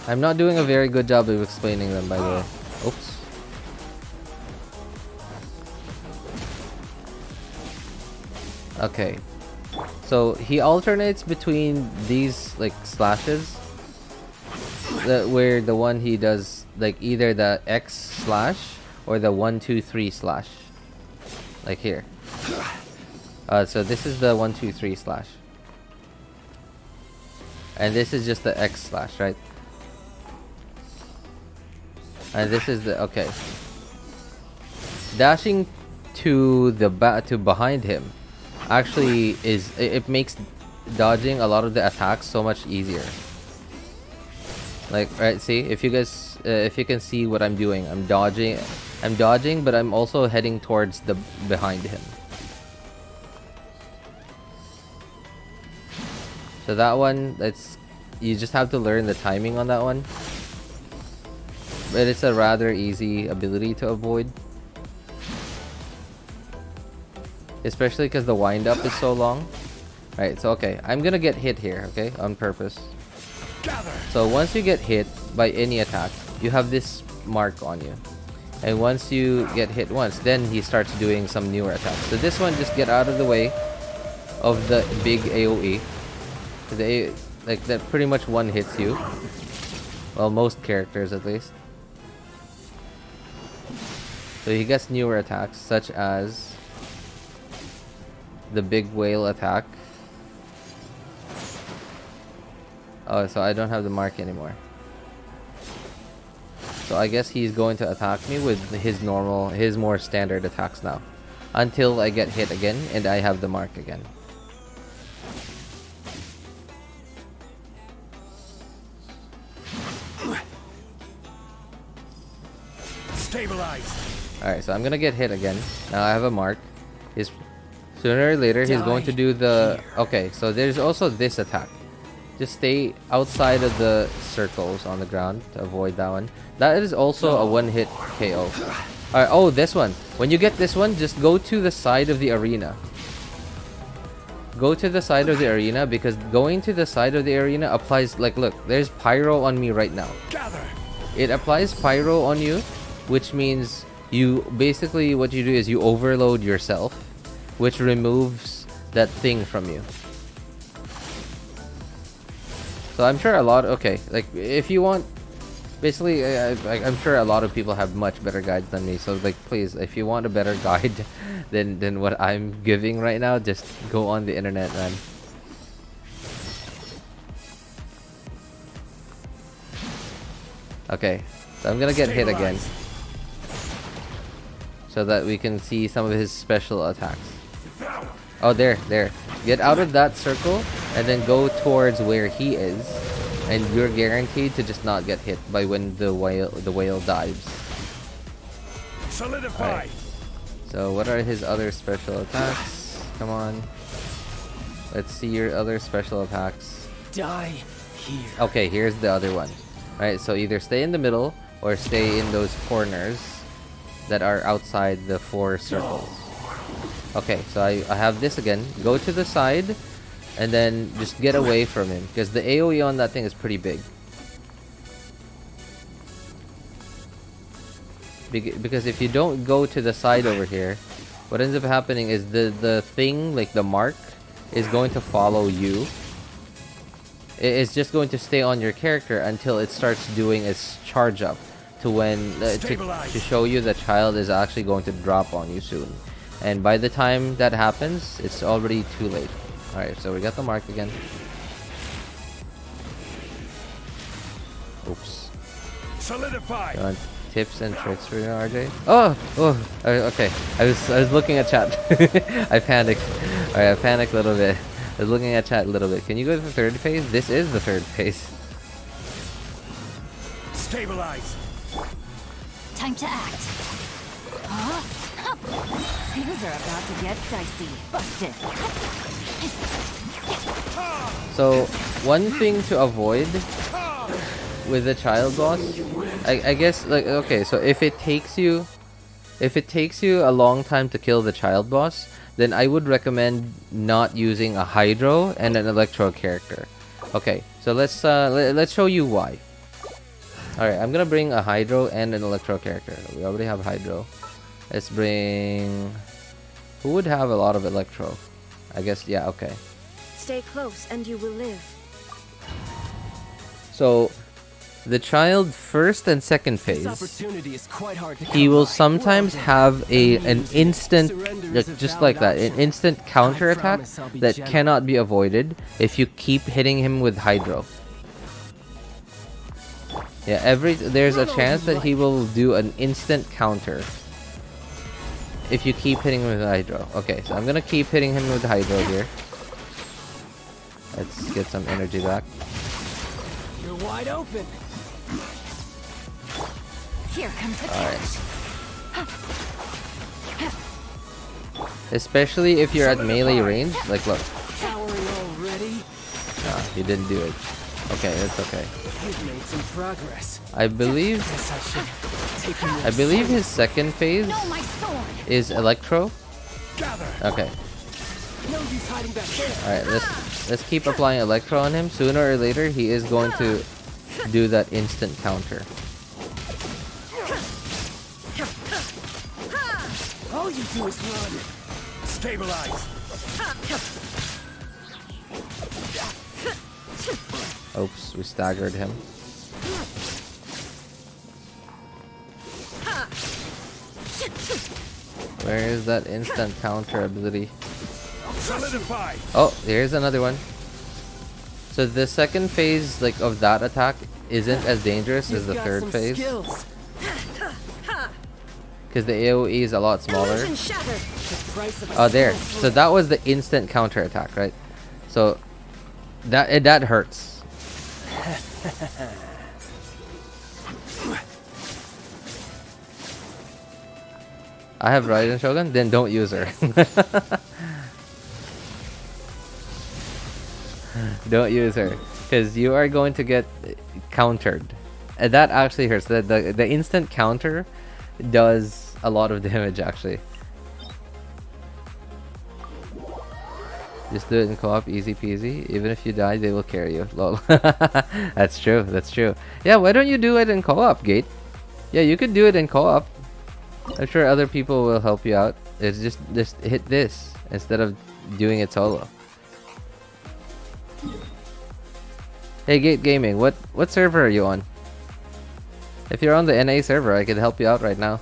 I'm not doing a very good job of explaining them, by the way. Oops. Okay. So he alternates between these like slashes, where the one he does like either the X slash or the 1 2 3 slash, like here. So this is the 1 2 3 slash, and this is just the X slash, right? And this is the okay. Dashing to the behind him actually it makes dodging a lot of the attacks so much easier. Like, right, see, if you guys if you can see what I'm doing, I'm dodging, but I'm also heading towards the behind him. So that one, you just have to learn the timing on that one, but it's a rather easy ability to avoid. Especially because the wind up is so long. Right, so okay, I'm gonna get hit here, okay, on purpose. So once you get hit by any attack, you have this mark on you. And once you get hit once, then he starts doing some newer attacks. So this one, just get out of the way of the big AoE. Like that pretty much one hits you. Well, most characters at least. So he gets newer attacks, such as the big whale attack. Oh, so I don't have the mark anymore. So I guess he's going to attack me with his more standard attacks now, until I get hit again and I have the mark again. Stabilize. Alright, so I'm gonna get hit again. Now I have a mark. He's sooner or later he's going to do the okay, so there's also this attack. Just stay outside of the circles on the ground to avoid that one. That is also a one-hit KO. Alright, oh, this one. When you get this one, just go to the side of the arena. Go to the side of the arena because going to the side of the arena applies, like, look, there's pyro on me right now. Gather. It applies pyro on you, which means you basically what you do is you overload yourself, which removes that thing from you. So I'm sure a lot, okay, like if you want, basically I'm sure a lot of people have much better guides than me, so like please, if you want a better guide than what I'm giving right now, just go on the internet, man. Okay, so I'm gonna get hit again so that we can see some of his special attacks. Oh, there. Get out of that circle and then go towards where he is, and you're guaranteed to just not get hit by when the whale dives. Solidify. Right. So what are his other special attacks? Come on. Let's see your other special attacks. Die here. Okay, here's the other one. Right, so either stay in the middle or stay in those corners that are outside the 4 circles. Okay, so I have this again. Go to the side and then just get away from him because the AoE on that thing is pretty big. Because if you don't go to the side over here, what ends up happening is the thing, like the mark, is going to follow you. It's just going to stay on your character until it starts doing its charge up to when to show you the child is actually going to drop on you soon. And by the time that happens, it's already too late. Alright, so we got the mark again. Oops. Solidify. You want tips and tricks for your RJ? Okay. I was looking at chat. I panicked. Alright, I panicked a little bit. I was looking at chat a little bit. Can you go to the 3rd phase? This is the 3rd phase. Stabilize. Time to act. Huh? Things are about to get dicey. Busted. So, one thing to avoid with the child boss, I guess, like, okay, so if it takes you a long time to kill the child boss, then I would recommend not using a Hydro and an Electro character. Okay, so let's show you why. Alright, I'm gonna bring a Hydro and an Electro character. We already have Hydro. Let's bring... Who would have a lot of Electro? I guess, yeah, okay. Stay close and you will live. So, the child 1st and 2nd phase, This opportunity is quite hard to he come will by. sometimes have an instant, just like that, an instant counter attack that cannot be avoided if you keep hitting him with Hydro. Yeah, there's a chance that he will do an instant counter if you keep hitting him with Hydro. Okay, so I'm gonna keep hitting him with Hydro here. Let's get some energy back. You're wide open. Here comes the Alright. Especially if you're at melee range. Like, look. Towering already. Nah, he didn't do it. Okay, that's okay. You've made some progress. I believe Guess I should take him I believe his 2nd phase No, my sword. is Electro. Gather. Okay. No use hiding back there. Alright, let's keep applying Electro on him. Sooner or later he is going to do that instant counter. All you do is run. Stabilize. Oops, we staggered him. Where is that instant counter ability? Solidify. Oh, here's another one. So the 2nd phase, like, of that attack isn't as dangerous as You've the got 3rd some phase, skills. because the AoE is a lot smaller. Illusion shattered. The price of a Oh, there. single So that was the instant counter attack, right? So that hurts. I have Raiden Shogun? Then don't use her. Don't use her. Because you are going to get countered. And that actually hurts. The instant counter does a lot of damage actually. Just do it in co-op, easy peasy. Even if you die, they will carry you. Lol. That's true, that's true. Yeah, why don't you do it in co-op, Gate? Yeah, you could do it in co-op. I'm sure other people will help you out. It's just hit this instead of doing it solo. Hey, Gate Gaming, what server are you on? If you're on the NA server, I could help you out right now.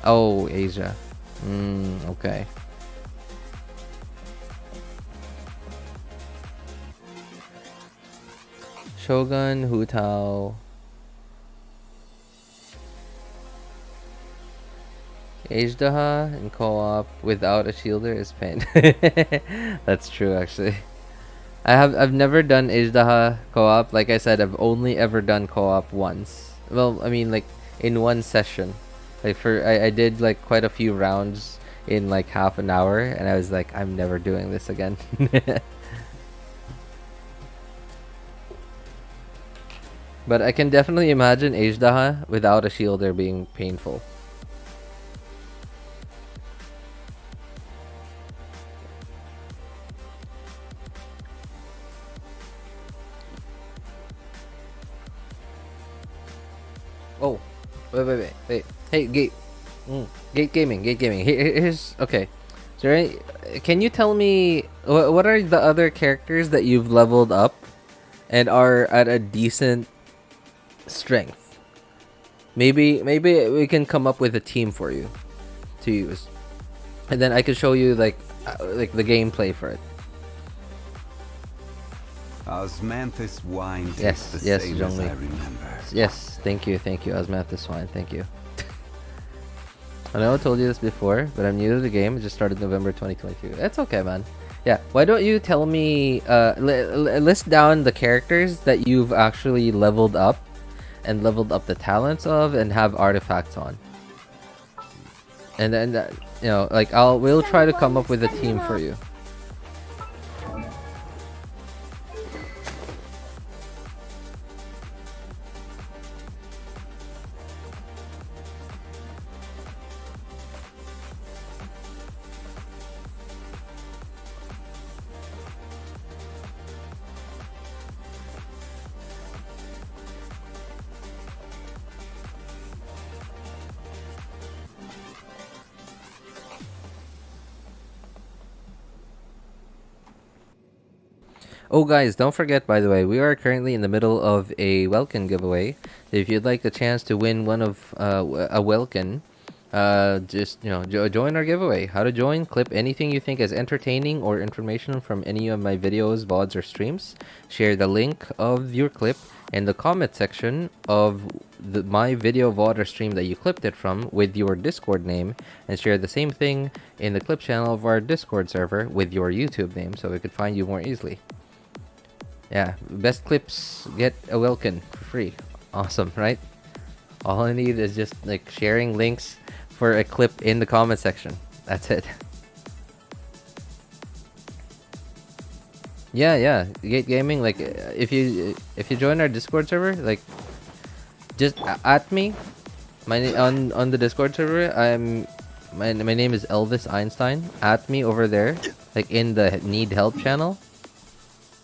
Oh, Asia. Okay. Shogun, Hu Tao. Ajdaha in co-op without a shielder is pain. That's true actually. I've never done Ajdaha co-op. Like I said, I've only ever done co-op once. Well, I mean like in one session. Like I did like quite a few rounds in like half an hour and I was like, I'm never doing this again. But I can definitely imagine Ajdaha without a shielder being painful. Oh, wait. Hey, Gate. Gate Gaming. Here's okay. So, can you tell me what are the other characters that you've leveled up and are at a decent strength? Maybe we can come up with a team for you to use, and then I can show you like the gameplay for it. Osmanthus wine Yes, tastes the yes, same as I Zhongli. remember. Yes, thank you, Osmanthus wine, thank you. I know I told you this before, but I'm new to the game. It just started November 2022. That's okay, man. Yeah, why don't you tell me, list down the characters that you've actually leveled up and leveled up the talents of and have artifacts on. And then, you know, like we'll try to come up with a team for you. Oh guys, don't forget, by the way, we are currently in the middle of a Welkin giveaway. If you'd like the chance to win one of a Welkin, just join our giveaway. How to join? Clip anything you think is entertaining or informational from any of my videos, VODs, or streams. Share the link of your clip in the comment section of my video, VOD, or stream that you clipped it from with your Discord name, and share the same thing in the clip channel of our Discord server with your YouTube name so we could find you more easily. Yeah, best clips get a Welkin for free. Awesome, right? All I need is just like sharing links for a clip in the comment section. That's it. Yeah, Gate Gaming, like if you join our Discord server, like just at me on the Discord server. My name is Elvis Einstein. At me over there, like in the need help channel.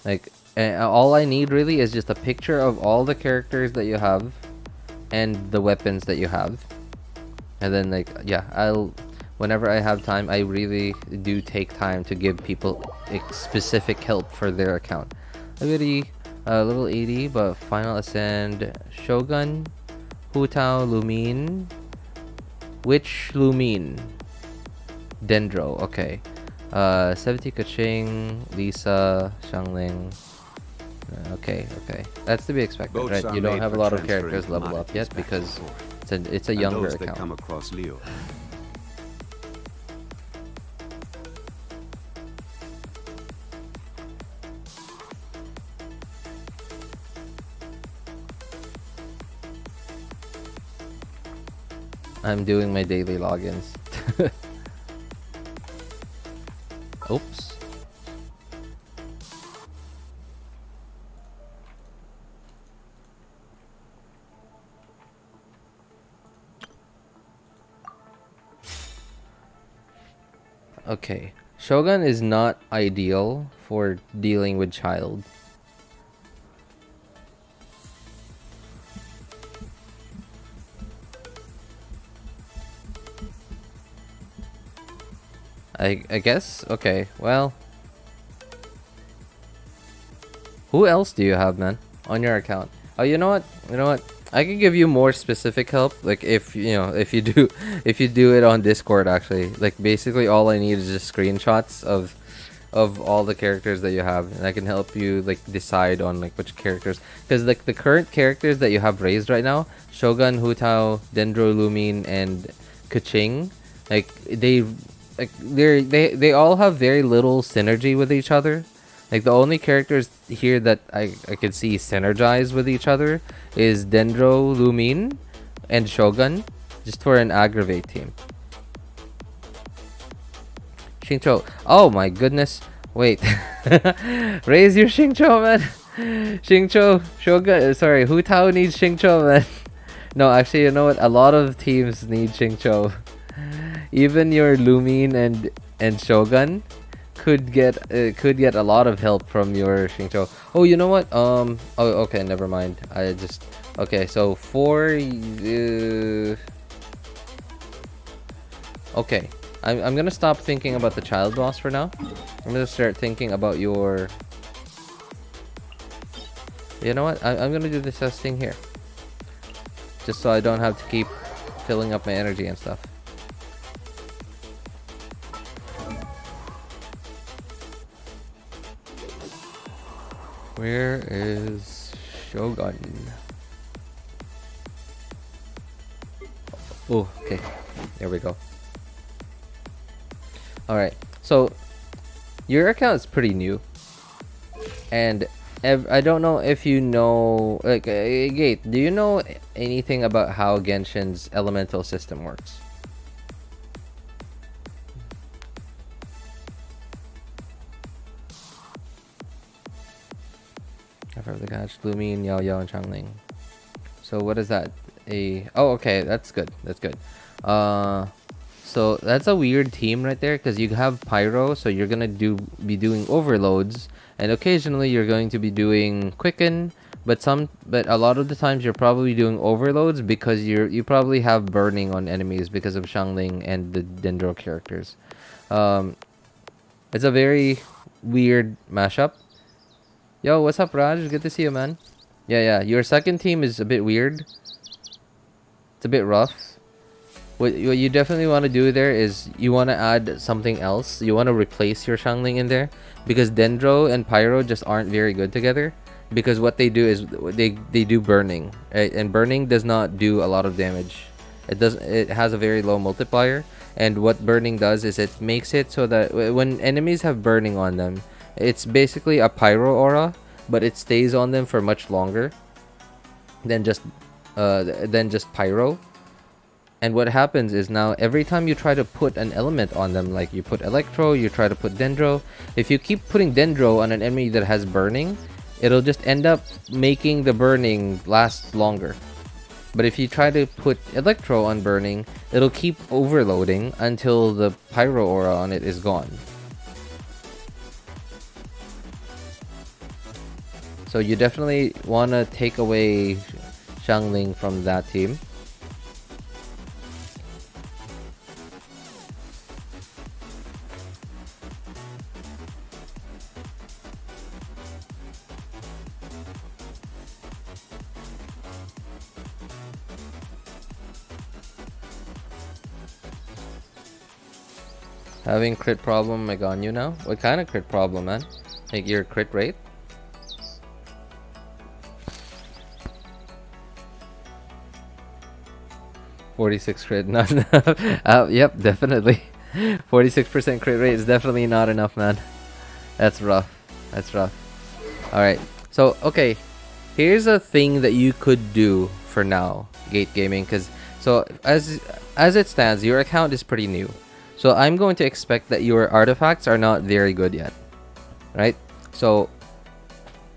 Like all I need really is just a picture of all the characters that you have and the weapons that you have. And then like, yeah, whenever I have time, I really do take time to give people specific help for their account. Level 80, but Final Ascend, Shogun, Hu Tao, Lumine. Which Lumine? Dendro, okay. 70 Kaching, Lisa, Xiangling. Okay. That's to be expected, Boats right? are You don't made have a for lot of transferring characters leveled up yet commodities back because and forth. it's a And younger those that account. come across Leo. I'm doing my daily logins. Oops. Okay. Shogun is not ideal for dealing with child. I guess? Okay, well. Who else do you have, man? On your account? Oh, you know what? You know what? I can give you more specific help. Like if you know, if you do it on Discord actually. Like basically all I need is just screenshots of all the characters that you have, and I can help you like decide on like which characters, because like the current characters that you have raised right now, Shogun, Hutao, Dendro, Lumin, and Keqing, like they all have very little synergy with each other. Like the only characters here that I could see synergize with each other is Dendro, Lumin, and Shogun, just for an aggravate team. Xingqiu. Oh my goodness. Wait. Raise your Xingqiu, man. Xingqiu. Shogun. Sorry. Hutao needs Xingqiu, man. No, actually, you know what? A lot of teams need Xingqiu. Even your Lumin and Shogun could get a lot of help from your Xingqiu. Oh, you know what? Oh, okay. Never mind. Okay. So okay. I'm gonna stop thinking about the child boss for now. I'm gonna start thinking about your... You know what? I'm gonna do this testing here. Just so I don't have to keep filling up my energy and stuff. Where is Shogun? Oh, okay. There we go. Alright, so your account is pretty new, and I don't know if you know, like, Gate, do you know anything about how Genshin's elemental system works? I've heard the catch, Lumin, Yao Yao, and Changling. So what is that? Oh, okay, that's good. That's good. So that's a weird team right there, because you have Pyro, so you're gonna be doing overloads, and occasionally you're going to be doing quicken, but a lot of the times you're probably doing overloads because you probably have burning on enemies because of Xiangling and the Dendro characters. It's a very weird mashup. Yo, what's up, Raj? Good to see you, man. Yeah. Your second team is a bit weird. It's a bit rough. What you definitely want to do there is you want to add something else. You want to replace your Xiangling in there, because Dendro and Pyro just aren't very good together. Because what they do is they do burning, right? And burning does not do a lot of damage. It has a very low multiplier, and what burning does is it makes it so that when enemies have burning on them, it's basically a Pyro aura, but it stays on them for much longer than just Pyro. And what happens is now every time you try to put an element on them, like you put Electro, you try to put Dendro, if you keep putting Dendro on an enemy that has burning, it'll just end up making the burning last longer. But if you try to put Electro on burning, it'll keep overloading until the Pyro aura on it is gone. So you definitely want to take away Xiangling from that team. Having crit problem, like on you now? What kind of crit problem, man? Like your crit rate? $46 crit, not enough. Yep, definitely. 46% crit rate is definitely not enough, man. That's rough. That's rough. Alright, so, okay. Here's a thing that you could do for now, Gate Gaming, because So as it stands, your account is pretty new. So I'm going to expect that your artifacts are not very good yet, right? So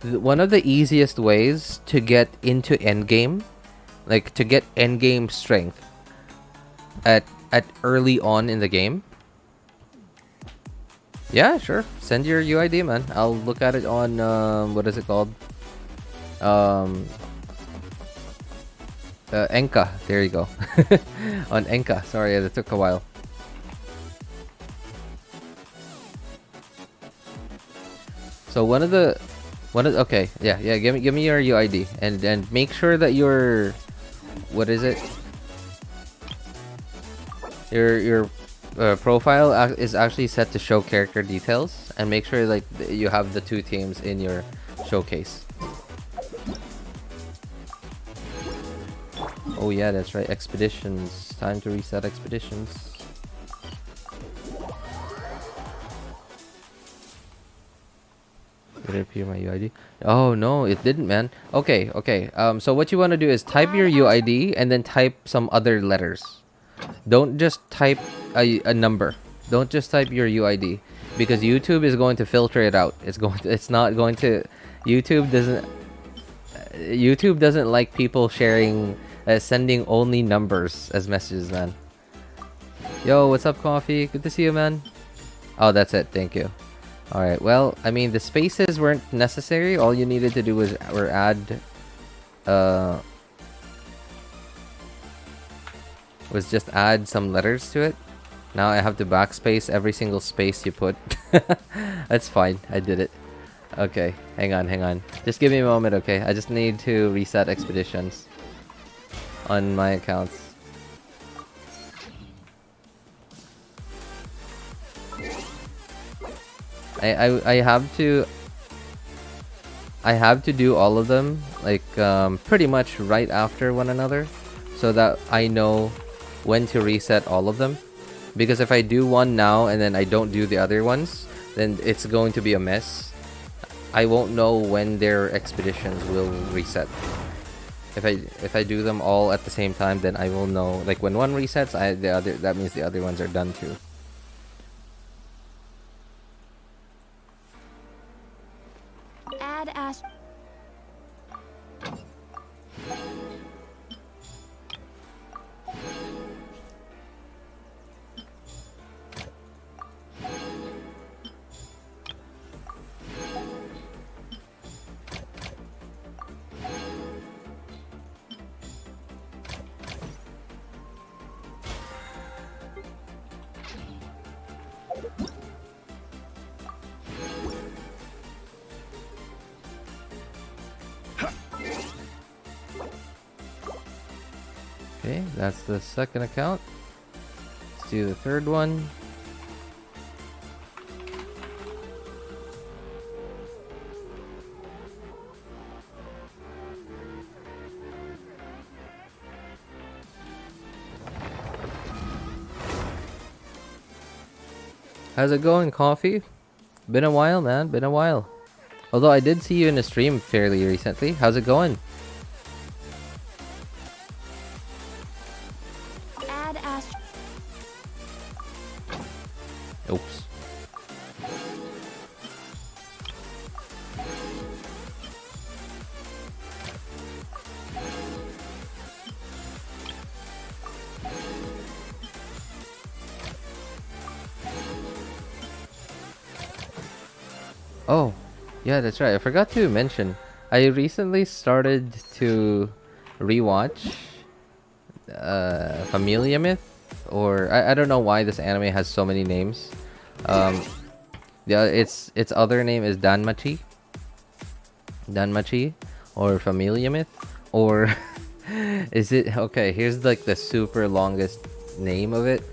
one of the easiest ways to get into endgame, like to get endgame strength at early on in the game. Yeah, sure. Send your UID, man. I'll look at it on what is it called? Enka. There you go. On Enka. Sorry, it took a while. So okay, yeah, give me your UID and make sure that your what is it? Your profile is actually set to show character details, and make sure like you have the 2 teams in your showcase. Oh yeah, that's right. Expeditions. Time to reset expeditions. Did it appear my UID? Oh no, it didn't, man. Okay. So what you want to do is type your UID and then type some other letters. Don't just type a number. Don't just type your UID, because YouTube is going to filter it out. It's not going to. YouTube doesn't like people sharing, sending only numbers as messages, man. Yo, what's up, Coffee? Good to see you, man. Oh, that's it. Thank you. All right. Well, I mean, the spaces weren't necessary. All you needed to do was add, was just add some letters to it. Now I have to backspace every single space you put. That's fine. I did it. Okay. Hang on. Just give me a moment, okay? I just need to reset expeditions on my accounts. I have to do all of them like pretty much right after one another, so that I know when to reset all of them. Because if I do one now and then I don't do the other ones, then it's going to be a mess. I won't know when their expeditions will reset. If I do them all at the same time, then I will know. Like when one resets, that means the other ones are done too. Add Ash. Okay, that's the second account. Let's do the third one. How's it going, Coffee? Been a while, man. Been a while. Although I did see you in a stream fairly recently. How's it going? Add Ash. Oops. Oh, yeah, that's right. I forgot to mention. I recently started to rewatch Familia Myth, or I don't know why this anime has so many names. Yeah, its other name is Danmachi, or Familia Myth, or is it okay? Here's like the super longest name of it.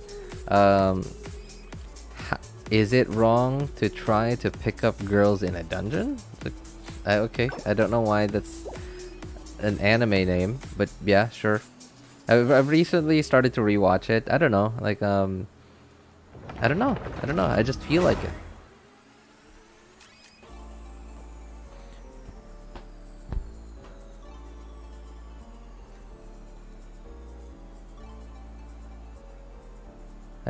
Is it wrong to try to pick up girls in a dungeon? Okay, I don't know why that's an anime name, but yeah, sure. I've recently started to rewatch it. I don't know, like I don't know. I just feel like it.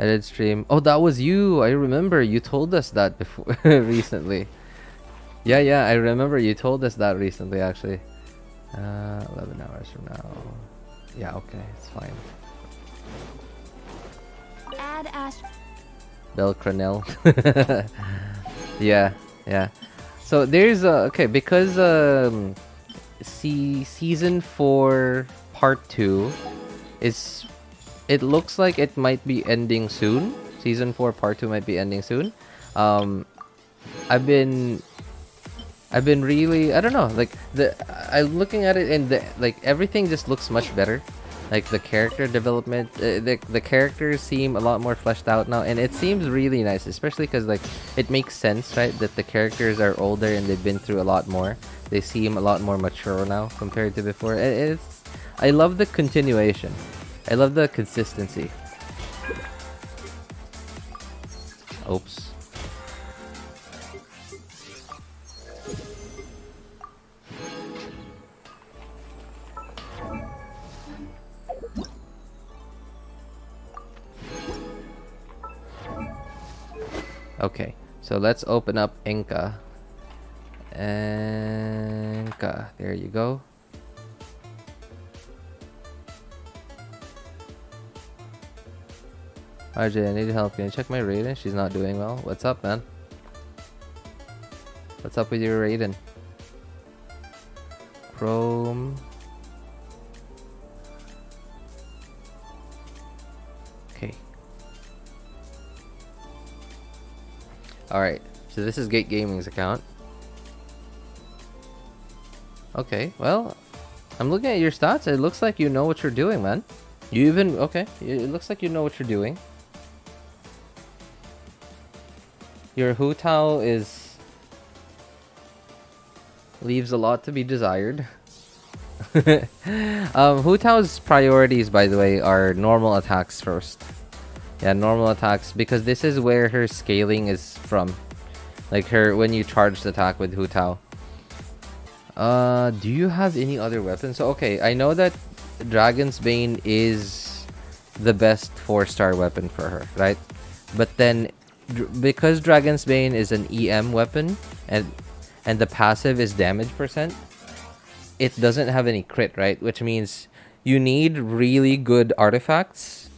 I did stream. Oh, that was you. I remember you told us that before recently. Yeah, I remember you told us that recently actually. 11 hours from now. Yeah, okay, it's fine. Add Ash. Bel Cranel. Yeah. So there's okay, because season 4 part 2 is, it looks like it might be ending soon. Season 4 part 2 might be ending soon. I've been really, I don't know, like I'm looking at it and like everything just looks much better. Like the character development, the characters seem a lot more fleshed out now, and it seems really nice, especially because like it makes sense, right? That the characters are older and they've been through a lot more. They seem a lot more mature now compared to before. I love the continuation. I love the consistency. Oops. Okay, so let's open up Inca. Inca, there you go. RJ, I need help. Can you check my Raiden? She's not doing well. What's up, man? What's up with your Raiden? Chrome. Okay. Alright, so this is Gate Gaming's account. Okay, well, I'm looking at your stats. It looks like you know what you're doing, man. You even, okay, it looks like you know what you're doing. Your Hu Tao leaves a lot to be desired. Hu Tao's priorities, by the way, are normal attacks first. Yeah, normal attacks, because this is where her scaling is from. Like when you charge the attack with Hu Tao. Do you have any other weapons? So, okay, I know that Dragon's Bane is the best 4-star weapon for her, right? But then, because Dragon's Bane is an EM weapon, and the passive is damage %, it doesn't have any crit, right? Which means you need really good artifacts.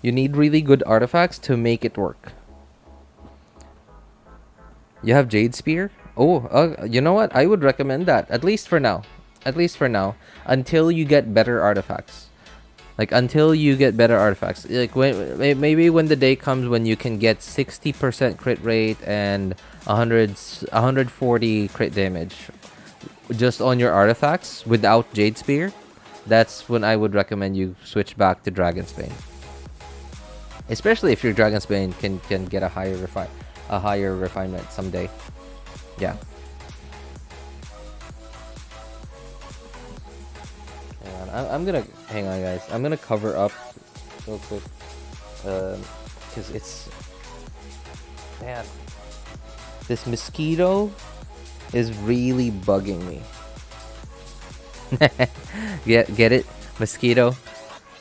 You need really good artifacts to make it work. You have Jade Spear? Oh, you know what? I would recommend that, at least for now. At least for now, until you get better artifacts. Like until you get better artifacts. Like maybe when the day comes when you can get 60% crit rate and 140 crit damage just on your artifacts without Jade Spear, that's when I would recommend you switch back to Dragon's Bane. Especially if your Dragon's Bane can get a higher refinement someday. Yeah. I'm gonna hang on, guys. I'm gonna cover up real quick, because it's, man, this mosquito is really bugging me. Get it? Mosquito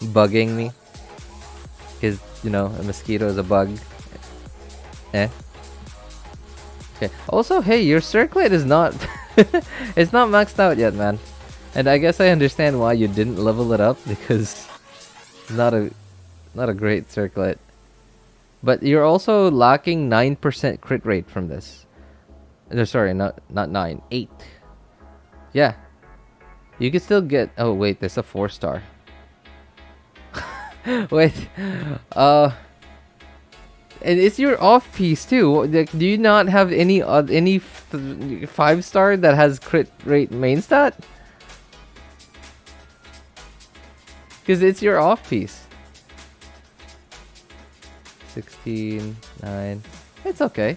bugging me, because you know a mosquito is a bug. Okay. Also, hey, your circlet is not it's not maxed out yet, man. And I guess I understand why you didn't level it up, because it's not a great circlet. But you're also lacking 9% crit rate from this. No, sorry, not 9, 8. Yeah. You can still get, oh wait, there's a 4-star. Wait. And it's your off piece too. Like, do you not have any 5-star that has crit rate main stat? Because it's your off piece. 16, 9. It's okay.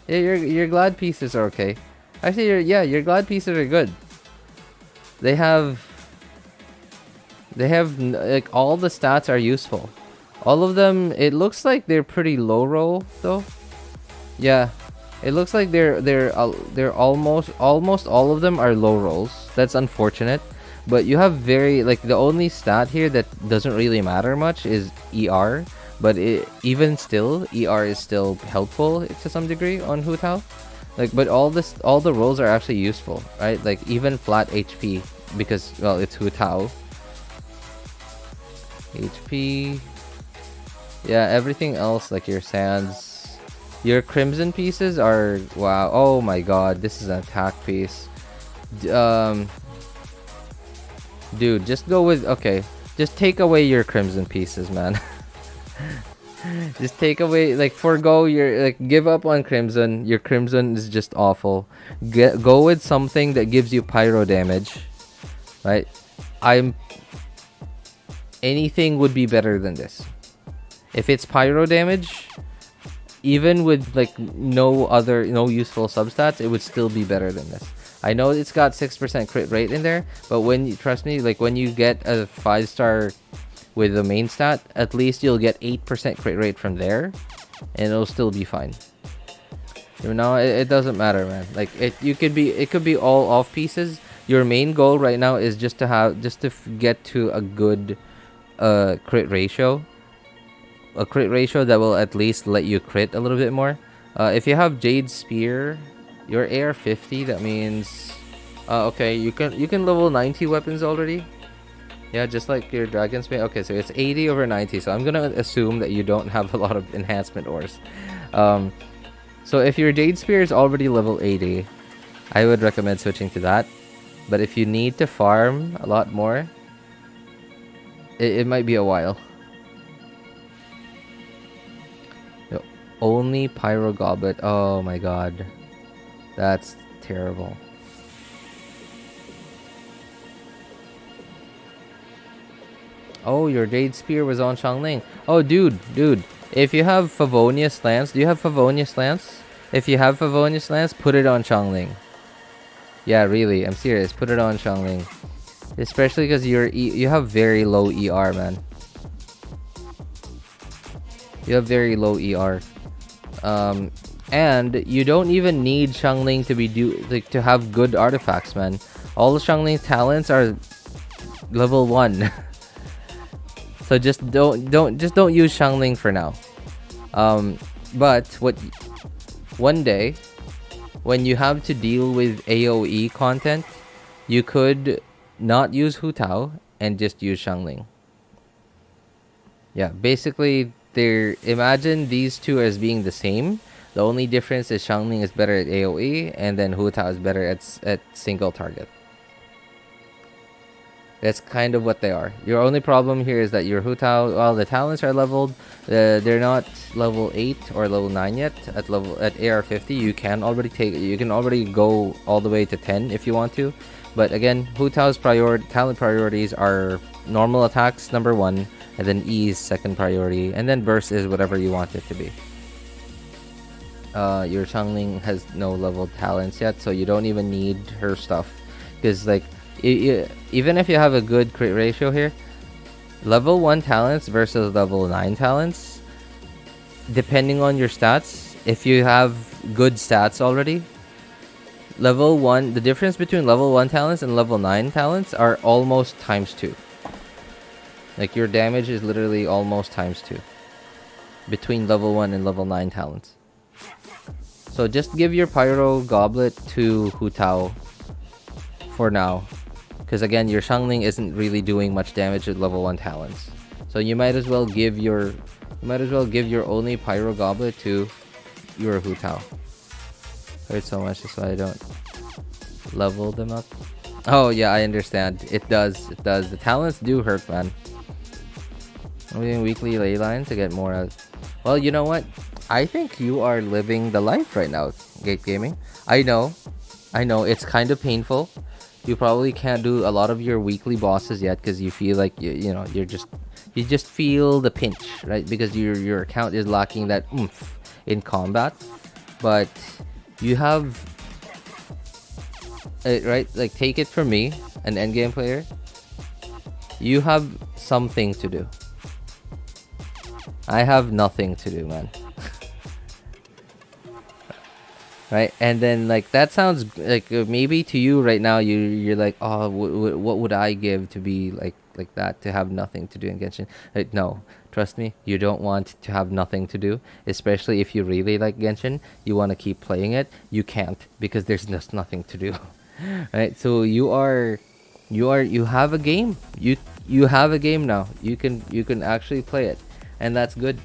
Yeah, your glad pieces are okay. Actually, your glad pieces are good. They have like all the stats are useful. All of them. It looks like they're pretty low roll though. Yeah, it looks like they're almost all of them are low rolls. That's unfortunate. But you have the only stat here that doesn't really matter much is ER, but even still, ER is still helpful to some degree on Hu Tao. Like, but all the roles are actually useful, right? Like even flat HP, because well, it's Hu Tao. HP. Yeah, everything else like your sands, your crimson pieces are wow. Oh my god, this is an attack piece. Dude, just go with okay. Just take away your crimson pieces, man. Just take away, like, forgo your, like, give up on crimson. Your crimson is just awful. Go with something that gives you pyro damage, right? Anything would be better than this. If it's pyro damage, even with like no useful substats, it would still be better than this. I know it's got 6% crit rate in there, but trust me, like when you get a 5-star with the main stat, at least you'll get 8% crit rate from there, and it'll still be fine. You know, it doesn't matter, man. Like it could be all off pieces. Your main goal right now is just to get to a good crit ratio. A crit ratio that will at least let you crit a little bit more. If you have Jade Spear, your AR 50, that means okay, you can level 90 weapons already. Yeah, just like your Dragon's Maid. Okay, so it's 80 over 90. So I'm gonna assume that you don't have a lot of enhancement ores. So if your Jade Spear is already level 80, I would recommend switching to that. But if you need to farm a lot more, it might be a while. Only Pyro Goblet. Oh my god. That's terrible. Oh, your Jade Spear was on Xiangling. Oh, dude. If you have Favonius Lance, do you have Favonius Lance? If you have Favonius Lance, put it on Xiangling. Yeah, really. I'm serious. Put it on Xiangling. Especially because you have very low ER, man. You have very low ER. And you don't even need Xiangling to be to have good artifacts, man. All the Xiangling talents are level 1. So just don't use Xiangling for now. But one day when you have to deal with AoE content, you could not use Hu Tao and just use Xiangling. Yeah, basically imagine these two as being the same. The only difference is Xiangling is better at AoE, and then Hu Tao is better at single target. That's kind of what they are. Your only problem here is that your Hu Tao, well, the talents are leveled. They're not level 8 or level 9 yet. At AR 50, you can already go all the way to 10 if you want to. But again, Hu Tao's talent priorities are normal attacks number 1, and then E is second priority, and then burst is whatever you want it to be. Your Xiangling has no leveled talents yet, so you don't even need her stuff, because like even if you have a good crit ratio here, level 1 talents versus level 9 talents, depending on your stats, if you have good stats already, level 1, the difference between level 1 talents and level 9 talents are almost times 2. Like your damage is literally almost times 2 between level 1 and level 9 talents. So just give your Pyro Goblet to Hu Tao for now, because again, your Xiangling isn't really doing much damage at level 1 talents. So you might as well give your only Pyro Goblet to your Hu Tao. Hurt so much, that's why I don't level them up. Oh yeah, I understand. It does. The talents do hurt, man. I'm doing weekly ley lines to get more out. Well, you know what? I think you are living the life right now, Gate Gaming. I know it's kind of painful. You probably can't do a lot of your weekly bosses yet because you feel like you just feel the pinch, right? Because your account is lacking that oomph in combat. But you have it, right? Like, take it from me, an endgame player. You have something to do. I have nothing to do, man. right? And then like that sounds like maybe to you right now you're like, oh, what would I give to be like that, to have nothing to do in Genshin? Like, no, trust me, you don't want to have nothing to do, especially if you really like Genshin. You want to keep playing it. You can't, because there's just nothing to do, right? So you have a game. You have a game now. You can actually play it, and that's good.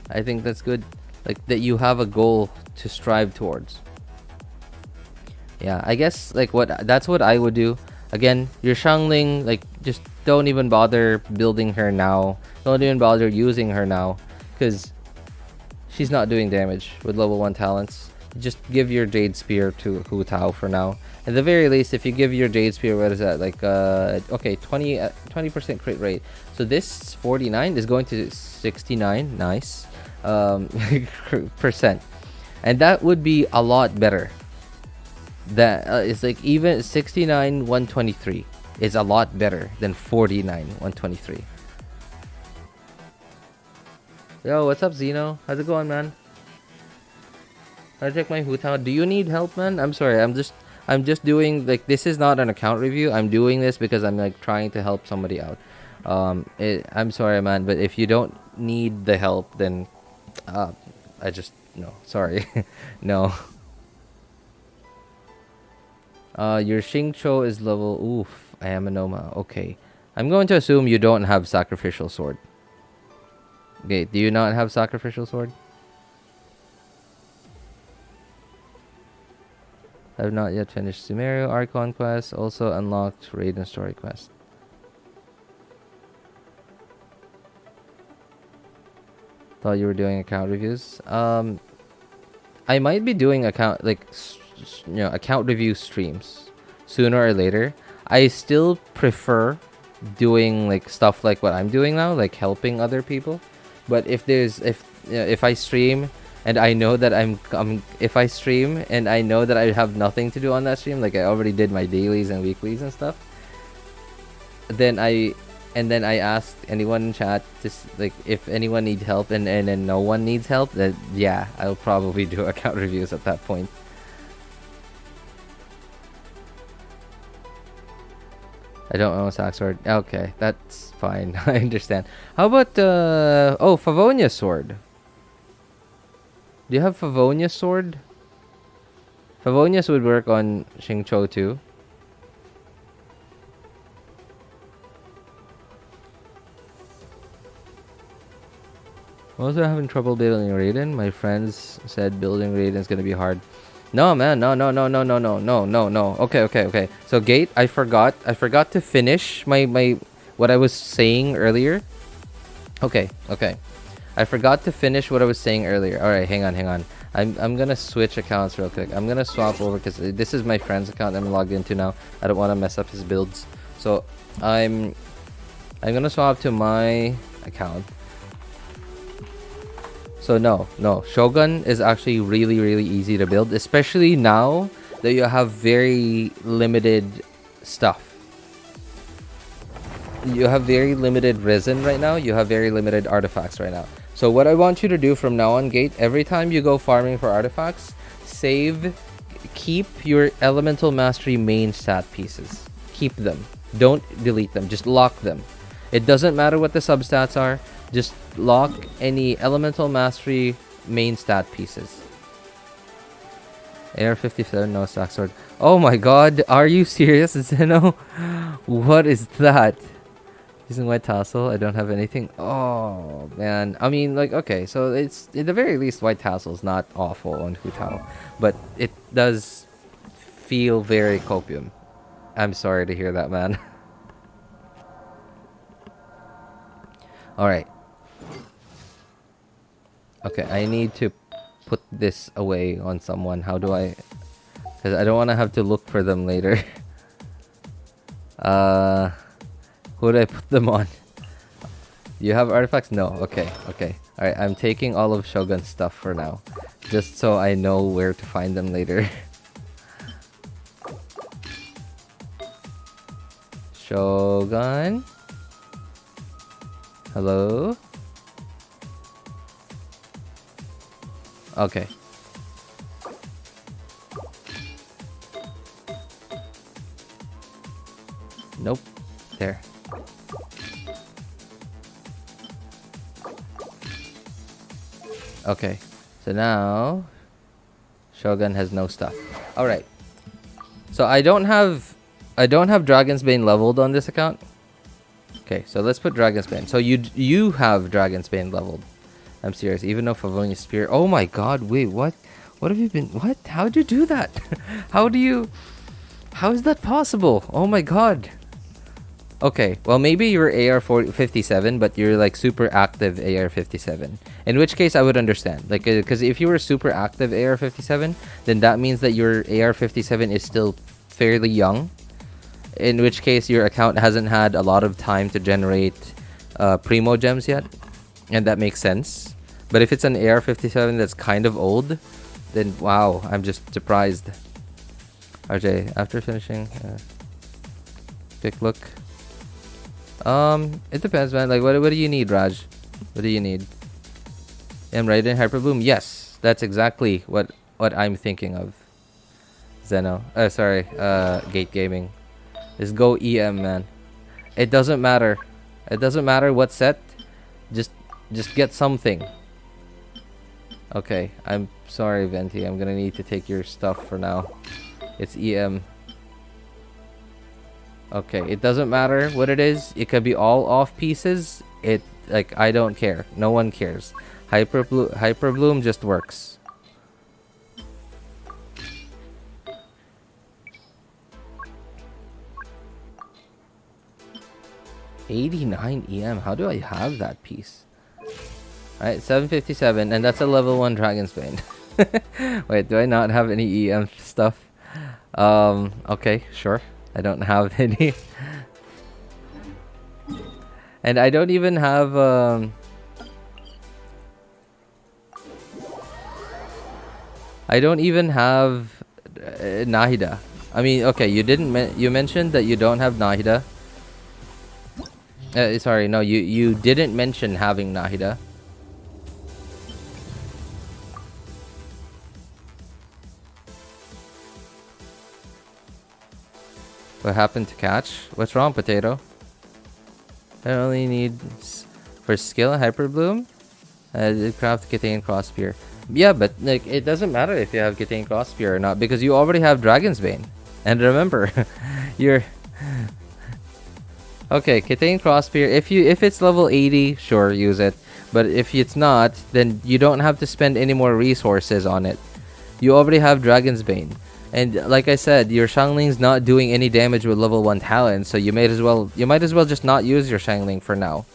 I think that's good. Like that you have a goal to strive towards. Yeah, I guess like that's what I would do. Again, your Shangling, like just don't even bother building her now. Don't even bother using her now, because she's not doing damage with level 1 talents. Just give your Jade Spear to Hu Tao for now. At the very least, if you give your Jade Spear, what is that? Like okay, 20% crit rate. So this 49 is going to 69. Nice. Percent, and that would be a lot better. That is like even 69 123 is a lot better than 49 123. Yo, what's up, Zeno? How's it going, man? I check my Hu Tao. Do you need help, man? I'm sorry, I'm just doing, like, this is not an account review. I'm doing this because I'm like trying to help somebody out. I'm sorry, man, but if you don't need the help, then I just, no, sorry. No. Your Xingqiu is level, oof, I am a Noma. Okay, I'm going to assume you don't have Sacrificial Sword. Okay, do you not have Sacrificial Sword? I have not yet finished Sumeru Archon quest. Also unlocked Raiden story quest. Thought you were doing account reviews. I might be doing account account review streams sooner or later. I still prefer doing like stuff like what I'm doing now, like helping other people. But if I stream and I know that if I stream and I know that I have nothing to do on that stream, like I already did my dailies and weeklies and stuff, then I asked anyone in chat like if anyone needs help, and then no one needs help, then yeah, I'll probably do account reviews at that point. I don't own Sack Sword. Okay, that's fine. I understand. How about Favonius Sword? Do you have Favonius Sword? Favonius would work on Xingqiu too. I'm also having trouble building Raiden. My friends said building Raiden is gonna be hard. No, man, no. Okay. So Gate, I forgot to finish my what I was saying earlier. Okay. I forgot to finish what I was saying earlier. All right, hang on. I'm gonna switch accounts real quick. I'm gonna swap over because this is my friend's account I'm logged into now. I don't want to mess up his builds, so I'm gonna swap to my account. So no, Shogun is actually really easy to build, especially now that you have very limited stuff. You have very limited resin right now. You have very limited artifacts right now. So what I want you to do from now on, Gate, every time you go farming for artifacts, keep your Elemental Mastery main stat pieces. Keep them. Don't delete them. Just lock them. It doesn't matter what the substats are. Just lock any Elemental Mastery main stat pieces. AR-57, no Sack Sword. Oh my god, are you serious, Zeno? What is that? Using White Tassel, I don't have anything. Oh man, I mean, like, okay, so it's at the very least White Tassel is not awful on Hu Tao, but it does feel very copium. I'm sorry to hear that, man. All right. Okay, I need to put this away on someone. How do I? Because I don't want to have to look for them later. Who do I put them on? You have artifacts? No. Okay. Alright, I'm taking all of Shogun's stuff for now. Just so I know where to find them later. Shogun? Hello? Okay. Nope. There. Okay. So now Shogun has no stuff. Alright. So I don't have Dragon's Bane leveled on this account. Okay, so let's put Dragon's Bane. So you have Dragon's Bane leveled. I'm serious. Even though Favonia's Spear. Oh my god, wait, what? What have you been? What? How'd you do that? How is that possible? Oh my god. Okay, well maybe you're AR-57, but you're like super active AR-57. In which case I would understand. Like, because if you were super active AR-57, then that means that your AR-57 is still fairly young. In which case your account hasn't had a lot of time to generate Primo gems yet. And that makes sense. But if it's an AR-57 that's kind of old, then wow, I'm just surprised. RJ, after finishing, quick look. It depends, man. Like, what do you need, Raj? What do you need? Am right in Hyperbloom? Yes, that's exactly what I'm thinking of. Zeno. Sorry. Gate Gaming. Just go EM, man. It doesn't matter. It doesn't matter what set. Just get something. Okay, I'm sorry, Venti. I'm gonna need to take your stuff for now. It's EM. Okay, it doesn't matter what it is. It could be all off pieces. I don't care. No one cares. Hyperbloom just works. $89 EM. How do I have that piece? Alright, 757, and that's a level 1 Dragon's Bane. Wait, do I not have any EM stuff? Okay, sure. I don't have any. And I don't even have Nahida. I mean, okay, you mentioned that you don't have Nahida. Sorry, no, you didn't mention having Nahida. What happened to catch? What's wrong, Potato? I only need for skill Hyperbloom. Craft Githane Cross Spear. Yeah, but like it doesn't matter if you have Githane Cross Spear or not because you already have Dragon's Bane. And remember, you're okay. Githane Cross Spear. If it's level 80, sure, use it. But if it's not, then you don't have to spend any more resources on it. You already have Dragon's Bane. And like I said, your Xiangling's not doing any damage with level 1 talent, so you might as well just not use your Xiangling for now.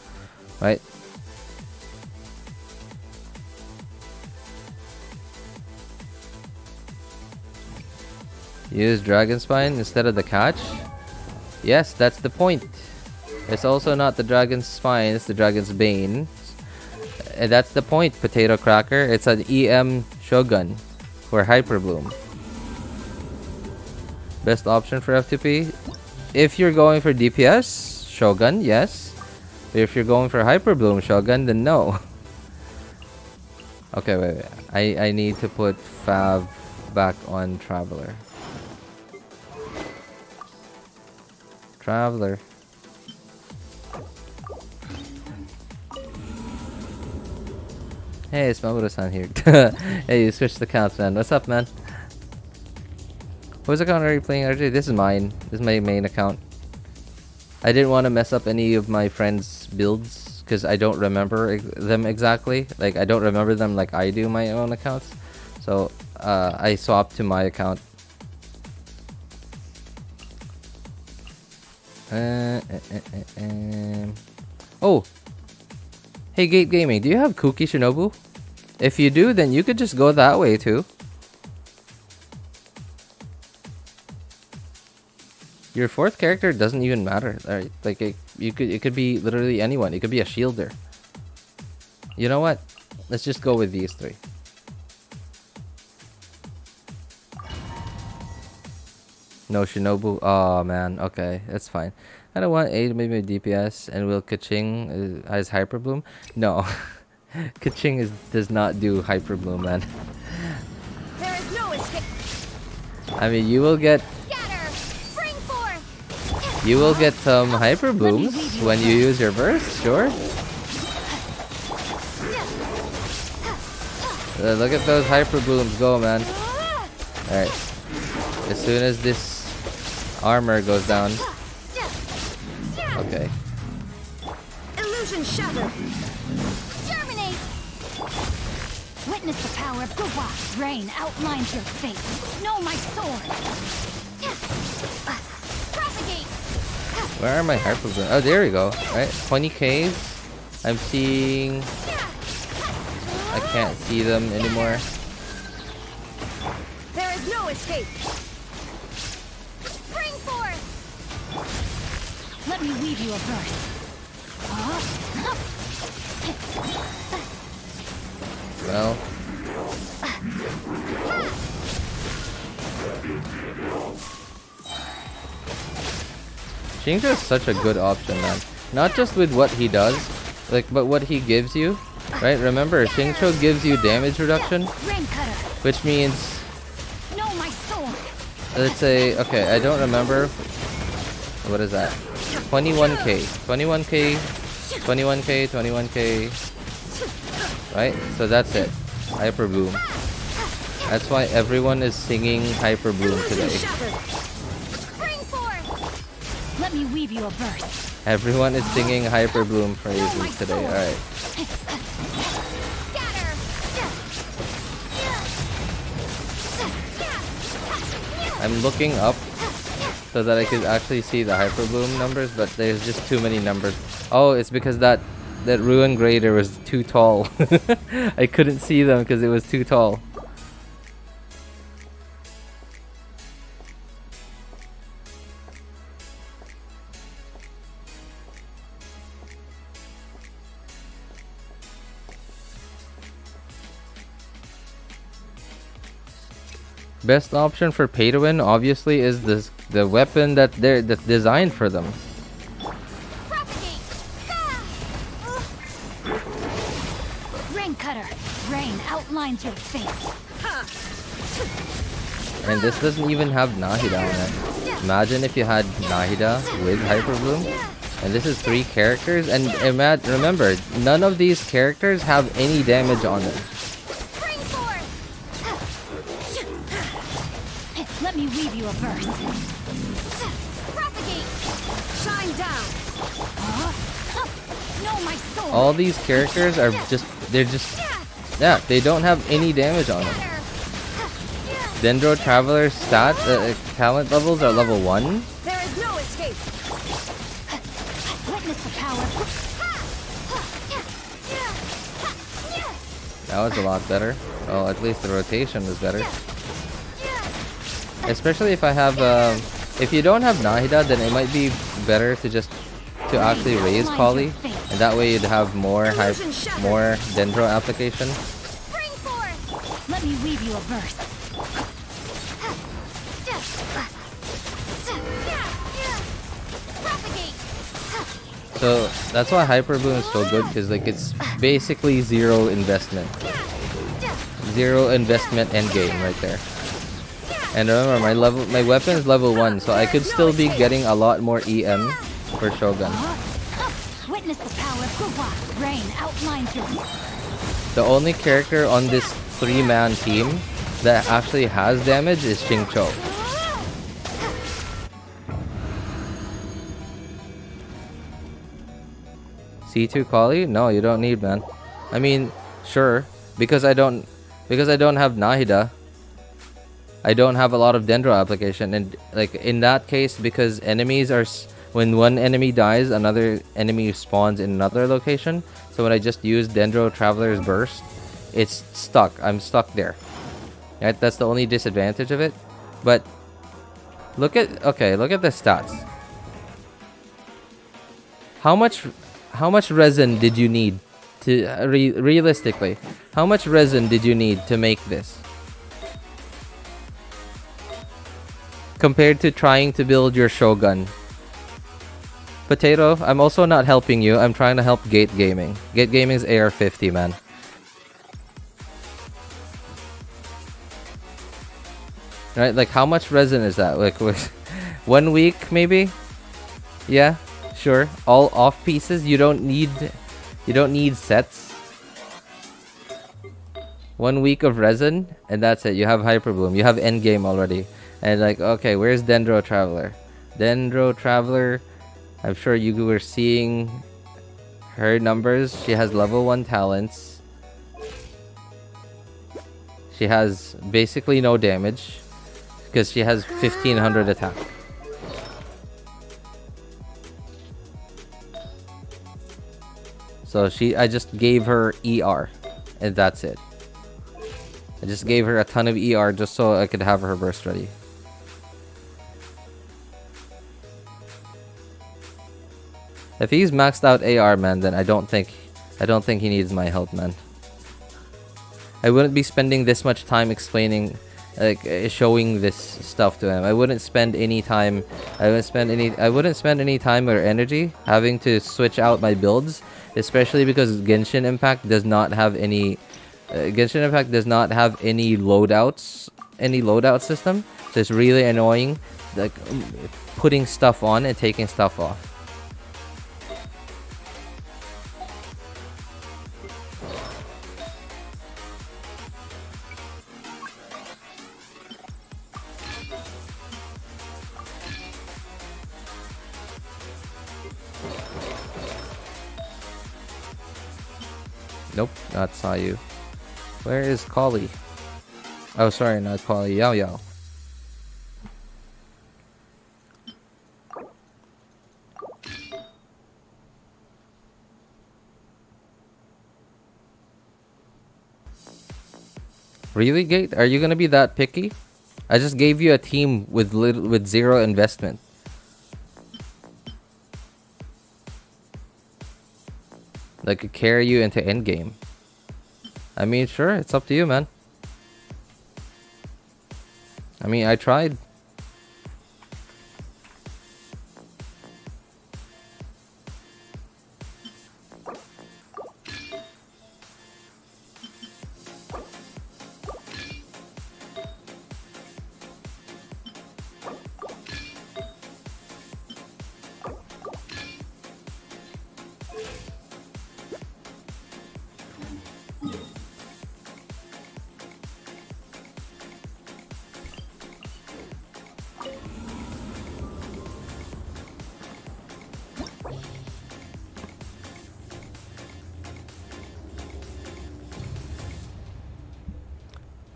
Right? Use Dragon Spine instead of the catch? Yes, that's the point. It's also not the Dragon's Spine, it's the Dragon's Bane. And that's the point, Potato Cracker. It's an EM Shogun for Hyperbloom. Best option for F2P? If you're going for DPS, Shogun, yes. But if you're going for Hyperbloom Shogun, then no. Okay, wait. I need to put Fab back on Traveler. Traveler. Hey, it's Mamoru-san here. Hey, you switched accounts, man. What's up, man? Whose account are you playing, RJ? This is mine. This is my main account. I didn't want to mess up any of my friends' builds because I don't remember them exactly. Like, I don't remember them like I do my own accounts. So, I swapped to my account. Oh! Hey, Gate Gaming, do you have Kuki Shinobu? If you do, then you could just go that way too. Your fourth character doesn't even matter. Like it could be literally anyone. It could be a shielder. You know what? Let's just go with these three. No Shinobu. Oh man. Okay, that's fine. I don't want 8, maybe DPS, and will Kaching has Hyperbloom? No, Kaching does not do Hyperbloom, man. There is no escape. I mean, you will get. Scatter! Spring forth! You will get some hyper blooms when you use your burst, sure. Look at those hyper blooms go, man. Alright. As soon as this armor goes down. Okay. Illusion shatter. Germinate! Witness the power of Gwa. Rain outlines your fate. Know my sword. Propagate! Where are my hyper blooms? Oh, there we go. Right, 20Ks. I'm seeing. I can't see them anymore. There is no escape. Spring forth! Let me weave you a verse. Well. Xingqiu is such a good option, man. Not just with what he does, like, but what he gives you. Right? Remember, Xingqiu gives you damage reduction, which means, let's say, okay, I don't remember. What is that? 21k, 21k, 21k, 21k. Right? So that's it. Hyper Bloom. That's why everyone is singing Hyper Bloom today. Let me weave you a verse. Everyone is singing Hyper Bloom praises today. Alright. I'm looking up so that I could actually see the Hyper Bloom numbers, but there's just too many numbers. Oh, it's because that Ruin Grader was too tall. I couldn't see them because it was too tall. Best option for pay to win obviously is the weapon that's designed for them. Rain cutter, rain outlines your fate. And this doesn't even have Nahida on it. Imagine if you had Nahida with Hyper Bloom. And this is 3 characters, and remember, none of these characters have any damage on them. Let me weave you a verse. Propagate! Shine down. Know my soul. All these characters are yeah, they don't have any damage on them. Dendro Traveler's talent levels are level 1. There is no escape. Witness the power. That was a lot better. Well, at least the rotation was better. Especially if I have, if you don't have Nahida, then it might be better to actually raise Kali, and that way you'd have more Dendro application. Let me weave you a verse. So that's why Hyper Bloom is so good, because like it's basically zero investment endgame right there. And remember, my weapon is level 1, so I could still be getting a lot more EM for Shogun. Witness the power of Gwa. Rain outlines your. The only character on this 3-man team that actually has damage is Xingqiu. C2 Kali? No, you don't need, man. I mean, sure, because I don't have Nahida. I don't have a lot of Dendro application, and like in that case, because enemies are when one enemy dies, another enemy spawns in another location. So when I just use Dendro Traveler's Burst, it's stuck. I'm stuck there. Right? That's the only disadvantage of it. But look at the stats. How much resin did you need to realistically? How much resin did you need to make this? Compared to trying to build your Shogun. Potato, I'm also not helping you. I'm trying to help Gate Gaming. Gate Gaming's AR50, man. Right, like how much resin is that? Like 1 week maybe? Yeah, sure. All off pieces. You don't need sets. 1 week of resin, and that's it. You have Hyperbloom. You have Endgame already. And like, okay, where's Dendro Traveler? Dendro Traveler, I'm sure you were seeing her numbers. She has level 1 talents. She has basically no damage because she has 1500 attack. So I just gave her ER, and that's it. I just gave her a ton of ER just so I could have her burst ready. If he's maxed out AR, man, then I don't think he needs my help, man. I wouldn't be spending this much time explaining, like, showing this stuff to him. I wouldn't spend any time. I wouldn't spend any time or energy having to switch out my builds, especially because Genshin Impact does not have any. Genshin Impact does not have any loadout system. So it's really annoying, like putting stuff on and taking stuff off. Nope, not Sayu. Where is Kali? Oh, sorry, not Kali. Yao Yao. Really, Gate? Are you gonna be that picky? I just gave you a team with zero investment. That could carry you into endgame. I mean, sure, it's up to you, man. I mean, I tried.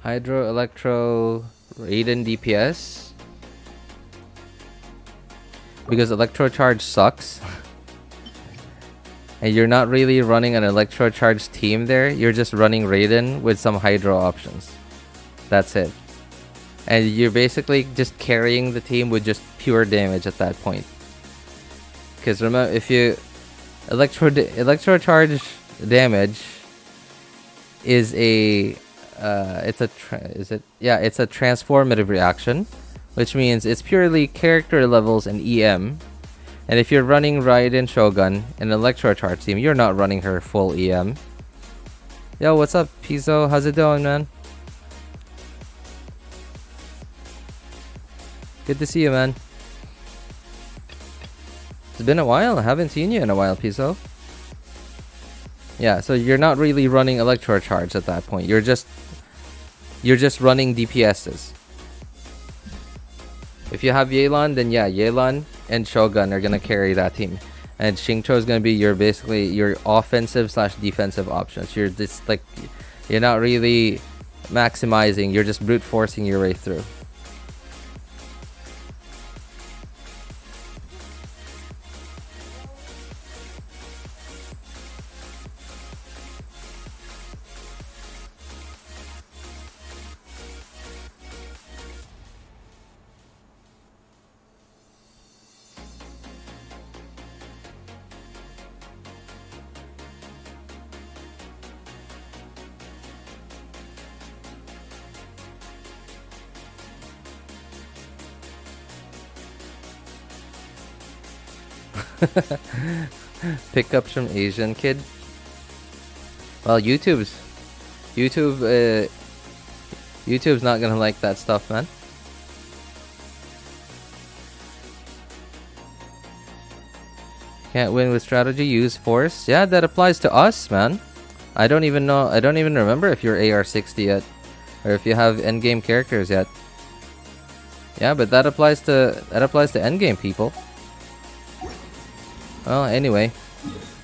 Hydro, Electro, Raiden DPS. Because Electro Charge sucks. And you're not really running an Electro Charge team there. You're just running Raiden with some Hydro options. That's it. And you're basically just carrying the team with just pure damage at that point. Because remember, if you... Electro Charge damage is a... it's a transformative reaction, which means it's purely character levels and EM. And if you're running Raiden Shogun in an Electro Charge team, you're not running her full EM. Yo, what's up, Pizzo? How's it going, man? Good to see you, man. It's been a while. I haven't seen you in a while, Pizzo. Yeah, so you're not really running Electro Charge at that point. You're just running DPSs. If you have Yelan, then yeah, Yelan and Shogun are gonna carry that team, and Xingqiu is gonna be basically your offensive / defensive options. You're just like, you're not really maximizing. You're just brute forcing your way through. Pickups from Asian kid. Well, YouTube's not gonna like that stuff, man. Can't win with strategy, use force. Yeah, that applies to us, man. I don't even know. I don't even remember if you're AR60 yet, or if you have endgame characters yet. Yeah, but that applies to endgame people. Well, anyway,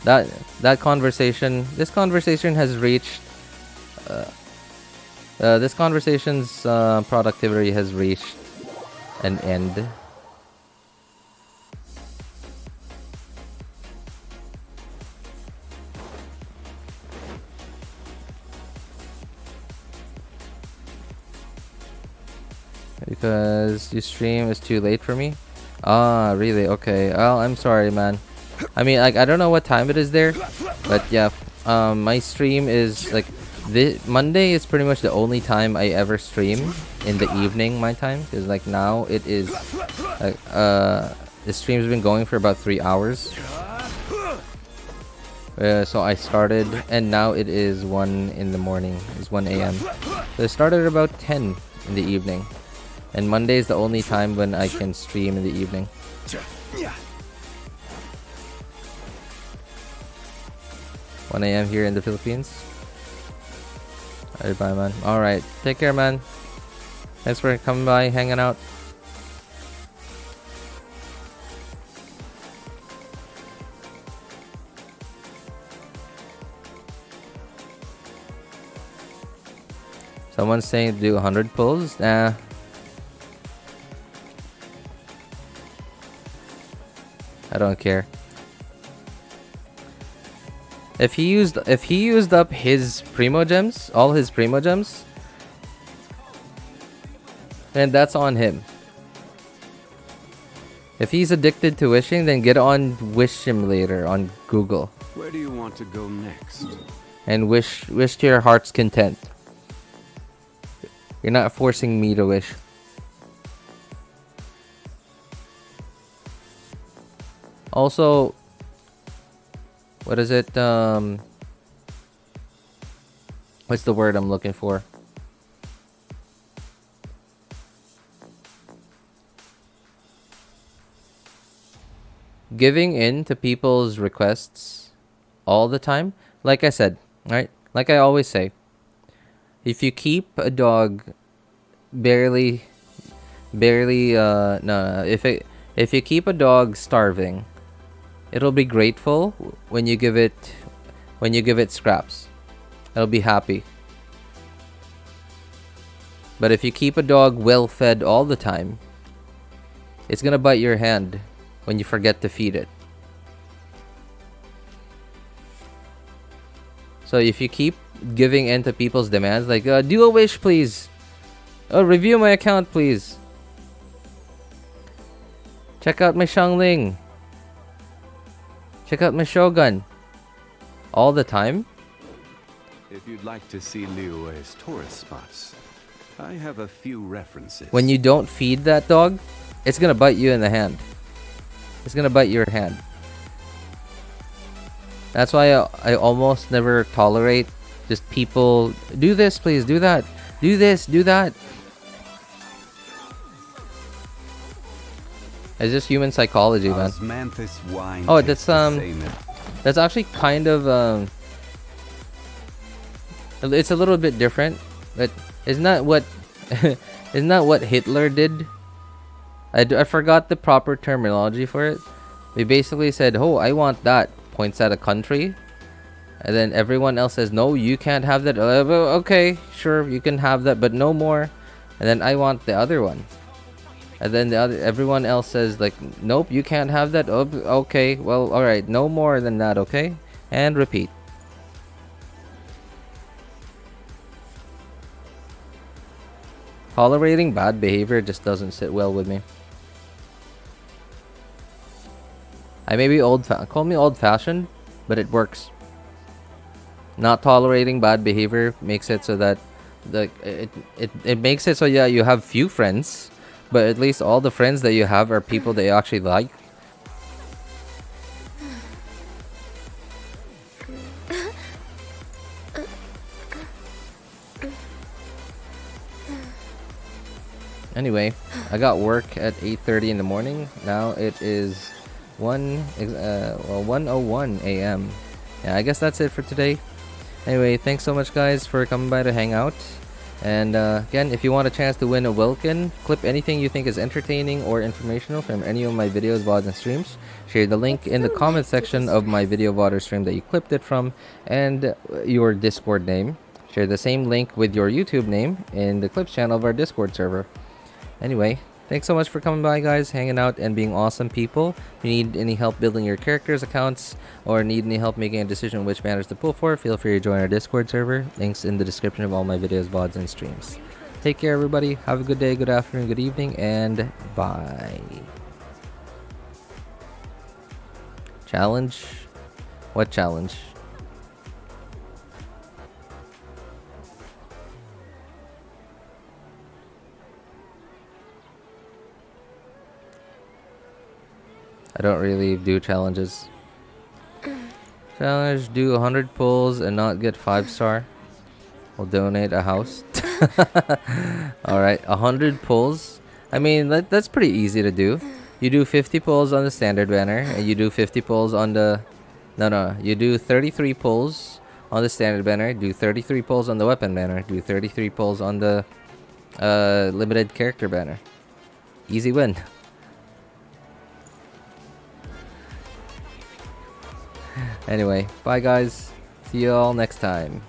this conversation has reached. This conversation's productivity has reached an end. Because your stream is too late for me? Ah, really? Okay. Well, I'm sorry, man. I mean, like, I don't know what time it is there, but yeah, my stream is like Monday is pretty much the only time I ever stream in the evening, my time, because like now it is like the stream's been going for about 3 hours. So I started, and now it is 1 in the morning. It's 1 a.m. So I started at about 10 in the evening. And Monday is the only time when I can stream in the evening. 1 a.m. here in the Philippines. Alright, bye, man. Alright, take care, man. Thanks for coming by, hanging out. Someone's saying do 100 pulls? Nah. I don't care. If he used up his primo gems, all his primo gems, then that's on him. If he's addicted to wishing, then get on Wish Simulator on Google. Where do you want to go next? And wish to your heart's content. You're not forcing me to wish. Also, what is it? What's the word I'm looking for? Giving in to people's requests all the time. Like I said, right? Like I always say, if you keep a dog if you keep a dog starving, it'll be grateful when you give it scraps. It'll be happy. But if you keep a dog well fed all the time, it's gonna bite your hand when you forget to feed it. So if you keep giving in to people's demands, like do a wish, please. Oh, review my account, please. Check out my Xiangling. Check out my Shogun. All the time. If you'd like to see Liyue's tourist spots, I have a few references. When you don't feed that dog, it's gonna bite you in the hand. It's gonna bite your hand. That's why I almost never tolerate just people, do this please, do that, do this, do that. It's just human psychology, man. Oh, that's actually kind of it's a little bit different, but isn't that what isn't that what Hitler did? I forgot the proper terminology for it. We basically said, "Oh, I want that." Points at a country, and then everyone else says, "No, you can't have that." Okay, sure, you can have that, but no more. And then I want the other one. And then everyone else says like, "Nope, you can't have that." Oh, okay, well, all right, no more than that, okay? And repeat. Tolerating bad behavior just doesn't sit well with me. I may be call me old-fashioned, but it works. Not tolerating bad behavior makes it so that it makes it so yeah, you have few friends, but at least all the friends that you have are people that you actually like. Anyway, I got work at 8:30 in the morning. Now it is 1:01 a.m. Yeah, I guess that's it for today. Anyway, thanks so much guys for coming by to hang out. And again, if you want a chance to win a Wilkin, clip anything you think is entertaining or informational from any of my videos, VODs, and streams. Share the link in the comment section of my video, VOD, or stream that you clipped it from, and your Discord name. Share the same link with your YouTube name in the clips channel of our Discord server. Anyway, thanks so much for coming by guys, hanging out, and being awesome people. If you need any help building your characters' accounts, or need any help making a decision on which banners to pull for, feel free to join our Discord server. Links in the description of all my videos, VODs, and streams. Take care everybody, have a good day, good afternoon, good evening, and bye. Challenge? What challenge? I don't really do challenges. Challenge, do 100 pulls and not get 5-star. We'll donate a house. Alright, 100 pulls. I mean, that's pretty easy to do. You do 50 pulls on the standard banner, and you do 50 pulls on the... No, you do 33 pulls on the standard banner, do 33 pulls on the weapon banner, do 33 pulls on the limited character banner. Easy win. Anyway, bye guys. See you all next time.